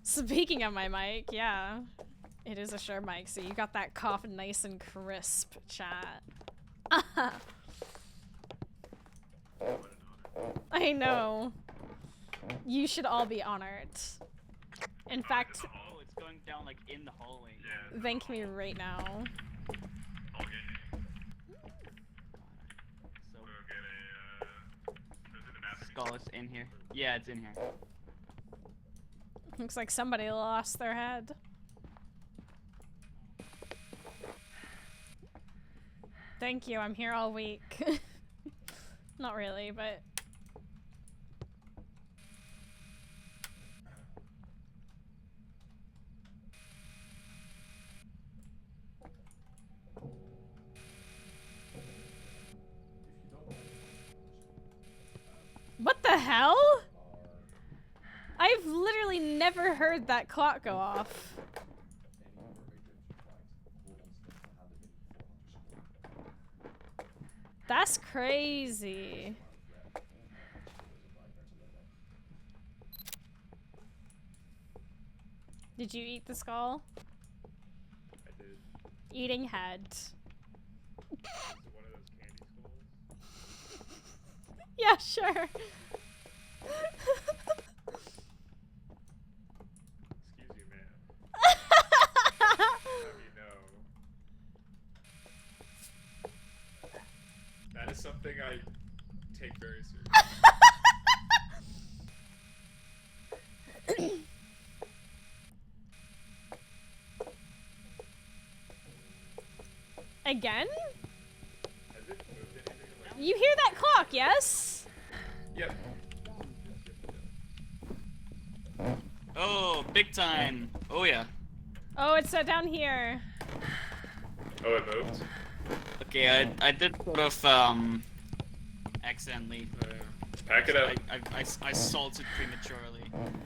Speaking of my mic, yeah. It is a Shure mic, so you got that cough nice and crisp, chat. I know. You should all be honored. In fact, Oh, it's going down like in the hallway. Yeah. thank me right now. So skull is in here. Yeah, it's in here. Looks like somebody lost their head. Thank you, I'm here all week. Not really, but... What the hell? I've literally never heard that clock go off. That's crazy. Did you eat the skull? I did. Eating head. Is it one of those candy skulls? Yeah, sure. Excuse you, ma'am. Have you know. That is something I take very seriously. Again? Has it moved anything? Like, You hear that clock, yes? yep. Oh, big time. Oh yeah. Oh, it's down here. Oh, it moved? Okay, I did sort of accidentally. Pack it up. I salted prematurely.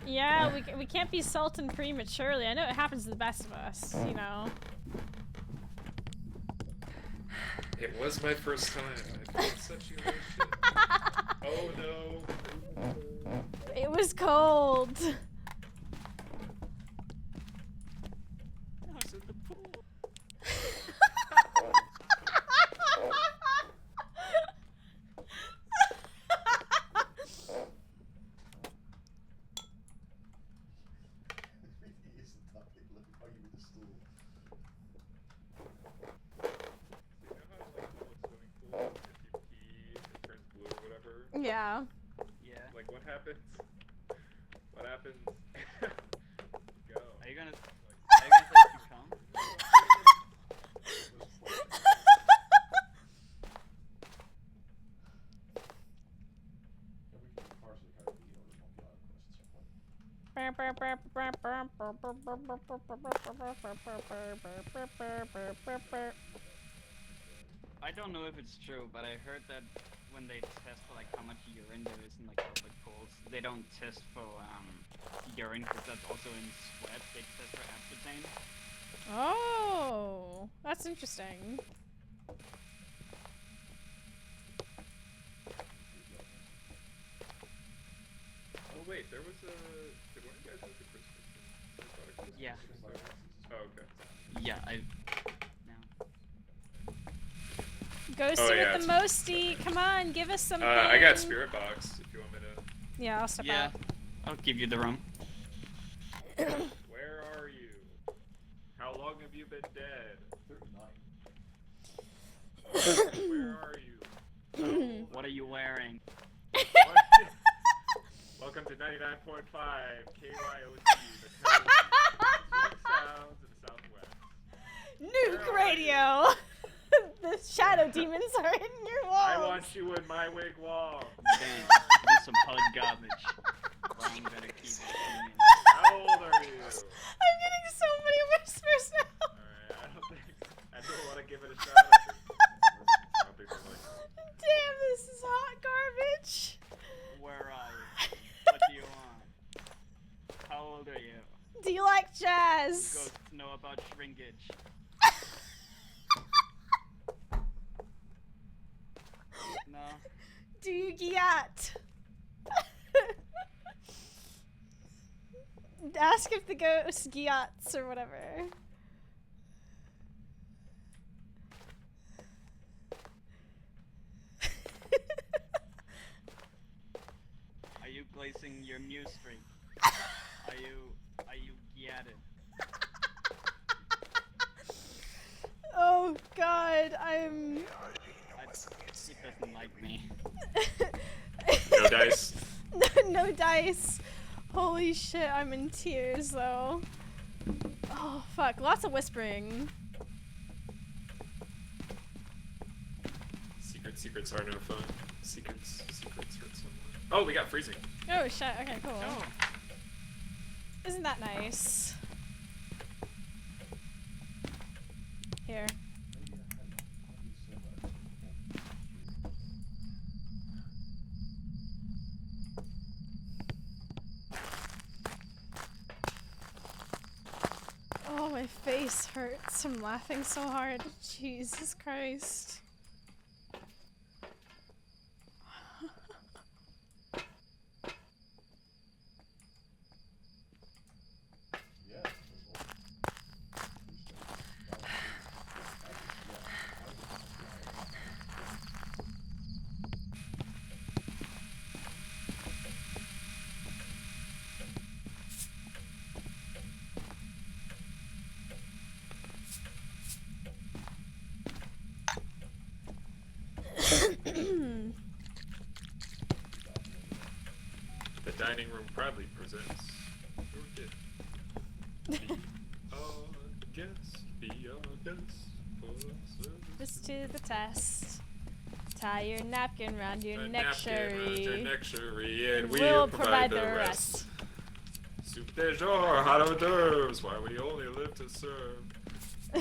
Yeah, we can't be salting prematurely. I know it happens to the best of us, you know. It was my first time. I felt such emotion. Oh no. It was cold. I was in the pool. Yeah. Yeah. Like what happens? What happens? Go. Are you gonna let you come? I don't know if it's true, but I heard that when they test for like how much urine there is in like public pools, they don't test for urine because that's also in sweat. They test for aspartame. Oh, that's interesting. Oh wait, there was a. Did one of you guys go to Christmas? Yeah. Oh okay. Yeah, Ghosty yeah, with the mosty. Come on, give us something. I got spirit box if you want me to. Yeah, I'll step yeah, out. I'll give you the room. Where are you? How long have you been dead? 39. Where are you? What are you wearing? Welcome to 99.5 KYOC, the sounds in the Southwest. Nuke radio. The shadow demons are in your walls. I want you in my wigwam. Dang, this is some HUD garbage. Well, I'm gonna keep it. How old are you? I'm getting so many whispers now. Alright, I don't want to give it a shot. I think they're like, Damn, this is hot garbage. Where are you? What do you want? How old are you? Do you like jazz? Ghosts know about shrinkage. No. Do you gyat? Ask if the ghost gyats or whatever. Are you placing your muse string? Are you gyatted? Oh god, I'm... She doesn't like me. No dice. No dice. Holy shit, I'm in tears though. Oh fuck, lots of whispering. Secrets are no fun. Secrets hurt someone. Oh, we got freezing. Oh shit, okay, cool. Oh. Isn't that nice? Here. Oh, my face hurts from laughing so hard. Jesus Christ. The dining room proudly presents your gift. Be our guest for service. Just to the test. Tie your napkin round your neck, Napkin around your Sherry. neck, Sherry, and We'll we'll provide the rest. Soup de jour, hot hors d'oeuvres, why we only live to serve.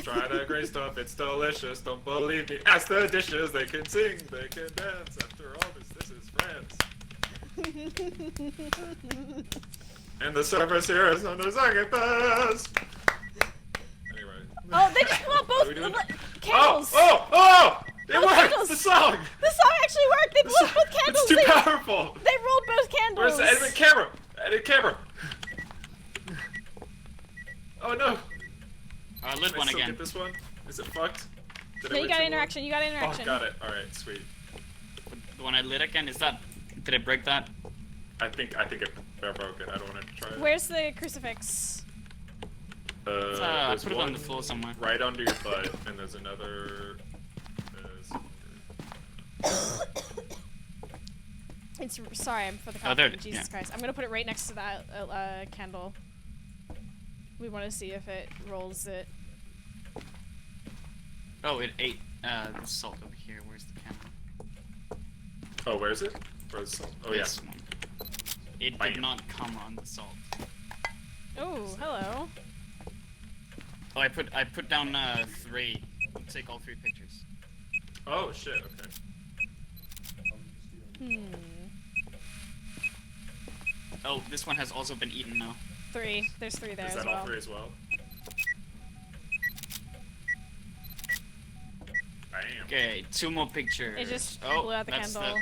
Try that great stuff, it's delicious, don't believe me. Ask the dishes, they can sing, they can dance. After all this is France. And the service here is under second best. Anyway. Oh, they just blew up both What are we doing? candles. Oh! It Both worked! candles. The song! The song actually worked. They blew up both candles. It's too powerful! They rolled both candles. Where's the edit camera? Edit camera! Oh no! Lit Can I one still again. get this one? Is it fucked? Did I No, you win got some interaction. You got more? interaction. Oh, got it. Alright, sweet. The one I lit again, is that... Did I break that? I think I broke it. I don't want to try it. Where's the crucifix? I There's put it on one the floor somewhere. right under your butt, and there's another... It's sorry, I'm for the Oh, there coffee. it- Jesus yeah. Christ! I'm gonna put it right next to that candle. We want to see if it rolls it. Oh, it ate the salt over here. Where's the camera? Oh, where is it? Where's the... Oh, yeah. This one. It Bam. did not come on the salt. Oh, hello. Oh, I put down 3. Take all 3 pictures. Oh, shit, okay. Oh, this one has also been eaten now. 3. There's 3 there Is as that well. all 3 as well? Bam. Okay, 2 more pictures. It just oh, blew out the that's candle.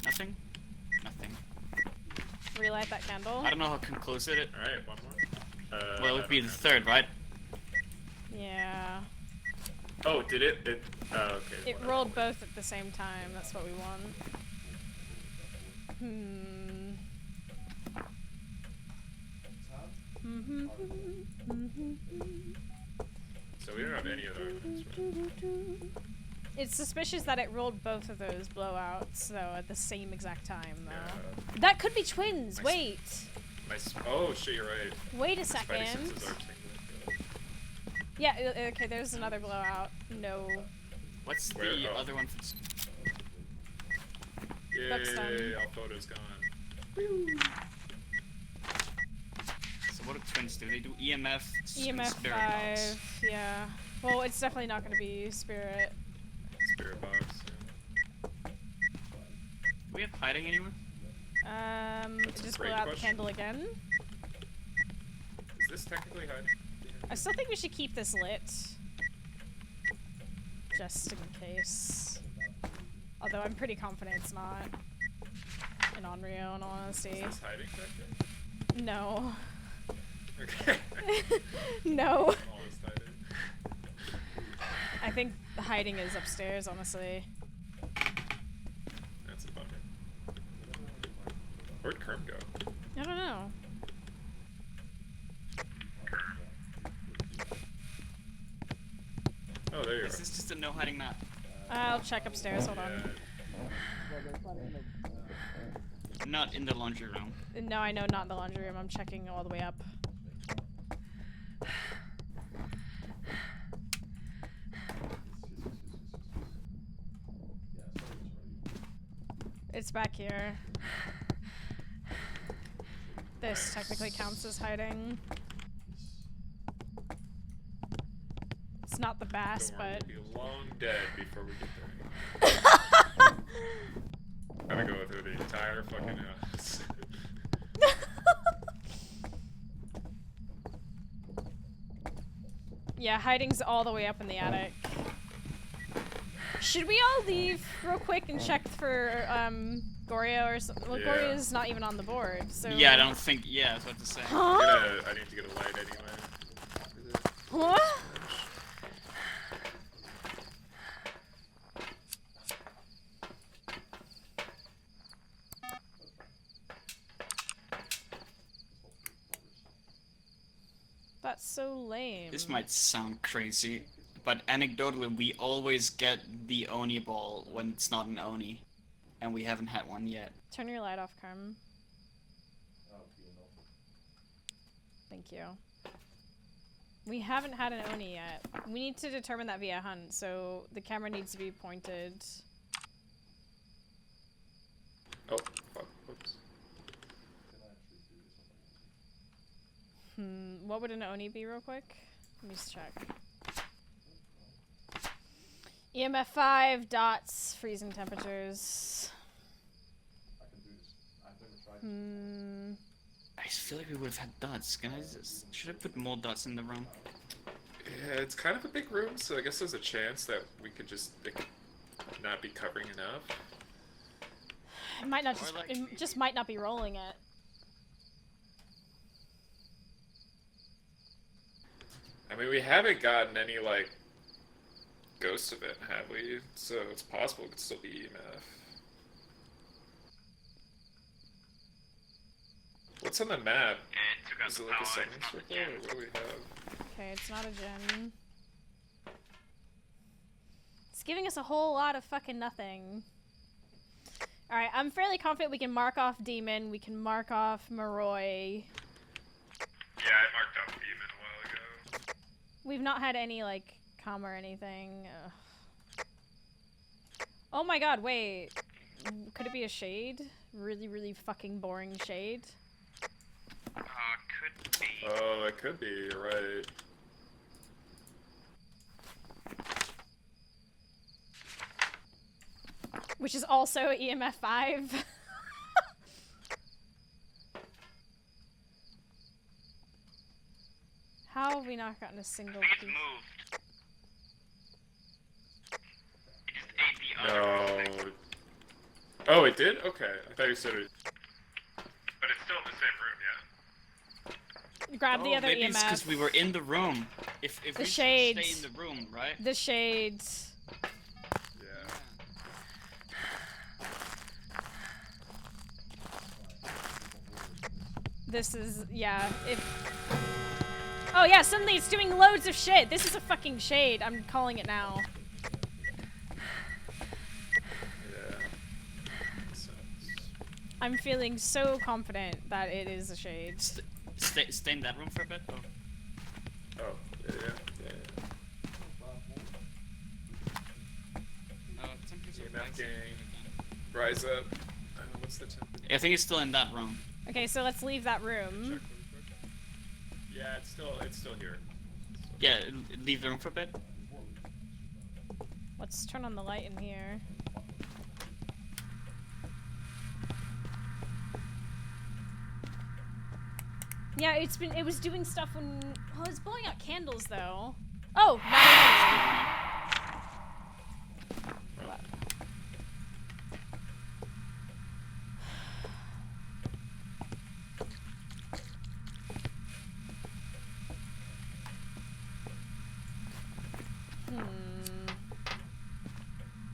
Nothing? Nothing. Relight that candle. I don't know how close it is. Alright, one more. Well, it would be the 3rd, right? Yeah. Oh, did it? Okay. It whatever. rolled both at the same time. That's what we want. So we don't have any of those, right? It's suspicious that it rolled both of those blowouts, though, at the same exact time, though. Yeah. That could be twins. Nice. Wait. Oh, shit, you're right. Wait a Spidey second. senses are tingling. Yeah, okay, there's another blowout. No. What's Where? the Oh. other one? That's done. Yay, all photos gone. So what do twins do? They do EMF, EMF spirit 5. box. Yeah. Well, it's definitely not going to be spirit. Spirit box. Do we have hiding anywhere? That's a Just great blow out the question. candle again. Is this technically hiding? I still think we should keep this lit. Just in case. Although I'm pretty confident it's not. In Onryo, in all honesty. Is this hiding back there? No. Okay. No. Almost hiding. I think the hiding is upstairs, honestly. That's a bummer. Where'd Kerm go? I don't know. Oh, there you Is are. this just a no hiding map? I'll check upstairs. Hold on. Yeah. Well, there's one in the. Not in the laundry room. No, I know, not in the laundry room. I'm checking all the way up. It's back here. This technically counts as hiding. It's not the bass, Don't worry, but... we'll be long dead before we get there. Gotta go through the entire fucking house. Yeah, hiding's all the way up in the attic. Should we all leave real quick and check for Goryo or something? Well, Yeah. Goryo's not even on the board, so... Yeah, I don't think. Yeah, I was about to say. Huh? I need to get a light anyway. What? That's so lame. This might sound crazy, but anecdotally, we always get the Oni ball when it's not an Oni, and we haven't had one yet. Turn your light off, Carm. Thank you. We haven't had an Oni yet. We need to determine that via hunt, so the camera needs to be pointed. Oh, fuck. Whoops. What would an Oni be real quick? Let me just check. EMF 5, dots, freezing temperatures. I feel like we would have had dots. Should I put more dots in the room? Yeah, it's kind of a big room, so I guess there's a chance that we could it could not be covering enough. It might not Or just, like- it just might not be rolling it. I mean, we haven't gotten any, like, ghosts of it, have we? So it's possible it could still be EMF. What's on the map? It took out Is the it like a power. summons It's not circle, again. or what do we have? Okay, it's not a gen. It's giving us a whole lot of fucking nothing. Alright, I'm fairly confident we can mark off Demon, we can mark off Moroi. Yeah, I marked off Demon a while ago. We've not had any, like, com or anything. Ugh. Oh my god, wait. Could it be a shade? Really, really fucking boring shade? Could be. Oh, it could be, you're right. Which is also EMF 5. How have we not gotten a single I think it's piece? moved. It just ate the other building. No. Oh, it did? Okay. I thought you said it. But it's still in the same room, yeah? Grab the other maybe it's EMF. because we were in the room. If The we shades. stay in the room, right? The shades. Yeah. This is, yeah, oh yeah, suddenly it's doing loads of shit. This is a fucking shade. I'm calling it now. Yeah. Makes sense. I'm feeling so confident that it is a shade. Stay in that room for a bit. Oh. Oh, yeah. Temperatures are EMF rising. gang. Rise up. What's the temperature? I think it's still in that room. Okay, so let's leave that room. Yeah, it's still here. Yeah, leave the room for a bit. Let's turn on the light in here. Yeah, it was doing stuff when, oh, it was blowing out candles though. Oh, right.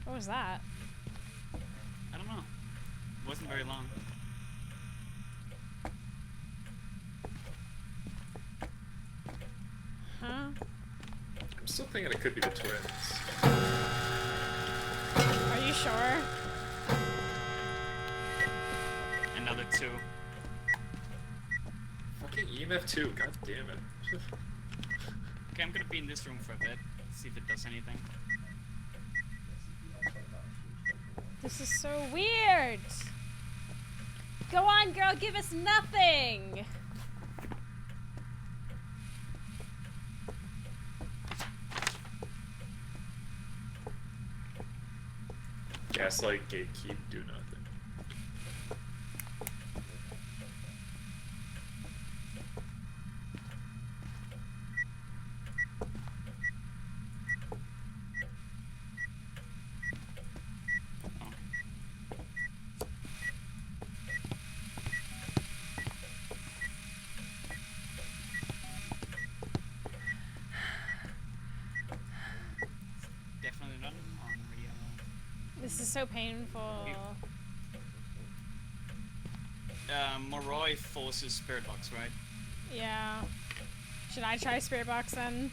What was that? I don't know. It wasn't very long. Huh? I'm still thinking it could be the twins. Are you sure? Another 2. Fucking EMF 2, god damn it. Okay, I'm gonna be in this room for a bit. See if it does anything. This is so weird. Go on, girl, give us nothing. Gaslight, gatekeep, do nothing. Definitely not on Rio. This is so painful. Moroi forces Spirit Box, right? Yeah. Should I try Spirit Box then?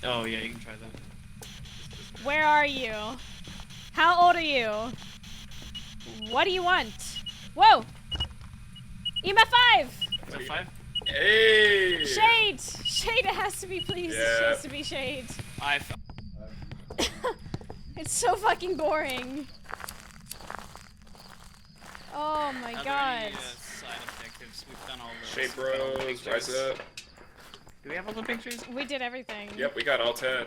Oh yeah, you can try that. Where are you? How old are you? What do you want? Whoa! EMF 5! Is that 5? Hey! Shade! Shade, it has to be, please. It Yeah. has to be shade. I've It's so fucking boring. Oh my Are there god. any, side objectives? We've done all those. Shape We've done all the Bros, pictures. rise up. Do we have all the pictures? We did everything. Yep, we got all 10.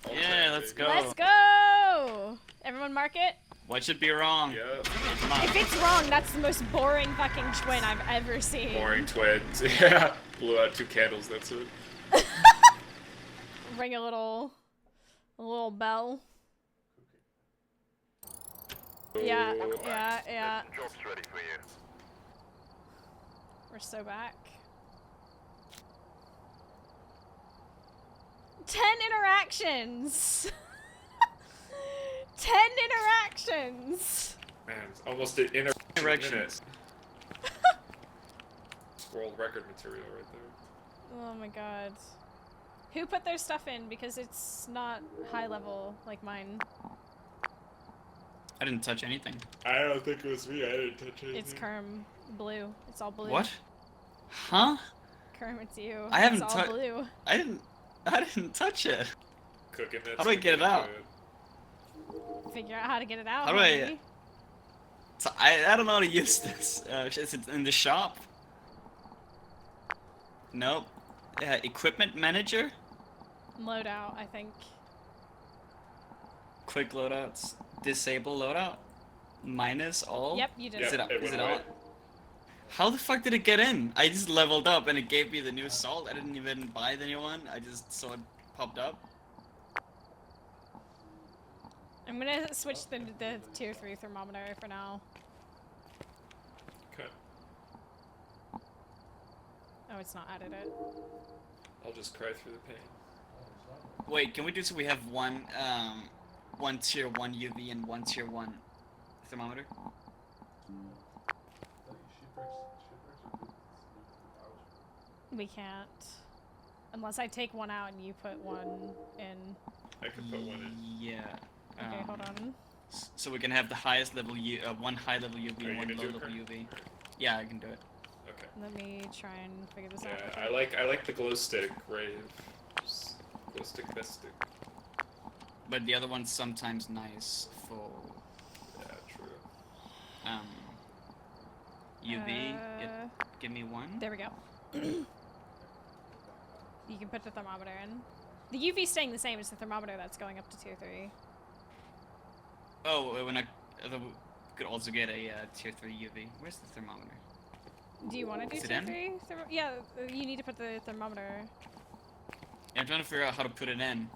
All Yeah, 10, let's baby. go. Let's go! Everyone mark it? What should be wrong? Yep. Come on. If it's wrong, that's the most boring fucking twin I've ever seen. Boring twins. Yeah. Blew out 2 candles, that's it. Ring a little bell. Yeah, Ooh. yeah. Job's ready for you. We're so back. 10 interactions! 10 interactions! Man, it's almost an Directions. World record material right there. Oh my god. Who put their stuff in? Because it's not high level like mine. I didn't touch anything. I don't think it was me. I didn't touch anything. It's Kerm. Blue. It's all blue. What? Huh? Kerm, it's you. I haven't It's all tou- blue. I didn't touch it. Cooking it. How do I get it out? Figure out how to get it out. How do I- maybe. So I don't know how to use this. Is it in the shop? Nope. Equipment manager? Loadout, I think. Quick loadouts. Disable loadout? Minus all? Yep, you did. Yep, Is it, it is went it away. all? How the fuck did it get in? I just leveled up and it gave me the new salt. I didn't even buy the new one. I just saw it popped up. I'm gonna switch the tier 3 thermometer for now. Okay. Oh, it's not added it. I'll just cry through the pain. Wait, can we do so we have one tier 1 UV and one tier 1 thermometer? We can't. Unless I take one out and you put one in. I could put one in. Yeah. Okay, hold on. So we can have the highest level one high level UV Are you and one gonna low do it, level Kurt? UV. Yeah, I can do it. Okay. Let me try and figure this Yeah, out. I like the glow stick rave. Just glow stick, best stick. But the other one's sometimes nice for Yeah, true. UV. Give me one. There we go. You can put the thermometer in. The UV's staying the same, it's the thermometer that's going up to tier 3. Oh, we could also get a tier 3 UV. Where's the thermometer? Do you want to do Is it tier in? 3? Yeah, you need to put the thermometer. Yeah, I'm trying to figure out how to put it in.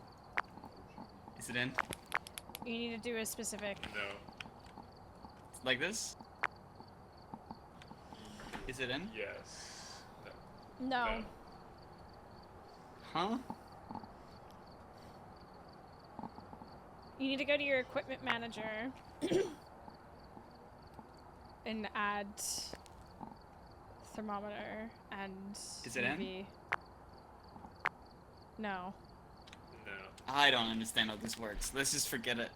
Is it in? You need to do a specific. No. Like this? Is it in? Yes. No. No. Huh? You need to go to your equipment manager and add thermometer and Is it in? UV. No. No. I don't understand how this works. Let's just forget it.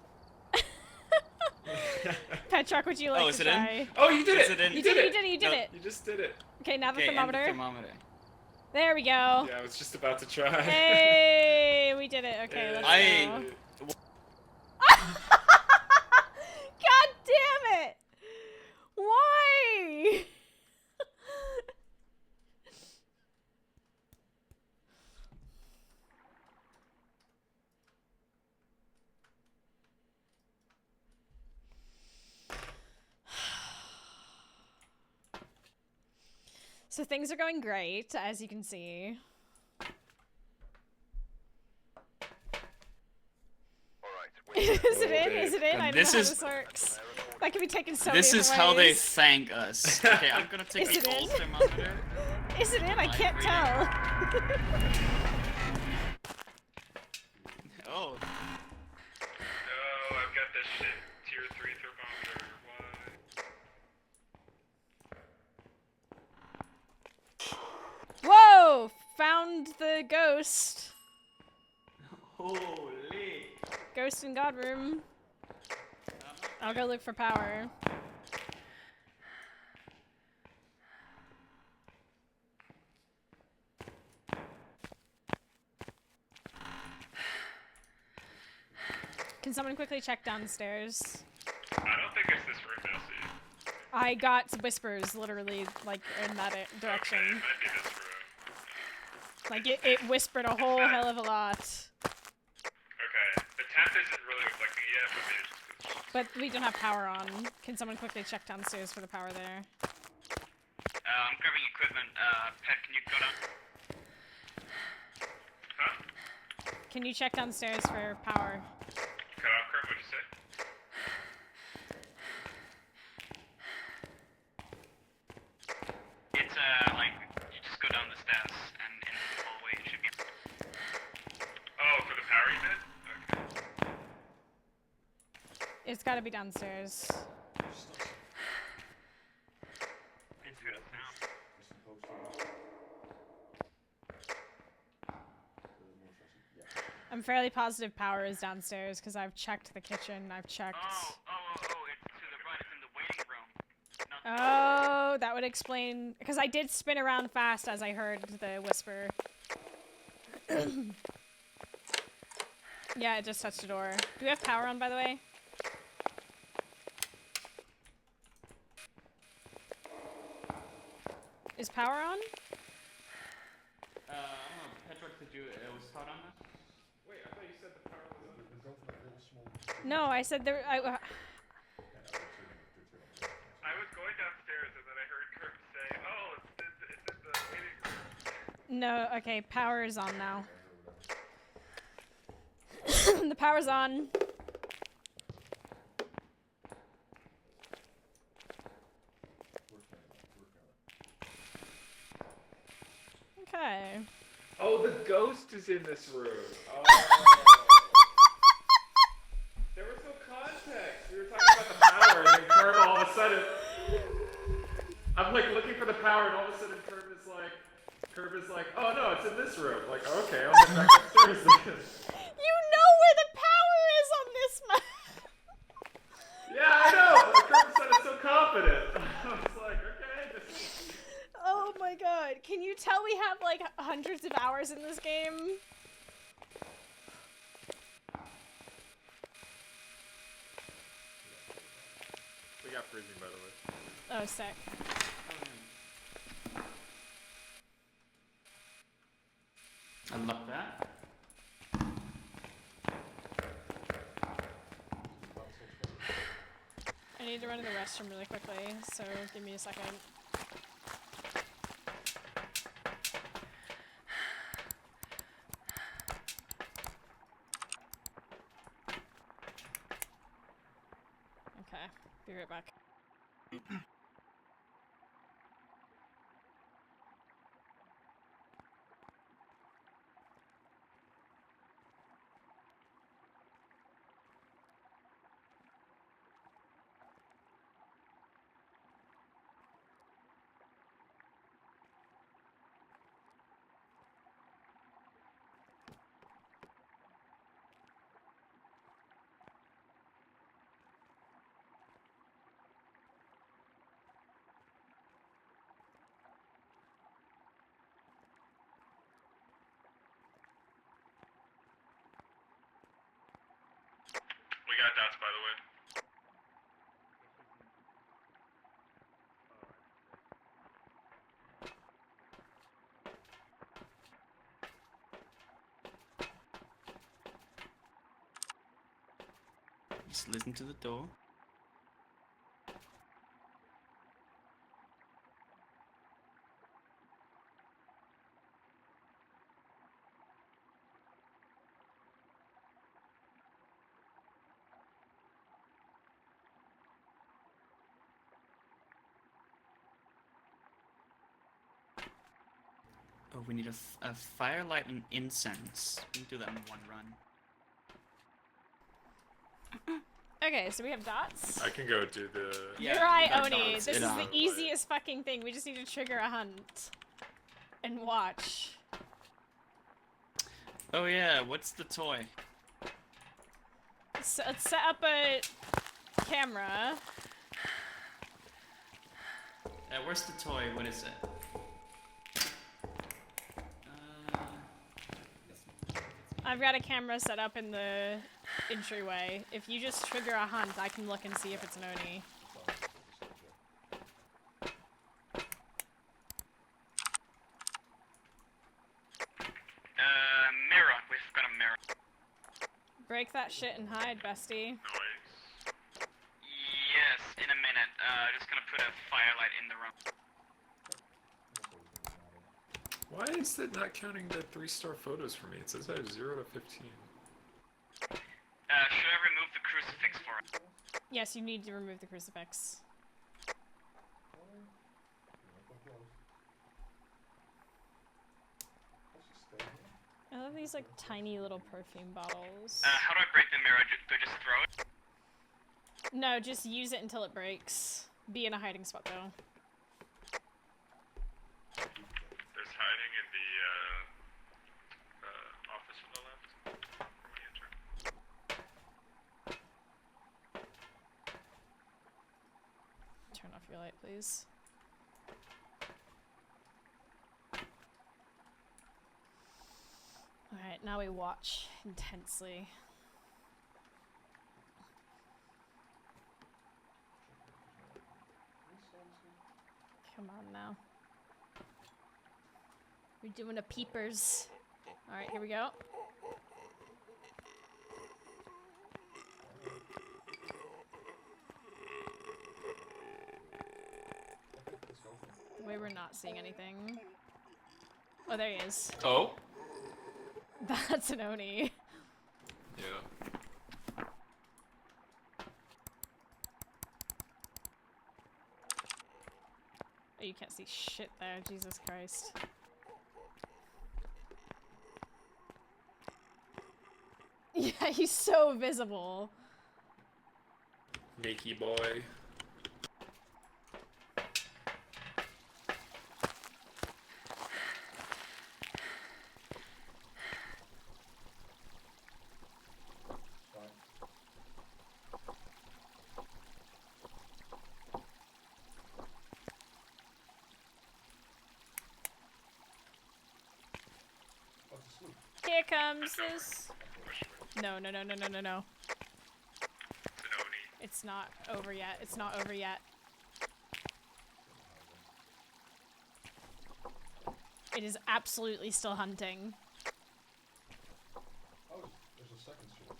Petrock, would you like is to it in? try? Oh, you did Is it! it in? You did it, it! you did No. it. You just did it. Okay, now the Okay, and thermometer. the thermometer. There we go. Yeah, I was just about to try. Hey, we did it. Okay, let's I- go. God damn it! Why? So things are going great, as you can see. Is it in? Is it in? I don't know This how is- this works. That can be taken so This many is different how they ways. thank us. Okay, I'm gonna take Is the it in? pulse thermometer. Is it in? I can't reading. tell. Oh, No, I've got this shit tier 3 thermometer. Why? Whoa! Found the ghost. holy! Ghost in God room. I'll go look for power. Can someone quickly check downstairs? I don't think it's this room, Mousie. I got whispers literally like in that direction. Okay, it might be this room. Like it whispered a whole hell of a lot. Okay, the temp isn't really reflecting it yet, but maybe it's just 'cause But we don't have power on. Can someone quickly check downstairs for the power there? I'm grabbing equipment. Pet, can you go down? Huh? Can you check downstairs for power? Cut off, Kurt, what'd you say? It's like you just go down the stairs and into the hallway. It should be. Oh, for the power unit? Okay. It's gotta be downstairs. It's good now. I'm fairly positive power is downstairs because I've checked the kitchen. I've checked. Oh, it's to the right. It's in the waiting room. Not Oh, that would explain because I did spin around fast as I heard the whisper. Yeah, it just touched the door. Do we have power on, by the way? Is power on? I don't know, Petrock, did you start on this? Wait, I thought you said the power was on. No, I said there. I was going downstairs and then I heard Kurt say, oh, it's in the waiting room. No, okay, power is on now. The power's on. Okay. Oh, the ghost is in this room. Oh. There was no context. We were talking about the power, and then Kurt all of a sudden, I'm like looking for the power, and all of a sudden Kurt is like, oh no, it's in this room. Like, okay, I'll get back upstairs then. You know where the power is on this map. Yeah, I know. But Kurt sounded so confident. I was like, okay, this. Oh my god. Can you tell we have like hundreds of hours in this game? We got freezing, by the way. Oh, sick. I love that. I need to run to the restroom really quickly, so give me a second. Okay, be right back. Let's listen to the door. Oh, we need a firelight and incense. We can do that in one run. Okay, so we have dots. I can go do the. You're right, that's Oni. dots. This is It, the easiest fucking thing. We just need to trigger a hunt. And watch. Oh yeah, what's the toy? So let's set up a camera. Where's the toy? What is it? I've got a camera set up in the entryway. If you just trigger a hunt, I can look and see if it's an Oni. Mirror. We've got a mirror. Break that shit and hide, bestie. Yes, in a minute. Just gonna put a firelight in the room. Why is it not counting the 3-star photos for me? It says I have 0 to 15. Should I remove the crucifix for it? Yes, you need to remove the crucifix. I love these like tiny little perfume bottles. How do I break the mirror? Do I just throw it? No, just use it until it breaks. Be in a hiding spot though. There's hiding in the office on the left when we enter. Turn off your light, please. Alright, now we watch intensely. Come on now. We're doing a peepers. Alright, here we go. The way we're not seeing anything. Oh, there he is. Oh? That's an Oni. Yeah. Oh, you can't see shit there. Jesus Christ. Yeah, he's so visible. Nakey boy. Here comes this. No, no, no, no, no, no, no. It's not over yet. It's not over yet. It is absolutely still hunting. Oh, there's a second sword.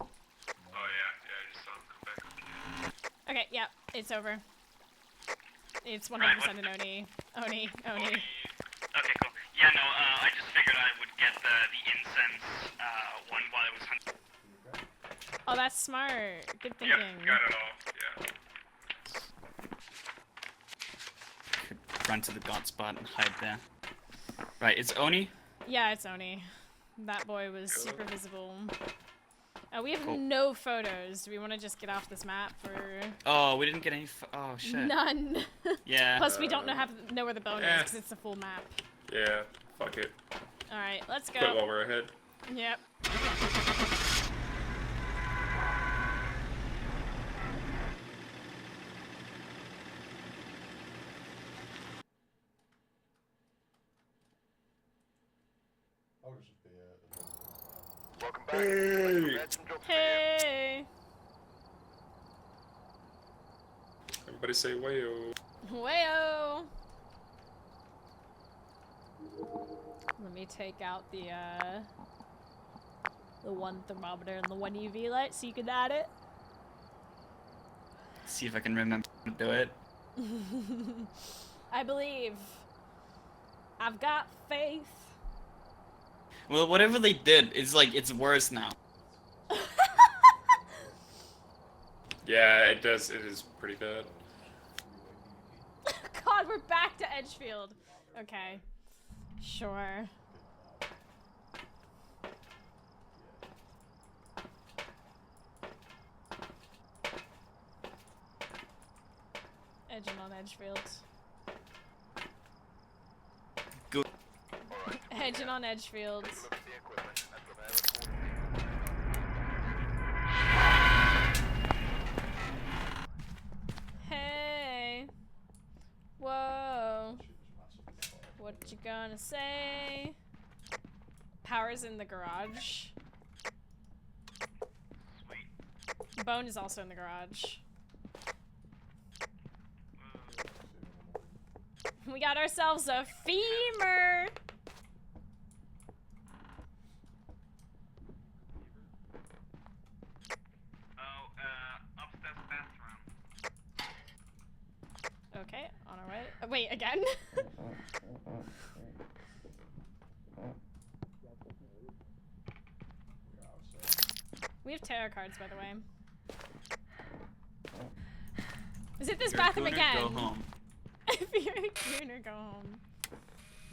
Oh yeah, I just saw him come back. Okay, yeah, it's over. It's 100% an Oni. Oni, Oni. Okay, cool. Yeah, no, I just figured I would get the incense one while it was hunting. Oh, that's smart. Good thinking. Yep, got it all. Yeah. Could run to the god spot and hide there. Right, it's Oni. Yeah, it's Oni. That boy was super visible. We have Cool. no photos. Do we want to just get off this map for... Oh, we didn't get any. Oh shit. None. Yeah. Plus, we don't know where the bone is Yeah. because it's the full map. Yeah, fuck it. Alright, let's go. Quit while we're ahead. Yep. Oh, there's a bear. Welcome back. Hey! Had some jobs Hey! Everybody say wayo. Wayo! Let me take out the, the one thermometer and the one UV light so you can add it. See if I can remember to do it. I believe. I've got faith. Well, whatever they did, it's like, it's worse now. Yeah, it does. It is pretty bad. God, we're back to Edgefield. Okay. Sure. Edging on Edgefield. Good. Edging on Edgefield. Take a look at the equipment and prepare accordingly. Hey. Whoa. What you gonna say? Power's in the garage. Sweet. Bone is also in the garage. We got ourselves a femur! Oh, upstairs bathroom. Okay, on our way. Wait, again? We have tarot cards, by the way. Is it this You're a bathroom gooner, again? Go home. If you're a gooner, go home.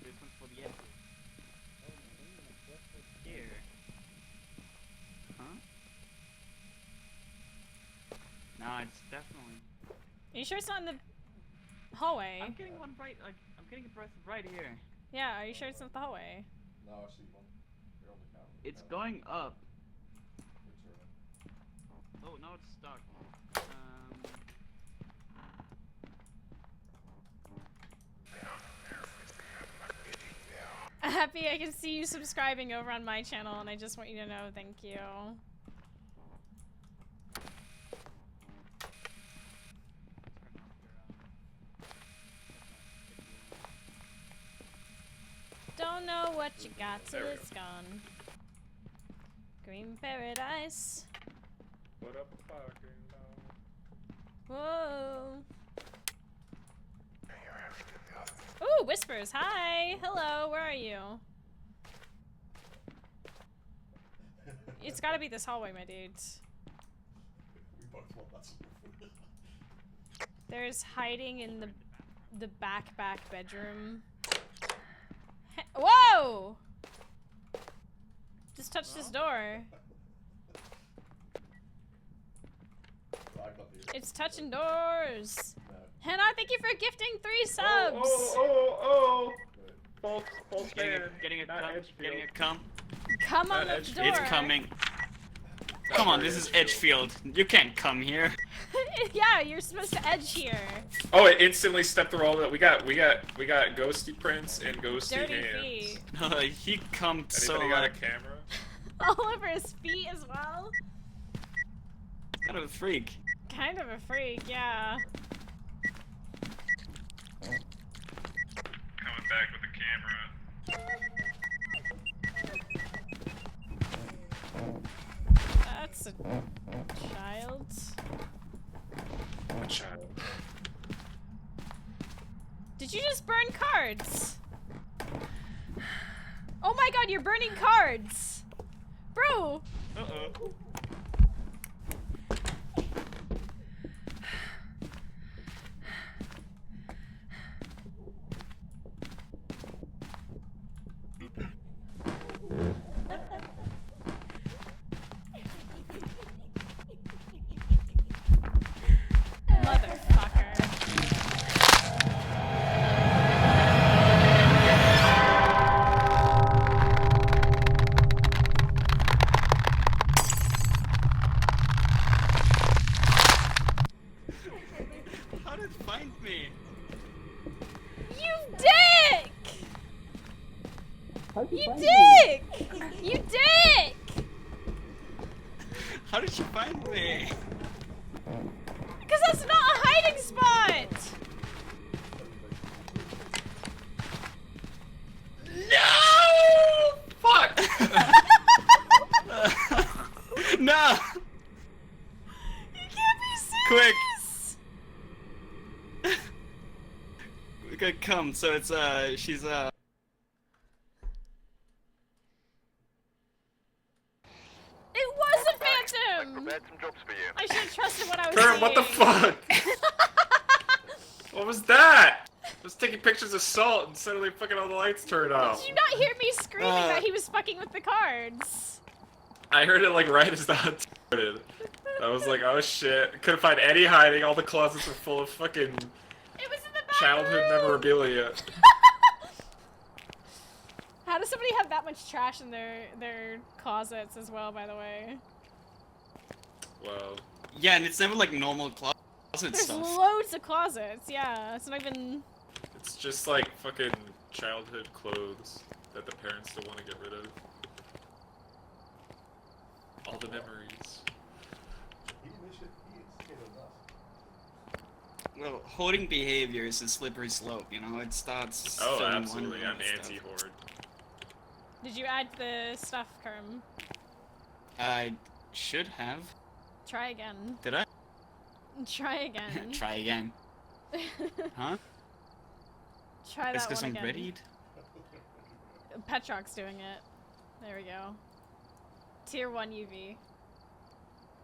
This one's for the exit. Here. Huh? Nah, it's definitely. Are you sure it's not in the hallway? I'm getting one right. Like, I'm getting a breath right here. Yeah, are you sure it's not the hallway? No, I see one. You're on the camera. It's going up. You're turning. Oh, now it's stuck. Happy I can see you subscribing over on my channel, and I just want you to know thank you. Don't know what you got till There we it's gone. Green paradise. Put up a fucking Whoa. Ooh, whispers. Hi. Hello. Where are you? It's gotta be this hallway, my dudes. We both want that sort of There's hiding in the back bedroom. Whoa! Just touched this door. It's touching doors. Hannah, thank you for gifting 3 subs. Oh! False Getting a Not cum. Edgefield. Getting a cum. Come on Not the door. It's coming. Come on, this is Edgefield. You can't come here. Yeah, you're supposed to edge here. Oh, it instantly stepped through all that. We got ghosty prints and ghosty Dirty hands. feet. He come so Anybody got a much. camera? All over his feet as well. Kind of a freak. Kind of a freak, yeah. Coming back with the camera. That's a child. A child. Did you just burn cards? Oh my god, you're burning cards! Bro! Uh-oh. Motherfucker. How did it find me? You dick! You dick! You dick! How did you find me? Because that's not a hiding spot! No! Fuck! come. So it's she's It was a phantom. Prepared some jobs for you. I should have trusted what I was Kurt, seeing. what the fuck? What was that? I was taking pictures of Salt and suddenly fucking all the lights turned off. Did you not hear me screaming that he was fucking with the cards? I heard it like right as that started. I was like, oh shit. Couldn't find any hiding. All the closets were full of fucking It was in the back childhood room. memorabilia. How does somebody have that much trash in their closets as well, by the way? Well, yeah, and it's never like normal closet There's stuff. loads of closets, yeah. It's not even... it's just like fucking childhood clothes that the parents don't want to get rid of. All the memories. He instigated that. Well, hoarding behavior is a slippery slope, you know? It starts. Oh, filling one absolutely. room I'm and stuff. anti-horde. Did you add the stuff, Kerm? I should have. Try again. Did I? Try again. Try again. Huh? Try It's that because one I'm again. readied. Petrock's doing it. There we go. Tier 1 UV.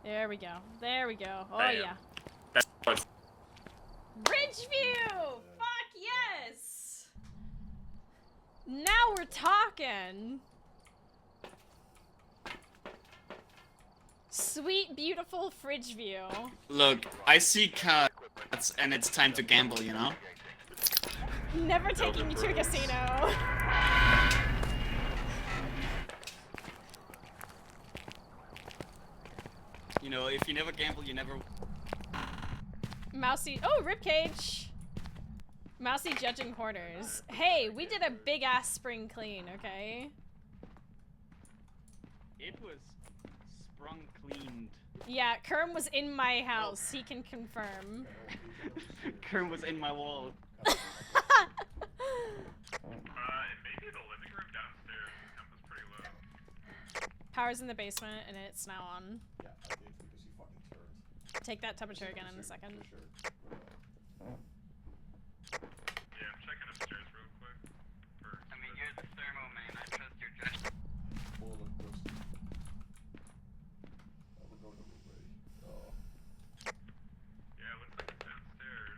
There we go. There we go. Oh Bam. yeah. That's what's Ridgeview! Fuck yes! Now we're talking! Sweet, beautiful fridge view. Look, I see cards, and it's time to gamble, you know? Never taking you to a casino. You know, if you never gamble, you never. Mousie. Oh, ribcage! Mousie judging corners. Hey, we did a big ass spring clean, okay? It was sprung cleaned. Yeah, Kerm was in my house. He can confirm. Kern was in my wall. maybe the living room downstairs. The temp was pretty low. Power's in the basement, and it's now on. Yeah, I did because he fucking turned. Take that temperature again in a second. For sure. Yeah, I'm checking upstairs real quick. I mean, you're the thermo man. I trust your judgment. Full of ghosts. We're going to be ready. Oh. Yeah, it looks like it's downstairs.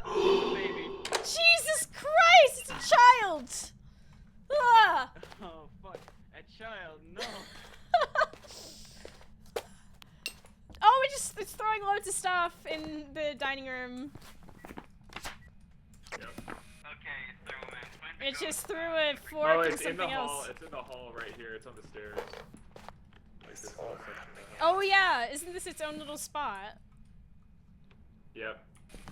Oh, baby. Jesus Christ! It's a child! Ah! Oh, fuck. A child, no. Oh, it's throwing loads of stuff in the dining room. Yep. Okay, thermo man. Find the It ghost. just threw a Oh, fork and it's in the something hall. else. It's in the hall right here. It's on the stairs. Like this whole section. Oh yeah, isn't this its own little spot? Yep.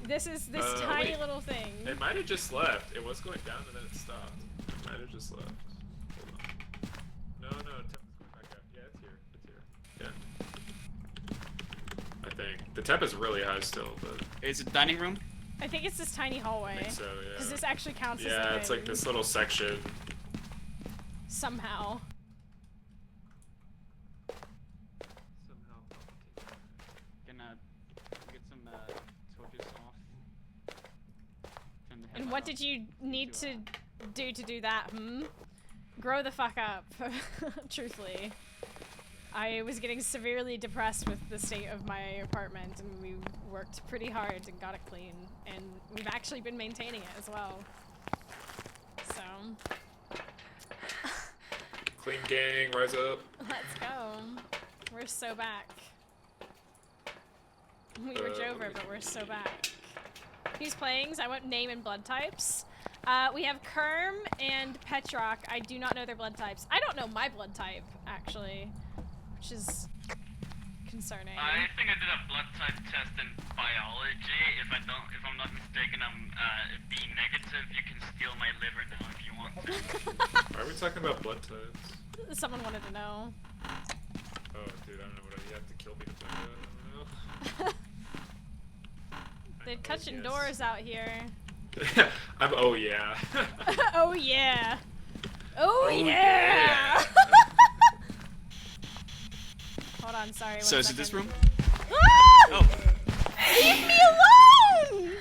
This is this Oh, tiny wait. little thing. It might have just left. It was going down and then it stopped. It might have just left. Hold on. No, temp is going back up. Yeah, it's here. It's here. Yeah. I think. The temp is really high still, but Is it dining room? I think it's this tiny I hallway. think so, yeah. Because this actually counts as Yeah, a it's like thing. this little section. Somehow. Somehow Gonna get some torches off. Turn the And head what off. did you need to do that, Grow the fuck up, truthfully. I was getting severely depressed with the state of my apartment, and we worked pretty hard and got it clean, and we've actually been maintaining it as well. So, Clean gang, rise up. let's go. We're so back. We were Jover, but we're so back. Who's playing? I won't name and blood types. We have Kerm and Petrock. I do not know their blood types. I don't know my blood type, actually, which is concerning. I think I did a blood type test in biology. If I'm not mistaken, I'm B negative. You can steal my liver now if you want to. Why are we talking about blood types? Someone wanted to know. Oh, dude, I don't know what you have to kill me to find out. I don't know. They're touching yes. doors out here. Oh yeah. Oh yeah. Oh, yeah. yeah. Hold on, sorry. one So is it this second. room? Ah! Oh. Leave me alone!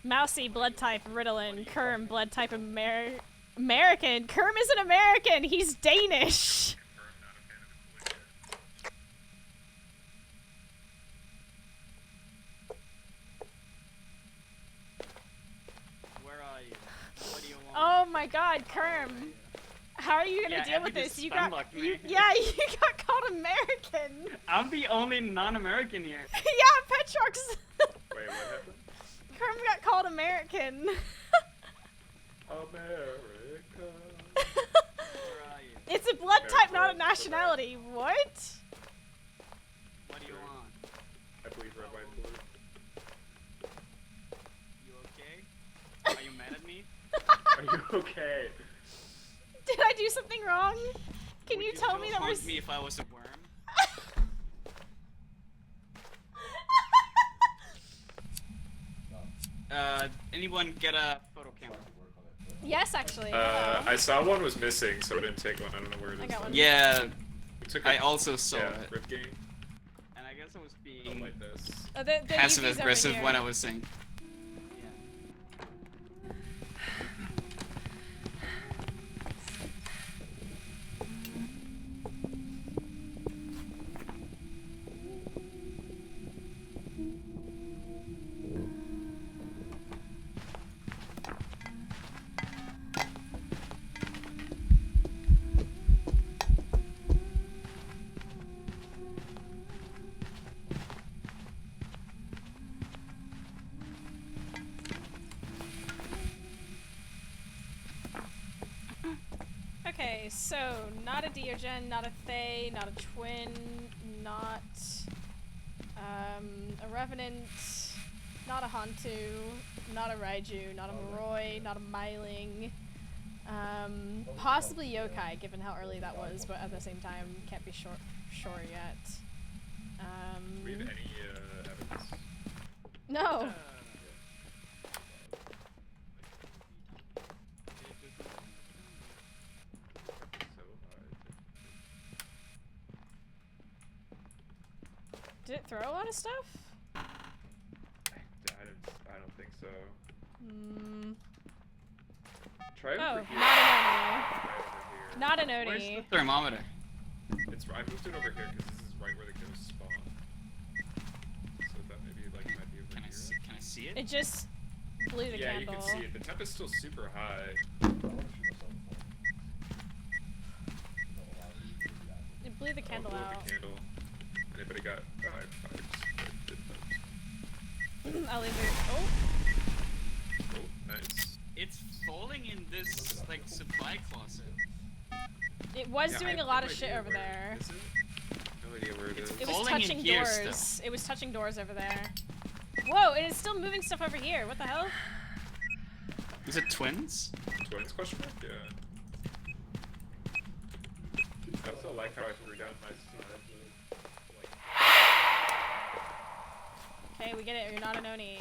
Mousie, blood type Ritalin. Kerm, blood type American. Kerm isn't American. He's Danish. Where are you? What do you want? Oh my God, Kerm. How are you gonna Yeah, deal Abby with this? just You got, stunlocked me. you got called American. I'm the only non-American here. Yeah, Petrox. Wait, what happened? Kerm got called American. America. Where are you? It's a blood type, not a nationality. What? What do you want? I believe red, white, blue. You okay? Are you mad at me? Are you okay? Did I do something wrong? Can Would you tell me that we're... me if I was a worm? Anyone get a photo camera? Yes, actually. I saw one was missing, so I didn't take one. I don't know where it is. I got one. Yeah, We took I also saw yeah, it. rip game. And I guess I was Something being like this. The passive UVs over aggressive here. when I was saying. Okay, so not a Diogen, not a Thay, not a Twin, not a Revenant, not a Hantu, not a Raiju, not a Moroi, not a Myling, possibly Yokai, given how early that was, but at the same time, can't be sure yet. Do we have any evidence? No! Did it throw a lot of stuff? I don't think so. Try Oh, over here. not an Where's Oni. the thermometer? It's I moved it over here because this is right where the ghosts spawn. So that maybe like might be over Can I here. can I see it? It just blew the Yeah, candle. you can see it. The temp is still super high. It blew the candle blew out. the candle. Anybody got pipes? I'll leave it. Oh! Oh, nice. It's falling in this like supply closet. It was Yeah, I doing a have lot no of shit idea over where- there. Is it? No idea where it is. It was falling in touching here doors. still. It was touching doors over there. Whoa, and it's still moving stuff over here. What the hell? Is it twins? Twins question mark? Yeah. I also like how I threw down my slide. Okay, we get it. You're not an Oni.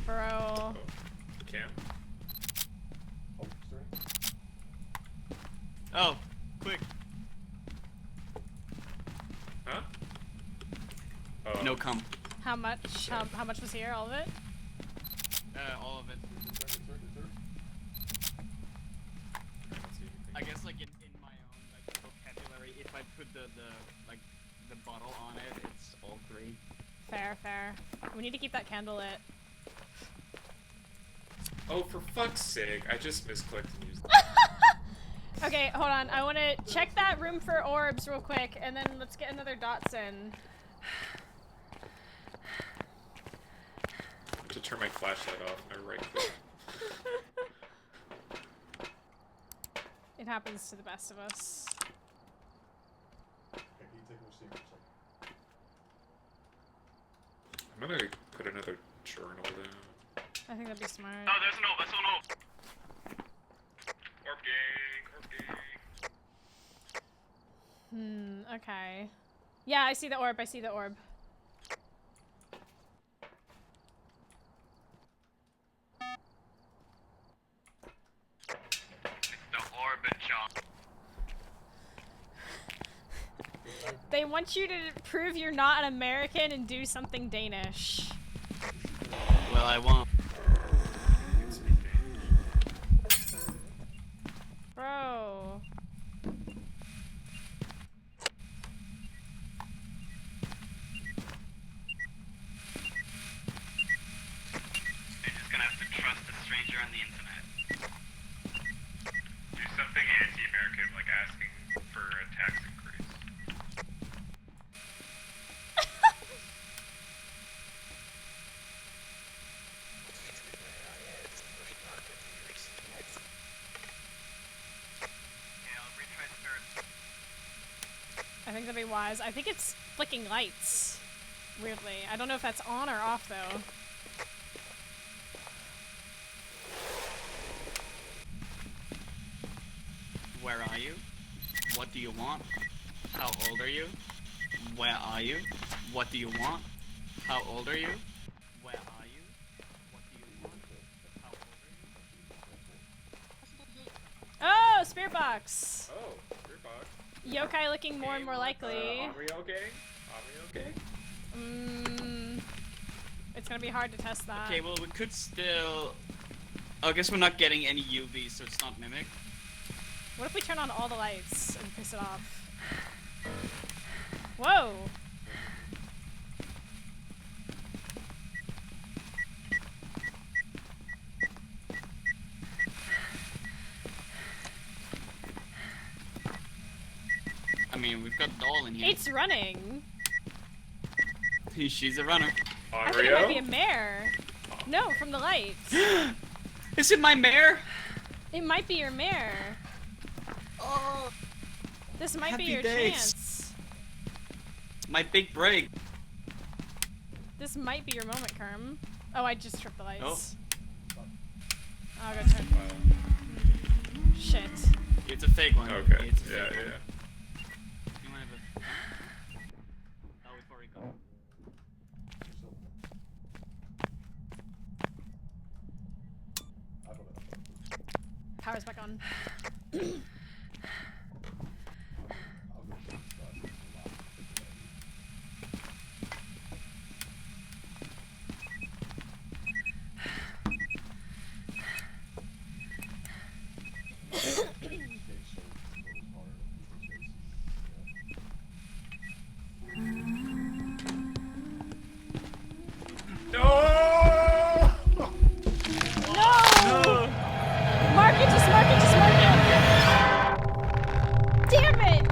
Bro. Oh. Cam? Oh, quick. Huh? Oh. No cum. How much? How much was here? All of it? All of it. I guess like in my own like vocabulary, if I put the bottle on it, it's all three. Fair, fair. We need to keep that candle lit. Oh, for fuck's sake! I just misclicked and used. Okay, hold on. I want to check that room for orbs real quick, and then let's get another dots in. I have to turn my flashlight off and I right click. It happens to the best of us. I'm gonna put another journal down. I think that'd be smart. Oh, there's an orb, I saw an orb. Orb gang, orb gang. Okay. Yeah, I see the orb. I see the orb. It's the orbit chop. They want you to prove you're not an American and do something Danish. Well, I won't. Bro. You're just gonna have to trust a stranger on the internet. Do something anti-American, like asking for a tax increase. Okay, I'll retry the third. I think that'd be wise. I think it's flicking lights. Weirdly. I don't know if that's on or off though. Where are you? What do you want? How old are you? Where are you? What do you want? How old are you? Where are you? What do you want? How old are you? Oh, spirit box. Oh, your box. Yokai looking more and more likely. Are we okay? Are we okay? It's gonna be hard to test that. Okay, well, we could still... I guess we're not getting any UV, so it's not mimic. What if we turn on all the lights and piss it off? Whoa! I mean, we've got doll in here. It's running. She's a runner. I think it might be a mare. No, from the lights. Is it my mare? It might be your mare. Oh, This might be Happy your days. chance. my big break. This might be your moment, Kerm. Oh, I just tripped the lights. Oh. I'll go turn. Shit. It's a fake one. Okay. It's a Yeah, fake one. yeah. You wanna have a... Oh, we've already got it. Power's back on. No! No! Mark it, just mark it, just mark it! Damn it!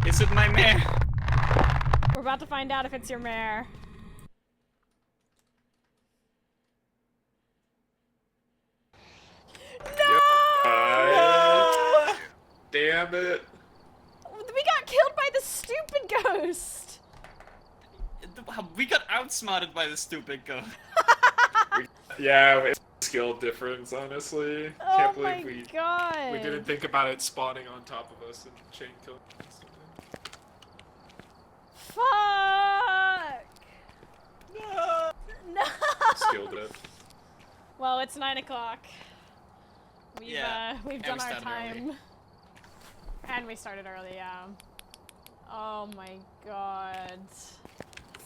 Is it my mare? We're about to find out if it's your mare. No! Damn it. We got killed by the stupid ghost! We got outsmarted by the stupid ghost. Yeah, it's a skill difference, honestly. Oh Can't my believe god. we didn't think about it spawning on top of us and chain killing us. Fuck! No! No! Skill dev. Well, it's 9 o'clock. We've Yeah, we've and done we our started time. early. And we started early, yeah. Oh my god.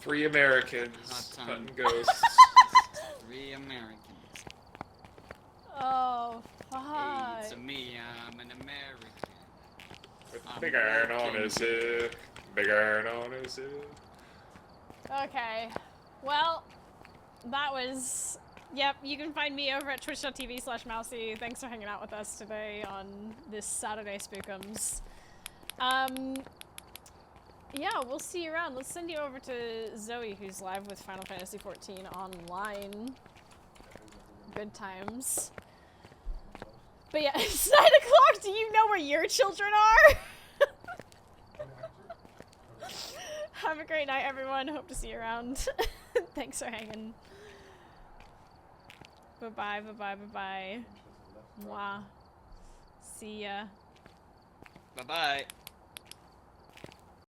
3 Americans Hot time. hunting ghosts. 3 Americans. Oh, Hey, fuck. it's me, I'm an American. With I'm big iron on working. his head. Big iron on his head. Okay. Well, that was... Yep, you can find me over at twitch.tv/Mousie. Thanks for hanging out with us today on this Saturday Spookums. Yeah, we'll see you around. Let's send you over to Zoe, who's live with Final Fantasy XIV online. Good times. But yeah, it's 9 o'clock! Do you know where your children are? Have a great night, everyone. Hope to see you around. Thanks for hanging. Bye-bye, bye-bye, bye-bye. Mwah. See ya. Bye-bye.